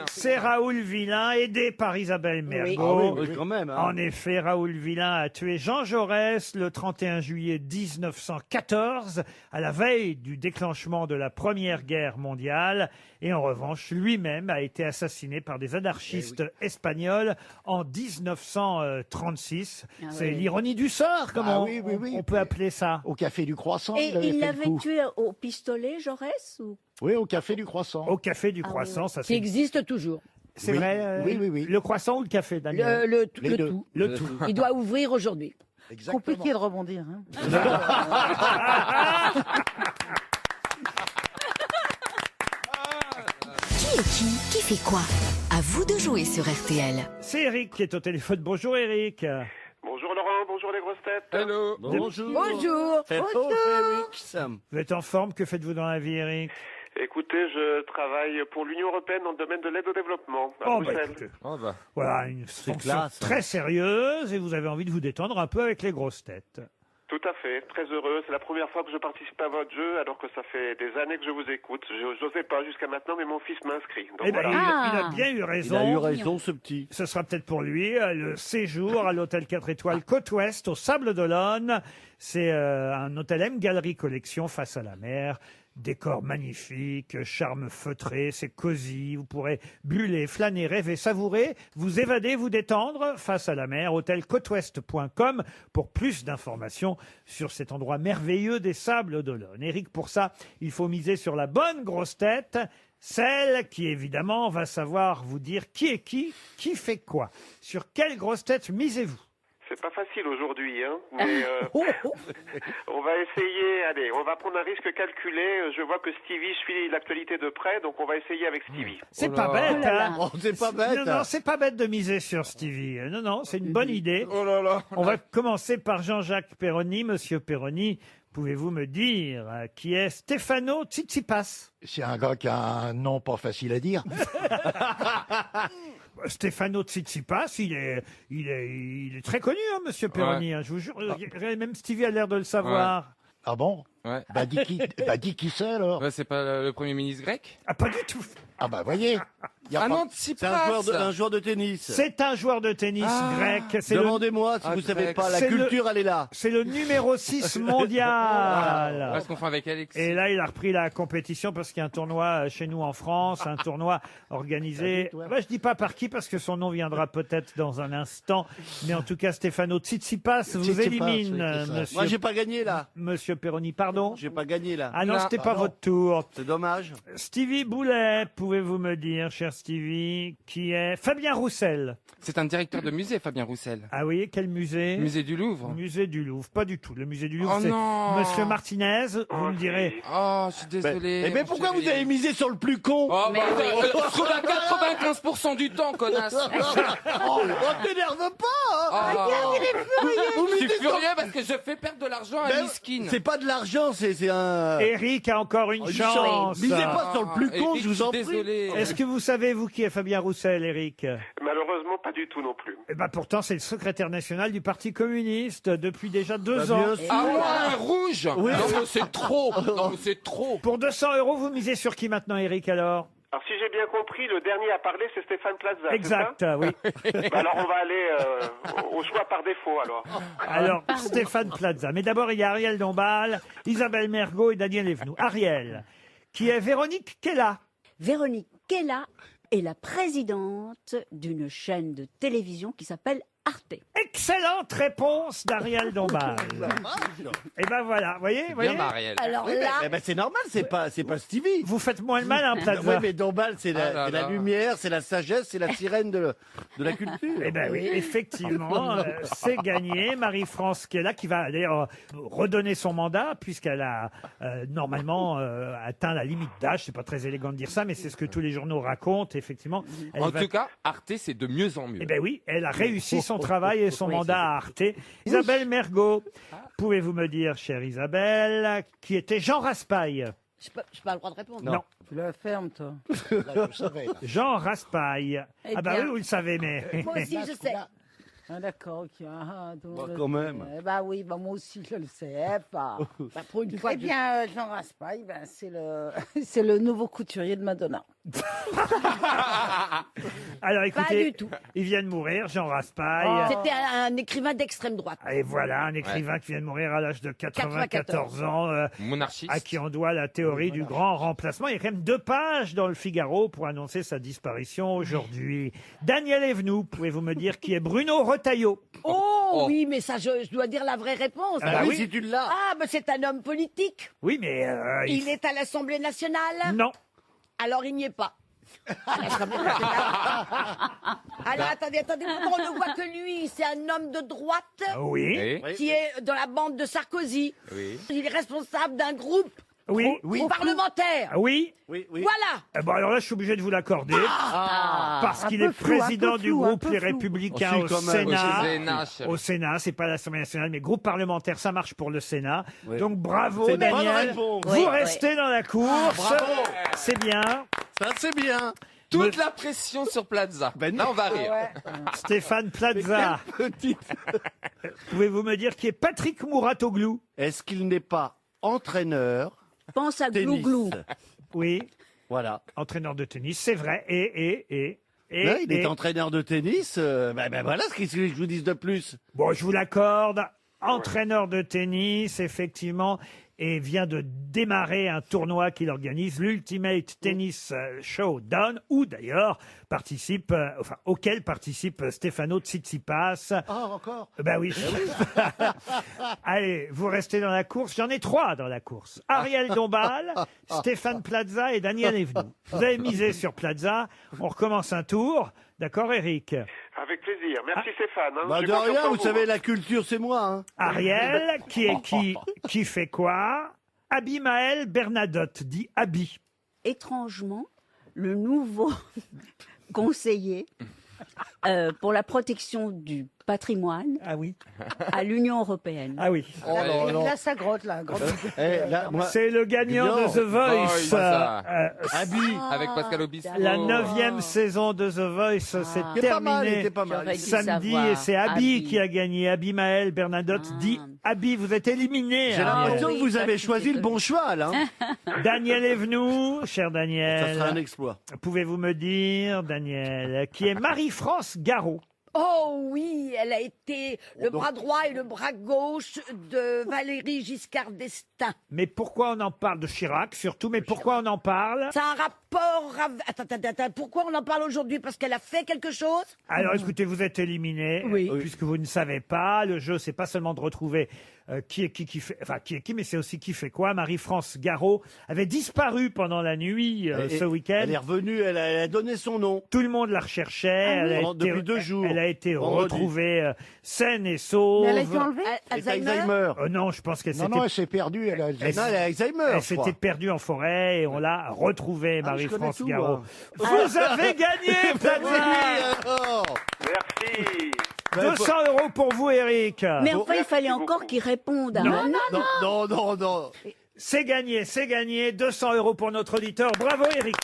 B: C'est Raoul Villain, aidé par Isabelle Mergo.
C: Oui, quand même. hein.
B: En effet, Raoul Villain a tué Jean Jaurès le 31 juillet 1914, à la veille du déclenchement de la Première Guerre mondiale. Et en revanche, lui-même a été assassiné par des anarchistes espagnols en 1936.
D: Ah
B: C'est
D: oui.
B: l'ironie du sort, comme on peut appeler ça.
F: Au Café du Croissant,
D: Et
F: il avait
D: il
F: fait le
D: l'avait
F: coup.
D: tué au pistolet, Jaurès ou...
F: Oui, au Café du Croissant.
B: Au Café du Croissant, ça
E: Qui
B: c'est...
E: existe toujours.
B: C'est
F: Oui.
B: vrai
F: Oui, oui, oui.
B: Le croissant ou le café, Daniel
E: Le
F: Les deux.
E: tout.
B: Le tout.
E: Il doit ouvrir aujourd'hui.
F: Exactement.
G: Compliqué de rebondir. Hein.
A: Qui est qui fait quoi? À vous de jouer sur RTL.
B: C'est Eric qui est au téléphone. Bonjour Eric.
J: Bonjour Laurent, bonjour les grosses têtes.
H: Hello.
C: Bonjour.
E: Bonjour.
C: Hello, Eric Sam.
B: Vous êtes en forme? Que faites-vous dans la vie, Eric?
J: Écoutez, je travaille pour l'Union Européenne dans le domaine de l'aide au développement à
B: Oh, bah,
J: Bruxelles.
B: écoutez,
H: Oh, bah.
B: voilà, une fonction
C: classe, hein.
B: très sérieuse et vous avez envie de vous détendre un peu avec les grosses têtes.
J: Tout à fait, très heureux. C'est la première fois que je participe à votre jeu alors que ça fait des années que je vous écoute. Je n'osais pas jusqu'à maintenant, mais mon fils m'a inscrit. Donc
B: Eh ben,
J: voilà.
B: il a bien eu
C: Il
B: raison.
C: a eu raison, ce petit.
B: Ce sera peut-être pour lui le séjour à l'hôtel 4 étoiles Côte-Ouest au Sable d'Olonne. C'est un hôtel M Galerie Collection face à la mer. Décor magnifique, charme feutré, c'est cosy. Vous pourrez buller, flâner, rêver, savourer, vous évader, vous détendre face à la mer. Hôtelcôteouest.com pour plus d'informations sur cet endroit merveilleux des Sables d'Olonne. Eric, pour ça, il faut miser sur la bonne grosse tête. Celle qui, évidemment, va savoir vous dire qui fait quoi. Sur quelle grosse tête misez-vous?
J: C'est pas facile aujourd'hui, hein, mais on va essayer. Allez, on va prendre un risque calculé. Je vois que Stevie suit l'actualité de près, donc on va essayer avec Stevie.
B: C'est
H: Oh
B: pas
H: là.
B: bête,
D: Oh là là.
B: hein?
C: Oh, c'est pas bête.
B: Non, non, c'est pas bête de miser sur Stevie. Non, c'est une bonne idée.
H: Oh là là.
B: On va commencer par Jean-Jacques Perroni. Monsieur Perroni, pouvez-vous me dire qui est Stefano Tsitsipas?
F: C'est un gars qui a un nom pas facile à dire.
B: Stefano Tsitsipas, il est très connu, hein, Monsieur Perroni. Hein, je vous jure, même Stevie a l'air de le savoir.
F: Ah bon?
H: Ouais.
F: Bah dis qui c'est alors.
H: Ouais, c'est pas le Premier ministre grec?
B: Ah, pas du tout.
F: Ah bah voyez. Y a
H: Ah
F: pas-
H: non,
C: C'est
H: Tsipras.
C: un joueur de tennis.
B: C'est un joueur de tennis grec. C'est le,
C: Demandez-moi si
H: Ah,
C: vous savez
H: grec.
C: pas. La
B: C'est le-
C: culture, elle est là.
B: c'est le numéro 6 mondial.
H: Parce qu'on fait avec Alex.
B: Et là, il a repris la compétition parce qu'il y a un tournoi chez nous en France, un tournoi organisé. Bah, je dis pas par qui parce que son nom viendra peut-être dans un instant. Mais en tout cas, Stefano Tsitsipas vous
F: Tsitsipas,
B: élimine,
F: oui, c'est ça.
B: monsieur,
C: Moi, j'ai pas gagné là.
B: monsieur Perroni. Pardon?
C: J'ai pas gagné là.
B: Ah non,
H: Non.
B: c'était pas
F: Ah non.
B: votre tour.
C: C'est dommage.
B: Stevie Boulet, pouvez-vous me dire, cher Stevie, qui est Fabien Roussel?
H: C'est un directeur de musée, Fabien Roussel.
B: Ah oui, quel musée?
H: Musée du Louvre.
B: Musée du Louvre. Pas du tout. Le musée du Louvre,
H: Oh
B: c'est
H: non.
B: Monsieur Martinez. Vous me direz.
H: Oh, je suis désolé.
C: Mais pourquoi vous avez misé sur le plus con?
H: Oh,
D: Mais
H: bah,
D: oui.
H: je trouve à 95% du temps, connasse.
C: Oh, t'énerve pas, hein.
H: Oh.
C: Vous
H: Je suis
C: misez sur-
H: furieux parce que je fais perdre de l'argent à
C: Ben,
H: Miskin.
C: C'est pas de l'argent, c'est un...
B: Eric a encore une chance.
C: Misez pas sur le plus con,
H: Eric,
C: je vous en prie.
H: Désolé.
B: Est-ce que vous savez, vous, qui est Fabien Roussel, Eric?
J: Malheureusement, pas du tout non plus.
B: Eh ben, pourtant, c'est le secrétaire national du Parti communiste depuis déjà 2
C: Bah,
B: ans.
C: bien sûr.
H: Ah ouais, un rouge.
C: Oui.
H: Non, mais c'est trop. Non, mais c'est trop.
B: Pour 200 €, vous misez sur qui maintenant, Eric, alors?
J: Alors si j'ai bien compris, le dernier à parler, c'est Stéphane Plaza. c'est
B: Exact, oui.
J: ça Bah, alors on va aller au choix par défaut alors.
B: Alors, Stéphane Plaza. Mais d'abord, il y a Ariel Dombal, Isabelle Mergo et Daniel Evenou. Ariel, qui est Véronique Kella.
D: Véronique Kella est la présidente d'une chaîne de télévision qui s'appelle Arte.
B: Excellente réponse d'Ariel Dombal. Et ben voilà, voyez.
E: Alors
C: Oui,
E: là,
C: mais, c'est normal, c'est pas Stevie.
B: Vous faites moins le malin, Plaza.
C: Oui, mais Dombal, c'est
H: Ah là
C: la
H: là.
C: lumière, c'est la sagesse, c'est la sirène de la culture.
B: Eh ben oui, effectivement, c'est gagné. Marie-France qui est là, qui va d'ailleurs redonner son mandat, puisqu'elle a normalement atteint la limite d'âge. C'est pas très élégant de dire ça, mais c'est ce que tous les journaux racontent, effectivement. Elle
H: En
B: va-
H: tout cas, Arte, c'est de mieux en mieux.
B: Eh ben oui, elle a réussi son travail et son mandat à Arte. Isabelle Mergot, pouvez-vous me dire, chère Isabelle, qui était Jean Raspail?
E: je n'ai pas le droit de répondre.
B: Non.
G: Tu la fermes, toi.
F: Là, je savais, là.
B: Jean Raspail.
E: Eh
B: Ah bah
E: bien.
B: oui, vous le savez, mais...
E: Moi aussi, je sais.
G: Ah, d'accord, ok. Donc,
C: Bah, quand même.
G: Bah oui, bah moi aussi, je le sais pas.
E: Bah, pour une fois,
G: Eh bien, Jean Raspail, ben, c'est c'est le nouveau couturier de Madonna.
B: Alors écoutez,
E: du tout.
B: il vient de mourir, Jean Raspail.
E: C'était un écrivain d'extrême droite.
B: Et voilà, un écrivain qui vient de mourir à l'âge de 94 ans,
H: Monarchiste.
B: à qui on doit la théorie du grand remplacement. Il y a quand même 2 pages dans le Figaro pour annoncer sa disparition aujourd'hui. Daniel Evenou, pouvez-vous me dire qui est Bruno Retailleau?
E: Oh, oui, mais ça, je dois dire la vraie réponse.
B: Ah bah oui,
C: si tu l'as.
E: Ah, mais c'est un homme politique.
B: Oui, mais...
E: Il est à l'Assemblée nationale.
B: Non.
E: Alors il n'y est pas. À l'Assemblée nationale. Alors attendez, on ne voit que lui, c'est un homme de droite
B: Oui.
H: Oui.
E: qui est dans la bande de Sarkozy.
H: Oui.
E: Il est responsable d'un groupe
B: Oui. Oui.
E: parlementaire.
B: Oui.
C: Oui, oui.
E: Voilà.
B: Bon, alors là, je suis obligé de vous l'accorder. Parce
G: Un
B: qu'il
G: peu
B: est
G: flou, un
B: président
G: peu
B: du
G: flou, un
B: groupe
G: peu
B: Les
G: flou.
B: Républicains
C: Oh, si,
B: au
C: quand même.
B: Sénat.
H: Au Sénat, chérie.
B: Au Sénat, c'est pas l'Assemblée nationale, mais groupe parlementaire, ça marche pour le Sénat.
C: Oui.
B: Donc bravo,
C: C'est une bonne
B: Daniel.
C: réponse.
B: Vous
D: Oui,
B: restez dans la course.
C: bravo.
B: C'est bien.
C: Ça, c'est bien.
H: Toute la pression sur Plaza.
C: Ben
H: Là, on va rire.
B: Stéphane Plaza.
C: Petite.
B: Pouvez-vous me dire qui est Patrick Mouratoglou?
C: Est-ce qu'il n'est pas entraîneur
D: Pense à
C: tennis
D: Glouglou.
B: Oui,
C: Voilà.
B: entraîneur de tennis, c'est vrai. Et
C: Là, il est entraîneur de tennis. Voilà ce que je vous dise de plus.
B: Bon, je vous l'accorde. Entraîneur de tennis, effectivement, et vient de démarrer un tournoi qu'il organise, l'Ultimate Tennis Showdown, où d'ailleurs auquel participe Stefano Tsitsipas.
F: Ah, encore
B: Ben oui. Allez, vous restez dans la course. J'en ai 3 dans la course. Ariel Dombal, Stéphane Plaza et Daniel Evenou. Vous avez misé sur Plaza. On recommence un tour. D'accord, Eric?
J: Avec plaisir. Merci Stéphane. Hein.
C: Bah,
J: Je
C: de
J: compte sur
C: rien,
J: toi,
C: vous
J: vous.
C: savez, la culture, c'est moi. Hein.
B: Ariel, qui fait quoi? Abimaël Bernadotte, dit Abi.
D: Étrangement, le nouveau conseiller pour la protection du patrimoine
B: Ah oui.
D: à l'Union européenne.
B: Ah oui.
G: Là, ça grotte, là. Grotte.
C: Là, moi,
B: C'est le gagnant de The Voice.
H: Voice, ça.
C: Abi.
H: Avec Pascal Obispo.
B: La 9e saison de The Voice, c'est
C: Il était pas mal, il
B: terminé
C: était pas mal.
D: J'aurais dû
B: samedi
D: savoir.
B: et c'est Abi
D: Abi.
B: qui a gagné. Abimaël Bernadotte dit Abi, vous êtes éliminé.
C: J'ai l'impression
D: oui,
C: que vous
D: ça,
C: avez
D: tout
C: choisi
D: est
C: le bon cheval. Hein.
B: Daniel Evenou, cher
C: Ça
B: Daniel,
C: sera un exploit.
B: pouvez-vous me dire, Daniel, qui est Marie-France Garot?
E: Oh oui, elle a été le bras droit et le bras gauche de Valéry Giscard d'Estaing.
B: Mais pourquoi on en parle de Chirac, surtout, mais pourquoi on en parle?
E: Ça a un rapport... Attends, pourquoi on en parle aujourd'hui? Parce qu'elle a fait quelque chose?
B: Alors écoutez, vous êtes éliminé,
E: Oui.
B: puisque vous ne savez pas. Le jeu, c'est pas seulement de retrouver qui est qui fait, enfin qui est qui, mais c'est aussi qui fait quoi. Marie-France Garot avait disparu pendant la nuit ce week-end.
C: Elle est revenue, elle a donné son nom.
B: Tout le monde la recherchait. Elle a été,
C: Depuis 2 jours.
B: Elle a été
C: Vendredi.
B: retrouvée saine et sauve.
G: Mais elle a été enlevée
E: Alzheimer?
B: Non, je pense qu'elle
F: Non,
B: s'était
F: non, elle s'est perdue. Elle a
C: Non, elle a Alzheimer.
B: elle
C: je crois.
B: s'était perdue en forêt et on l'a retrouvée,
C: Ah, je connais
B: Marie-France
C: tout,
B: Garot.
C: moi.
B: Vous avez gagné, Plaza.
J: Merci.
B: 200 € pour vous, Eric.
D: Mais enfin, il
J: Merci
D: fallait
J: beaucoup.
D: encore qu'ils répondent.
B: Non,
C: Non.
B: C'est gagné, c'est gagné. 200 € pour notre auditeur. Bravo, Eric.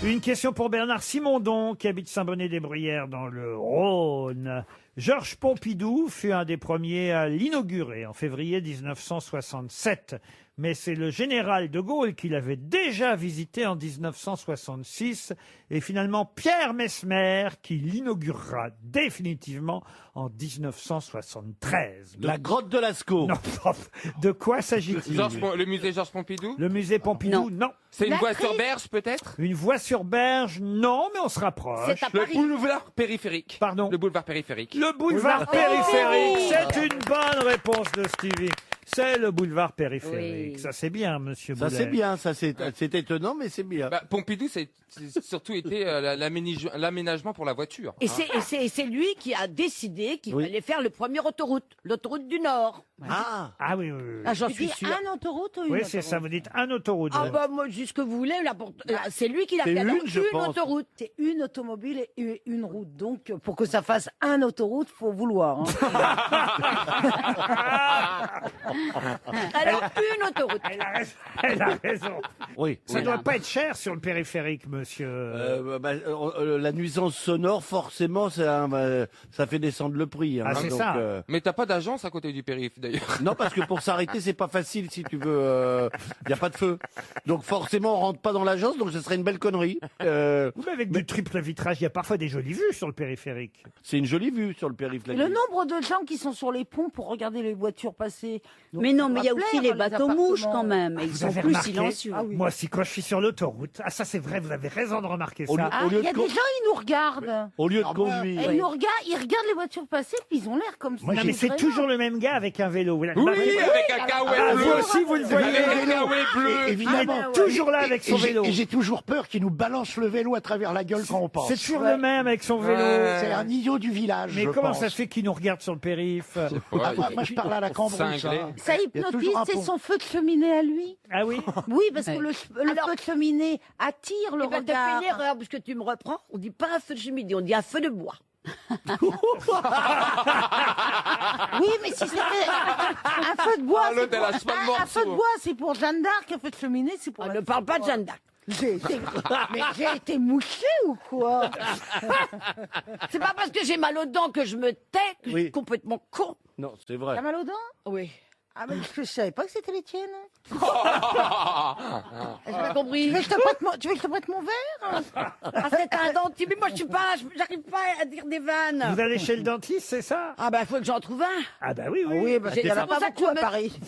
B: Une question pour Bernard Simondon, qui habite Saint-Bonnet-des-Bruyères dans le Rhône. Georges Pompidou fut un des premiers à l'inaugurer en février 1967. mais c'est le général de Gaulle qui l'avait déjà visité en 1966, et finalement Pierre Messmer qui l'inaugurera définitivement en 1973.
C: La grotte de Lascaux.
B: Non, de quoi s'agit-il?
H: Le musée Georges Pompidou?
B: Le musée Pompidou, non.
H: C'est une voie sur berge, peut-être?
B: Une voie sur berge, non, mais on se rapproche.
E: C'est à Paris.
H: Le boulevard périphérique.
B: Pardon?
H: Le boulevard périphérique.
B: Le boulevard périphérique, c'est une bonne réponse de Stevie. C'est le boulevard périphérique.
D: Oui.
B: Ça, c'est bien, monsieur
C: Ça
B: Boulet.
C: c'est bien, ça c'est étonnant, mais c'est bien.
H: Bah, Pompidou, c'est surtout été l'aménagement pour la voiture.
E: Et
H: hein.
E: c'est lui qui a décidé qu'il
C: Oui.
E: fallait faire le premier l'autoroute du Nord.
C: Ah,
B: Ah oui, oui, oui.
E: Ah, j'en
G: Tu
E: suis
G: dis
E: sûr.
G: un autoroute ou une
B: Oui,
G: autoroute?
B: c'est ça, vous dites un autoroute.
E: Ah bah moi, juste ce que vous voulez, c'est lui qui l'a
C: C'est
E: fait. Alors,
C: une, je pense.
E: autoroute.
G: C'est une automobile et une route. Donc, pour que ça fasse un autoroute, faut vouloir. Hein.
E: Alors, une autoroute.
B: Elle a raison.
C: oui.
B: Ça
C: oui.
B: doit pas être cher sur le périphérique, monsieur.
C: La nuisance sonore, forcément, ça fait descendre le prix. Hein.
B: Ah, c'est ça.
H: Mais t'as pas d'agence à côté du périph' d'ailleurs.
C: Non, parce que pour s'arrêter, c'est pas facile si tu veux. Il y a pas de feu. Donc forcément, on rentre pas dans l'agence, donc ce serait une belle connerie.
B: Ou avec du triple vitrage, il y a parfois des jolies vues sur le périphérique.
C: C'est une jolie vue sur le périph'.
G: Le nombre de gens qui sont sur les ponts pour regarder les voitures passer. Donc,
D: Mais non,
G: ça
D: mais il y a
G: doit
D: aussi
G: plaire,
D: les bateaux-mouches
G: appartements.
D: quand même. Et ils
B: Vous
D: sont
B: avez
D: plus
B: remarqué
D: silencieux.
G: Ah oui.
B: Moi aussi, quand je suis sur l'autoroute, ah ça c'est vrai, vous avez raison de remarquer
C: Au
B: ça.
C: lieu-
G: Ah, il y a des gens, ils nous regardent.
C: Au lieu de
G: Et
C: conduire.
G: ils nous regardent, ils regardent les voitures passer, puis ils ont l'air comme ça.
B: Non, mais c'est toujours le même gars avec un vélo. Vous l'avez
H: Oui,
B: remarqué
H: avec un kawaii
B: Ah,
H: bleu.
B: vous aussi, vous le voyez.
H: Avec un kawaii bleu.
F: Évidemment.
B: Il est toujours là avec son vélo.
F: Et j'ai toujours peur qu'il nous balance le vélo à travers la gueule quand on passe.
B: C'est toujours le même avec son vélo.
F: C'est un idiot du village.
B: Mais
F: je
B: comment
F: pense.
B: ça fait qu'il nous regarde sur le périph'
F: Ah, moi, je parle à la cambrousse.
H: Cinglé.
F: hein.
G: Ça
F: Il y a
G: hypnotise,
F: toujours un
G: c'est
F: pont.
G: son feu de cheminée à lui.
B: Ah oui.
G: Oui, parce que
D: Ouais.
G: le feu de cheminée attire le
E: Eh ben, t'as
G: regard.
E: fait une erreur, parce que tu me reprends. On dit pas un feu de cheminée, on dit un feu de bois.
G: Oui, mais si c'était un feu de bois,
H: Ah,
G: c'est
H: l'autre, elle a
G: pour-
H: chemin de
G: un
H: morceau.
G: feu de bois, c'est pour Jeanne d'Arc, un feu de cheminée, c'est pour.
E: On ne parle pas de Jeanne d'Arc.
G: J'ai été... Mais j'ai été mouchée ou quoi?
E: C'est pas parce que j'ai mal aux dents que je me tais que je
C: Oui.
E: suis complètement con.
C: Non, c'est vrai.
G: T'as mal aux dents?
E: Oui.
G: Ah, mais je savais pas que c'était les tiennes.
E: J'ai pas compris.
G: Tu veux que je te prête mon verre?
E: Ah, c'est un dentiste. Mais moi, je suis pas, j'arrive pas à dire des vannes.
B: Vous allez chez le dentiste, c'est ça?
E: Ah, bah, faut que j'en trouve un.
B: Ah bah oui, oui.
G: Oui, parce qu'il y en a
E: C'est pour
G: pas
E: ça que
G: beaucoup
E: je
G: à
E: me-
G: Paris.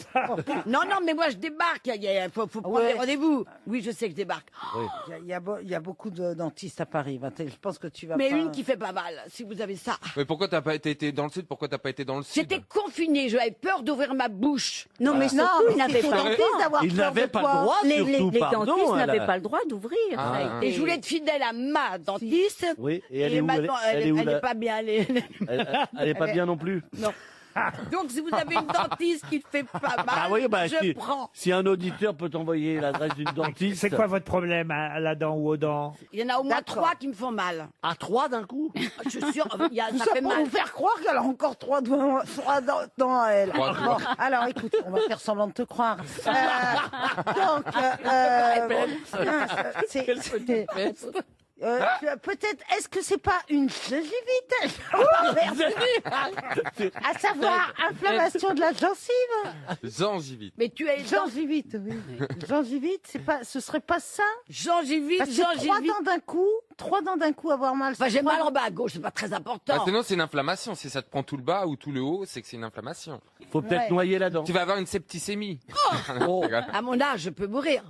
E: Non, non, mais moi, je débarque. Faut prendre
G: Ouais.
E: des rendez-vous. Oui, je sais que je débarque.
G: Il y a beaucoup de dentistes à Paris. Je pense que tu vas
E: Mais
G: pas...
E: une qui fait pas mal, si vous avez ça.
H: Mais pourquoi t'as pas été dans le sud? Pourquoi t'as pas été dans le sud?
E: J'étais confinée, j'avais peur d'ouvrir ma bouche.
D: Non, mais
G: Non,
D: surtout,
G: mais
D: ils n'avaient
G: c'est
D: pas
G: au
D: le
G: dentiste
D: droit.
G: d'avoir
C: Il
G: peur
C: n'avait
G: de
C: pas
G: quoi
C: le droit,
D: Les
C: surtout, pardon.
D: dentistes
C: elle a-
D: n'avaient pas le droit d'ouvrir.
H: Ah,
D: Ça a
H: ah.
D: été-
E: Et je voulais être fidèle à ma dentiste.
C: Oui, et elle est où?
E: maintenant,
C: Elle est où,
E: elle
C: la-
E: est pas bien.
C: Elle est pas bien non plus.
E: Non. Donc, si vous avez une dentiste qui fait pas mal,
C: Ah oui, bah,
E: je
C: si,
E: prends.
C: si un auditeur peut t'envoyer l'adresse d'une dentiste.
B: C'est quoi votre problème à la dent ou aux dents?
E: Il y en a au moins
G: D'accord.
E: 3 qui me font mal.
C: À 3 d'un coup?
E: Je suis sûre,
G: Tout
E: ça
G: ça
E: fait
G: pour
E: mal.
G: vous faire croire qu'elle a encore trois dents à elle.
H: Trois
G: Bon,
H: doigts.
G: alors écoute, on va faire semblant de te croire. Peut-être, est-ce que c'est pas une gingivite? À savoir, inflammation de la gencive.
H: Gingivite.
E: Mais tu es
G: Gingivite, oui. Gingivite, ce serait pas ça?
E: gingivite,
G: Parce que trois
E: gingivite.
G: dents d'un coup, avoir mal.
E: Enfin, j'ai
G: trois
E: mal
G: dents.
E: en bas à gauche, c'est pas très
H: Ah,
E: important.
H: sinon, c'est une inflammation. Si ça te prend tout le bas ou tout le haut, c'est que c'est une inflammation.
C: Faut peut-être
G: Ouais.
C: noyer la dent.
H: Tu vas avoir une septicémie.
C: Oh.
E: À mon âge, je peux mourir.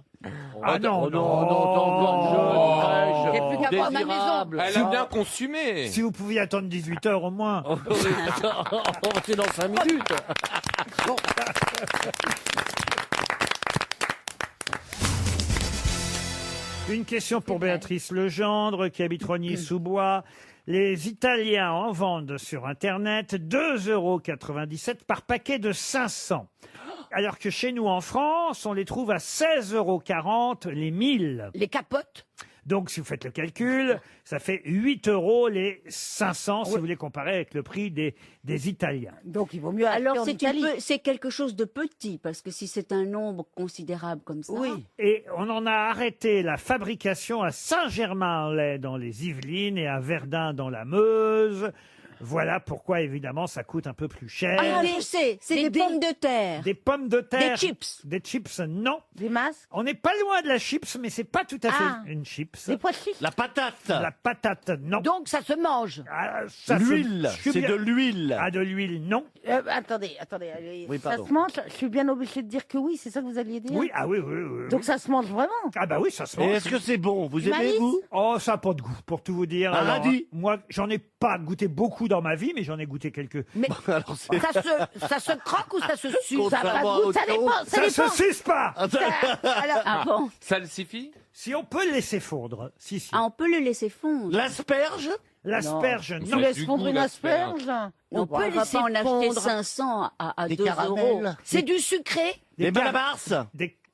B: Ah non,
C: Oh non, non, t'es encore jeune,
E: J'ai
C: fraîche,
E: plus qu'à voir ma maison.
C: désirable.
H: Elle a bien consumé.
B: Si vous pouviez attendre 18 heures au moins.
C: Oh, oui. C'est dans 5 minutes.
B: Une question pour Béatrice Legendre, qui habite Rogny-sous-Bois. Les Italiens en vendent sur Internet 2,97 € par paquet de 500. Alors que chez nous en France, on les trouve à 16,40 € les 1000.
E: Les capotes.
B: Donc, si vous faites le calcul, ça fait 8 € les 500, si vous voulez comparer avec le prix des Italiens.
G: Donc il vaut mieux acheter
D: Alors
G: en
D: c'est
G: Italie.
D: c'est quelque chose de petit, parce que si c'est un nombre considérable comme ça...
G: Oui.
B: Et on en a arrêté la fabrication à Saint-Germain-en-Laye dans les Yvelines et à Verdun dans la Meuse. Voilà pourquoi, évidemment, ça coûte un peu plus cher.
D: Ah, je sais, c'est des pommes de terre.
B: Des pommes de terre.
D: Des chips.
B: Des chips, non.
G: Des masques.
B: On n'est pas loin de la chips, mais c'est pas tout à fait
G: Ah.
B: une chips.
G: Des pois chiches.
C: La patate.
B: La patate, non.
E: Donc ça se mange.
B: Ah, ça
C: L'huile.
B: je suis
C: C'est
B: bien-
C: de l'huile.
B: Ah, de l'huile, non.
G: Attendez.
C: Oui,
G: ça
C: pardon.
G: se mange. Je suis bien obligé de dire que oui, c'est ça que vous alliez dire.
B: Oui, ah oui, oui, oui.
G: Donc ça se mange vraiment.
B: Ah bah oui, ça se
C: Et
B: mange.
C: est-ce que c'est bon? Vous
G: Du
C: aimez,
G: maïs
C: vous?
B: Oh, ça n'a pas de goût, pour tout vous dire.
C: Un
B: Alors,
C: radis.
B: moi, j'en ai pas goûté beaucoup dans ma vie, mais j'en ai goûté quelques.
E: Mais
C: Alors, c'est...
E: ça se croque ou ça se suce?
C: Contrairement
G: Ça
C: au
G: dépend.
C: thon.
G: Ça
B: Ça
G: dépend.
B: se suce pas.
D: Ah bon?
H: Ça le suffit?
B: Si on peut le laisser fondre. Si, si.
D: Ah, on peut le laisser fondre.
C: L'asperge?
B: L'asperge,
G: Tu
B: non.
G: laisses
H: Du
G: fondre
H: goût,
G: une
H: l'asperge.
G: asperge.
D: On peut laisser en acheter 500 à
F: Des
D: 2 euros.
F: caramels.
E: C'est du sucré.
C: Des
B: car-
C: malabars?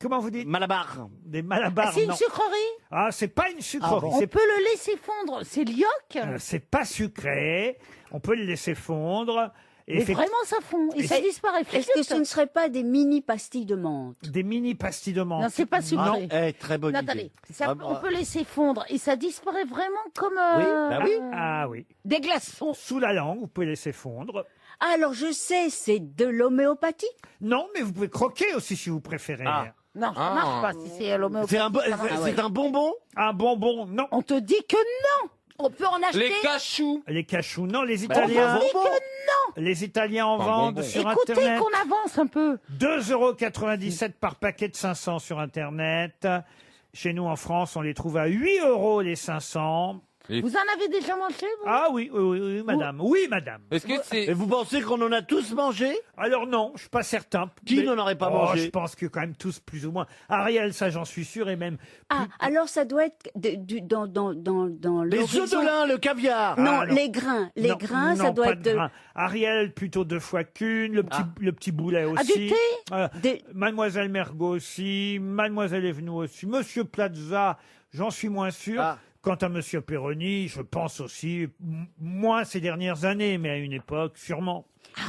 B: Comment vous dites?
C: Malabars.
B: Des malabars,
G: C'est une
B: non.
G: sucrerie.
B: Ah, c'est pas une sucrerie.
F: Ah bon
G: On
B: c'est
G: peut le laisser fondre. C'est l'yoc.
B: c'est pas sucré. On peut le laisser fondre. Et
G: Mais vraiment, ça fond. Et ça disparaît.
D: Est-ce que ce ne serait pas des mini pastilles de menthe?
B: Des mini pastilles de menthe.
G: Non, c'est pas
C: Ah,
G: sucré.
C: très bonne
G: Non,
C: idée.
G: attendez. Ça,
C: Ah,
G: on peut laisser fondre et ça disparaît vraiment comme.
C: Oui, bah oui.
B: Ah oui.
E: Des glaçons.
B: Sous la langue, vous pouvez laisser fondre.
D: Ah, alors je sais, c'est de l'homéopathie.
B: Non, mais vous pouvez croquer aussi si vous préférez.
C: Ah.
G: Non, ça
H: Ah.
G: marche pas si c'est à l'homéopathie.
C: C'est un bonbon?
B: Un bonbon, non.
G: On te dit que non.
E: On peut en acheter.
H: Les cachous.
B: Les cachous, non. Les
C: Bah,
B: Italiens,
C: un bonbon.
B: les Italiens en
H: Pas un
B: vendent
H: bonbon.
B: sur
G: Écoutez
B: Internet.
G: qu'on avance un peu.
B: 2,97 € par paquet de 500 sur Internet. Chez nous, en France, on les trouve à 8 € les 500.
G: Vous en avez déjà mangé, vous?
B: Ah oui, oui, madame. Oui, madame.
H: Est-ce que c'est...
C: Et vous pensez qu'on en a tous mangé?
B: Alors non, je suis pas certain.
C: Qui
B: Mais-
C: n'en aurait pas
B: Oh,
C: mangé?
B: Je pense que quand même tous plus ou moins. Ariel, ça j'en suis sûr, et même
D: Ah, alors ça doit être dans
C: Les œufs
D: l'horizon.
C: de lin, le caviar.
D: Non,
B: Ah, non.
D: les grains. Les
B: Non,
D: grains,
B: non,
D: ça doit
B: pas
D: être
B: de grains. Ariel, plutôt 2 fois qu'une. Le petit boulet aussi.
G: Ah, du thé
D: des-
B: Mademoiselle Mergot aussi. Mademoiselle Evenou aussi. Monsieur Plaza, j'en suis moins sûr.
C: Ah.
B: Quant à Monsieur Perroni, je pense aussi, moins ces dernières années, mais à une époque, sûrement.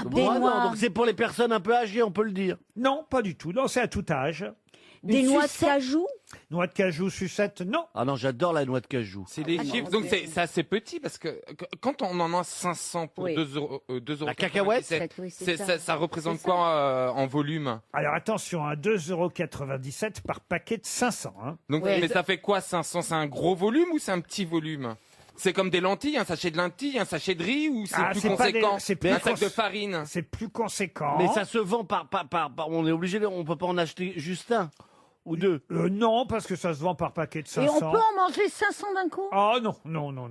D: des
C: Ah non,
D: noix,
C: donc c'est pour les personnes un peu âgées, on peut le dire.
B: Non, pas du tout. Non, c'est à tout âge.
D: des
B: Une
D: noix de
B: sucette.
D: cajou.
B: Noix de cajou, sucette, non.
C: Ah non, j'adore la noix de cajou.
H: C'est des chiffres, donc c'est assez petit parce que quand on en a 500 pour
D: Oui.
H: 2 euros, 2 euros,
C: La cacahuète,
D: oui, c'est ça.
H: ça représente
D: C'est
H: quoi en volume?
B: Alors attention, à 2,97 € par paquet de 500. Hein.
H: Donc,
G: Ouais.
H: mais ça fait quoi 500? C'est un gros volume ou c'est un petit volume? C'est comme des lentilles, un sachet de lentilles, un sachet de riz ou c'est
B: Ah,
H: plus
B: c'est pas
H: conséquent?
B: des- c'est plus
H: un sac de
B: cons-
H: farine.
B: C'est plus conséquent.
C: Mais ça se vend on est obligé, on peut pas en acheter juste un ou deux.
B: Non, parce que ça se vend par paquet de
G: Et
B: 500.
G: on peut en manger 500 d'un coup?
B: Oh non, non.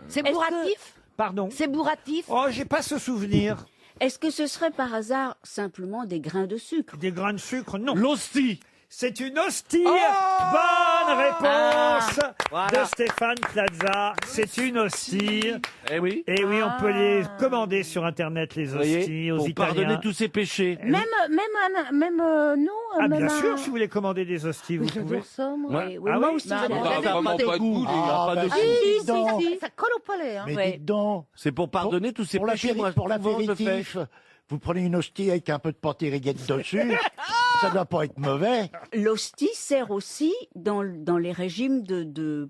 E: C'est
D: Est-ce
E: bourratif.
B: Pardon.
E: C'est bourratif.
B: Oh, j'ai pas ce souvenir.
D: Est-ce que ce serait par hasard simplement des grains de sucre?
B: Des grains de sucre, non.
C: L'hostie.
B: C'est une hostie. Bonne réponse
C: Voilà.
B: de Stéphane Plaza. C'est une hostie.
C: Eh oui.
B: Et oui, on peut les commander sur Internet, les
C: Vous voyez,
B: hosties, aux
C: pour
B: Italiens.
C: pardonner tous ses péchés.
G: Même nous,
B: Ah,
G: même
B: bien sûr, si vous voulez commander des hosties, vous
G: Oui,
B: pouvez.
G: j'adore ça, moi.
D: Oui, oui,
B: Ah
D: moi
B: oui
D: aussi,
G: Bah,
D: j'adore.
G: bah,
H: Ça a vraiment pas de goût.
C: Ah,
F: bah,
C: pas de
F: si,
C: goût.
F: si,
G: Si,
F: donc.
G: si, ça colle au palais. Hein.
F: Mais
B: Ouais.
F: dites donc,
C: C'est pour pardonner tous ses
F: pour
C: péchés, moi.
F: pour
C: souvent, je le fais.
F: l'apéritif, vous prenez une hostie avec un peu de pâté riguette dessus, ça doit pas être mauvais.
D: L'hostie sert aussi dans les régimes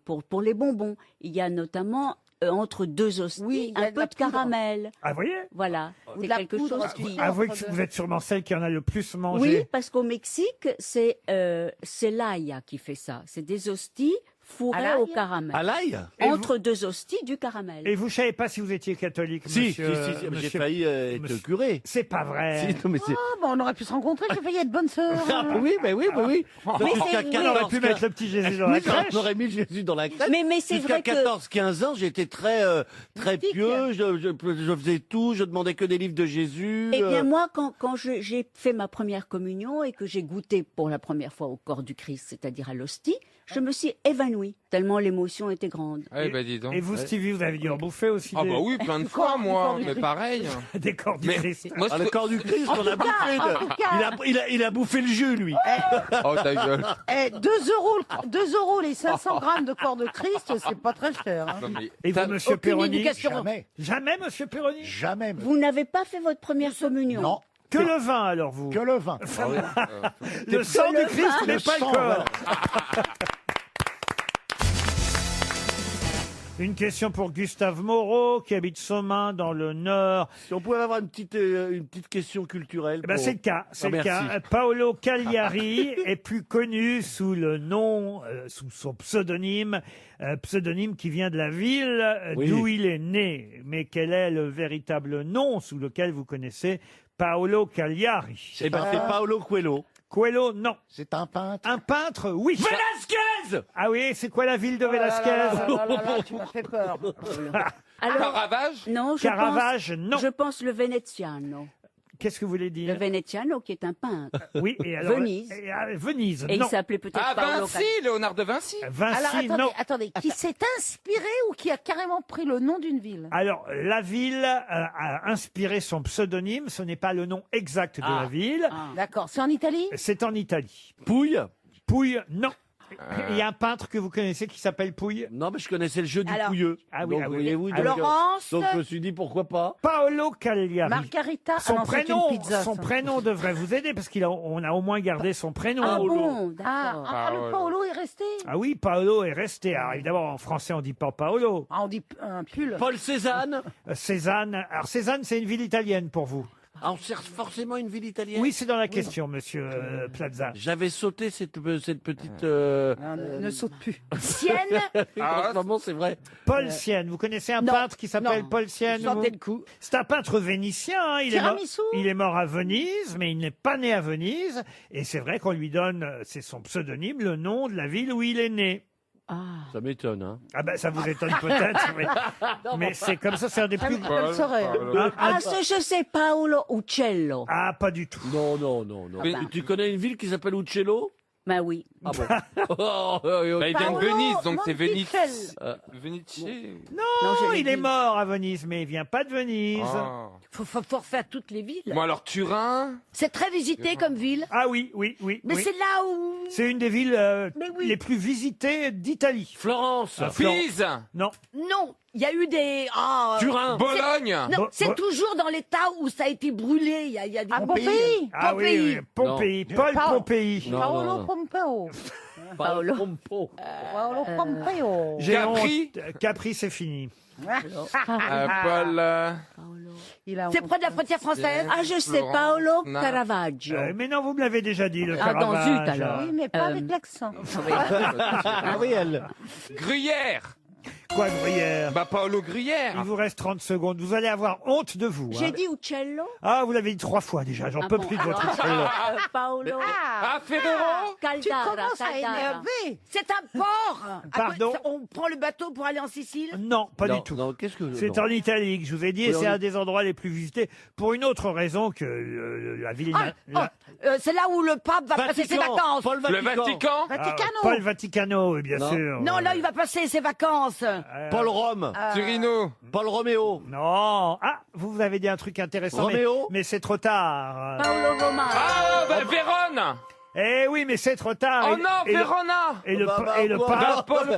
D: pour les bonbons. Il y a notamment entre 2 hosties
G: Oui, il y a
D: un
G: de
D: peu
G: la
D: de
G: poudre.
D: caramel.
B: Ah, vous voyez
D: Voilà,
G: Ou
D: c'est
G: de la
D: quelque
G: poudre
D: chose
G: aussi.
D: qui...
B: Avouez que vous êtes sûrement celle qui en a le plus mangé.
D: Oui, parce qu'au Mexique, c'est l'Aya qui fait ça. C'est des hosties
G: À
D: fourrées
G: l'ail
D: au caramel.
C: À l'ail?
B: Et
D: Entre 2 hosties, du caramel.
B: Et vous savez pas si vous étiez catholique,
C: Si,
B: monsieur,
C: j'ai
B: monsieur-
C: failli être
B: monsieur-
C: curé.
B: C'est pas vrai.
C: Si, non, mais c'est...
G: Ah, bah, on aurait pu se rencontrer, j'ai failli être bonne sœur.
C: Ah, oui, mais oui, mais oui.
D: Mais
C: Jusqu'à
D: c'est-
B: On aurait pu
C: 14,
B: mettre le petit Jésus dans la crèche.
C: on aurait mis Jésus dans la crèche.
D: Mais c'est
C: Jusqu'à
D: vrai que...
C: 14-15 ans, j'étais très
G: Mystique.
C: pieux, je faisais tout, je demandais que des livres de Jésus.
D: Eh bien, moi, quand j'ai fait ma première communion et que j'ai goûté pour la première fois au corps du Christ, c'est-à-dire à l'hostie, je me suis évanouie, tellement l'émotion était grande.
H: Eh ben dis donc.
B: Et vous, Stevie, vous avez dû en bouffer aussi
H: Ah
B: des,
H: bah oui, plein de
G: Du
H: fois
G: corps- du
H: moi,
G: corps du
H: mais
G: Christ.
H: pareil.
B: des corps du
H: Mais
B: Christ.
H: moi,
C: Ah, le corps du Christ, on a bouffé.
G: en tout cas-
C: Il a bouffé le jus, lui.
H: Oh ta gueule.
G: 2 euros les 500 grammes de corps de Christ, c'est pas très cher. Hein.
H: Non, mais
B: Et vous,
H: t'as-
B: monsieur
E: Aucune
B: Perroni
E: éducation.
F: Jamais,
B: Jamais, monsieur Perroni
F: jamais.
D: Vous n'avez pas fait votre première communion?
F: Non,
B: Que le vin, alors, vous
F: que le vin.
B: Le sang du Christ, mais
F: Le
B: pas le
F: sang,
B: corps.
F: voilà.
B: Une question pour Gustave Moreau, qui habite Somain, dans le Nord.
C: Si on pouvait avoir une petite question culturelle.
B: Eh ben, c'est le cas, c'est le
C: merci.
B: cas. Paolo Cagliari est plus connu sous le nom, sous son pseudonyme qui vient de la ville
C: Oui.
B: d'où il est né. Mais quel est le véritable nom sous lequel vous connaissez Paolo Cagliari?
C: Eh ben, c'est Paolo Coelho.
B: Coelho, non.
F: C'est un peintre.
B: Un peintre, oui.
C: Velasquez!
B: Ah oui, c'est quoi la ville de Velasquez?
G: Tu m'as fait peur.
D: Alors,
H: Caravage?
D: non, je
B: Caravage,
D: pense,
B: non.
D: je pense le Veneziano.
B: Qu'est-ce que vous voulez
D: Le
B: dire?
D: Veneziano qui est un peintre.
B: Oui, et alors...
D: Venise.
B: Venise,
D: Et
B: non.
D: il s'appelait peut-être
H: Ah,
D: Paolo
H: Vinci, Léonard de Vinci.
B: Vinci,
G: Alors
B: non.
G: attendez, qui s'est inspiré ou qui a carrément pris le nom d'une ville?
B: Alors, la ville a inspiré son pseudonyme. Ce n'est pas le nom exact de la ville.
G: D'accord, c'est en Italie?
B: C'est en Italie.
C: Pouille?
B: Pouille, non. Il y a un peintre que vous connaissez qui s'appelle Pouille?
C: Non, mais je connaissais le jeu du
E: Alors-
C: pouilleux.
B: Ah oui,
C: Donc,
B: ah oui.
C: voyez-vous,
B: Ah,
C: donc,
E: Laurence.
C: donc je me suis dit pourquoi pas.
B: Paolo Cagliari.
G: Margarita?
B: Son
G: ah non, c'est
B: prénom,
G: une pizza,
B: son
G: ça.
B: prénom devrait vous aider parce qu'on a au moins gardé son prénom.
D: Ah
C: Paolo.
D: bon, d'accord.
G: Le Paolo est resté?
B: Ah oui, Paolo est resté. Alors évidemment, en français, on dit pas Paolo.
G: Ah, on dit un pull.
C: Paul Cézanne?
B: Cézanne. Alors Cézanne, c'est une ville italienne pour vous.
C: Ah, on cherche forcément une ville italienne?
B: Oui, c'est dans la question, monsieur Plaza.
C: J'avais sauté cette petite...
G: Ne saute plus.
E: Sienne.
C: En ce moment, c'est vrai.
B: Paul Sienne. Vous connaissez un
E: Non,
B: peintre qui s'appelle
E: non.
B: Paul Sienne?
E: Sentez
B: vous
E: le coup.
B: C'est un peintre vénitien. Hein.
G: Tiramisu.
B: Il est mort à Venise, mais il n'est pas né à Venise. Et c'est vrai qu'on lui donne, c'est son pseudonyme, le nom de la ville où il est né.
C: Ça m'étonne, hein.
B: Ah ben ça vous étonne peut-être, mais c'est comme ça, c'est un des plus...
G: Je le saurais.
D: Ah, je sais, Paolo Uccello.
B: Ah, pas du tout.
C: Non.
H: Mais-
C: Tu connais une ville qui s'appelle Uccello?
D: Ben oui.
C: Ah bon?
H: Bah, il vient de
G: Paolo
H: Venise, donc c'est Venise.
G: Monticello.
H: Venice.
B: Non,
D: je l'ai
B: il est
D: dit.
B: mort à Venise, mais il vient pas de Venise.
H: Ah.
E: Faut refaire toutes les villes.
H: Bon, alors Turin.
E: C'est très visité comme ville.
B: Ah oui.
E: Mais
B: oui.
E: c'est là où.
B: C'est une des villes
E: Mais oui.
B: les plus visitées d'Italie.
C: Florence?
B: Ah,
H: Pise.
B: Non.
E: Non, il y a eu des. Ah,
C: Turin?
H: Bologne.
E: Non, c'est
B: Bon.
E: toujours dans l'état où ça a été brûlé. Il y a des.
G: À Pompéi.
B: Ah oui, Pompéi. Paul
G: Paolo.
B: Pompéi.
C: Non,
G: Paolo
C: non.
G: Pompeo.
C: Paolo Pompo.
G: Paolo Pompeo.
B: J'ai
H: Capri.
B: honte. Capri, c'est fini.
H: Paul.
G: Il a
E: C'est près de la frontière française.
D: Ah, je sais,
H: Florence.
D: Paolo
H: Non.
D: Caravaggio.
B: Mais non, vous me l'avez déjà dit, le
D: Ah, dans
B: Caravage.
D: Zut, alors.
G: Oui, mais pas avec l'accent.
C: Ah oui, elle.
H: Gruyère.
B: Quoi, Gruyère?
H: Bah, Paolo
B: Il
H: Gruyère.
B: vous reste 30 secondes. Vous allez avoir honte de vous.
D: J'ai
B: hein.
D: dit Uccello.
B: Ah, vous l'avez dit 3 fois déjà. J'en
D: Ah
B: peux
D: bon,
B: plus de votre
D: alors,
B: Uccello.
D: Paolo
H: Ah, Ferrero.
G: Tu
D: Caldara.
G: commences à
D: Caldara.
G: énerver.
E: C'est un port.
B: Pardon.
E: On prend le bateau pour aller en Sicile.
B: Non, pas
C: Non,
B: du tout.
C: Non, qu'est-ce que...
B: C'est
C: non.
B: en Italie que je vous ai dit, et
C: Oui,
B: c'est
C: on-
B: un des endroits les plus visités pour une autre raison que la ville.
E: C'est là où le pape va passer ses
C: Vatican.
E: vacances.
C: Paul
H: Le Vatican.
G: Vaticano.
B: Paul Vaticano, oui, bien
C: Non.
B: sûr.
E: Non, là, il va passer ses vacances.
C: Paul Rome.
H: Turino.
C: Paul Roméo.
B: Non. Ah, vous avez dit un truc intéressant, mais,
C: Roméo.
B: mais c'est trop tard.
D: Paolo Roma.
H: Ah, bah, Vérone.
B: Eh oui, mais c'est trop tard.
H: Oh non, Verona.
B: Et le,
C: Bah,
B: et le
C: bah,
B: pape,
H: Paul Vérone.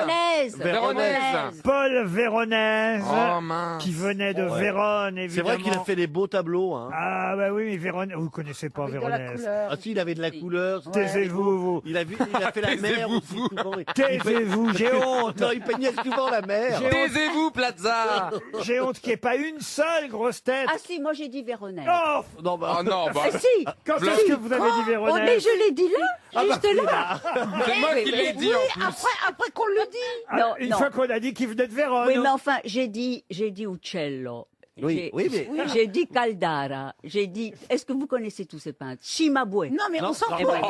D: Véronèse.
H: Véronèse.
B: Paul Véronèse,
H: Oh, mince.
B: qui venait de
C: Ouais.
B: Vérone,
C: C'est
B: évidemment.
C: vrai qu'il a fait des beaux tableaux, hein.
B: Ah bah oui, mais Vérone, vous connaissez pas
G: Avec de la
B: Véronèse.
G: couleur.
C: Ah si, il avait de la couleur.
B: Taisez-vous, vous.
C: Il a fait la mer
H: Taisez-vous,
C: aussi
H: vous.
C: souvent.
B: Taisez-vous, j'ai honte.
C: Non, il peignait souvent la mer.
H: Taisez-vous, Plaza.
B: J'ai honte qu'il n'y ait pas une seule grosse tête.
D: Ah si, moi j'ai dit Véronèse.
B: Oh,
C: Non, bah,
H: Oh non, bah.
D: Ah si.
B: quand est-ce que vous avez dit
D: Oh, mais
B: Véronèse?
D: je l'ai dit là,
C: Ah,
D: juste là.
H: C'est moi qui l'ai dit en plus.
G: Après qu'on le dit.
B: Ah,
D: Non,
B: une
D: non.
B: fois qu'on a dit qu'il venait de Vérone.
D: Oui, mais enfin, j'ai dit Uccello.
C: Oui, oui, mais-
D: J'ai dit Caldara. J'ai dit. Est-ce que vous connaissez tous ces peintres? Cimabue.
G: Non, mais on s'en
D: Eh
G: fout.
D: ben,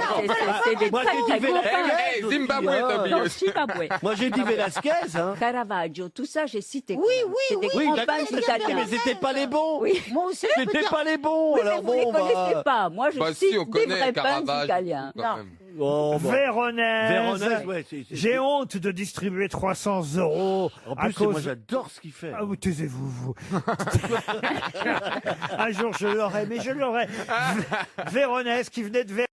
D: c'est des
C: Moi,
D: très
C: j'ai
D: très
C: dit
D: gros
C: Véronèse.
D: peintres.
H: Hey, Zimbabwe, t'as
D: Non,
H: oublié.
D: Cimabue.
C: Moi, j'ai dit Velasquez, hein.
D: Caravaggio, tout ça, j'ai cité.
G: Oui, oui,
D: C'est des
C: Oui,
D: grands
C: d'accord,
D: peintres
C: mais
D: italiens.
C: c'était pas les bons.
D: Oui.
G: Moi aussi, je peux
C: C'était
G: dire.
C: pas les bons.
D: Oui, mais
C: Alors
D: vous les
C: bon,
D: connaissez
C: bah...
D: pas. Moi, je
H: Bah
D: cite
H: si, on
D: des
H: connaît
D: vrais peintres
H: Caravage.
D: italiens.
H: quand
G: Non.
H: même.
C: Oh, bah.
B: Véronèse.
C: Véronèse, ouais,
B: J'ai honte de distribuer 300 €
C: En
B: à
C: plus,
B: cause...
C: moi, j'adore ce qu'il fait.
B: Ah, vous taisez-vous, vous. Un jour, je l'aurai, mais je l'aurai. Véronèse qui venait de Vérone.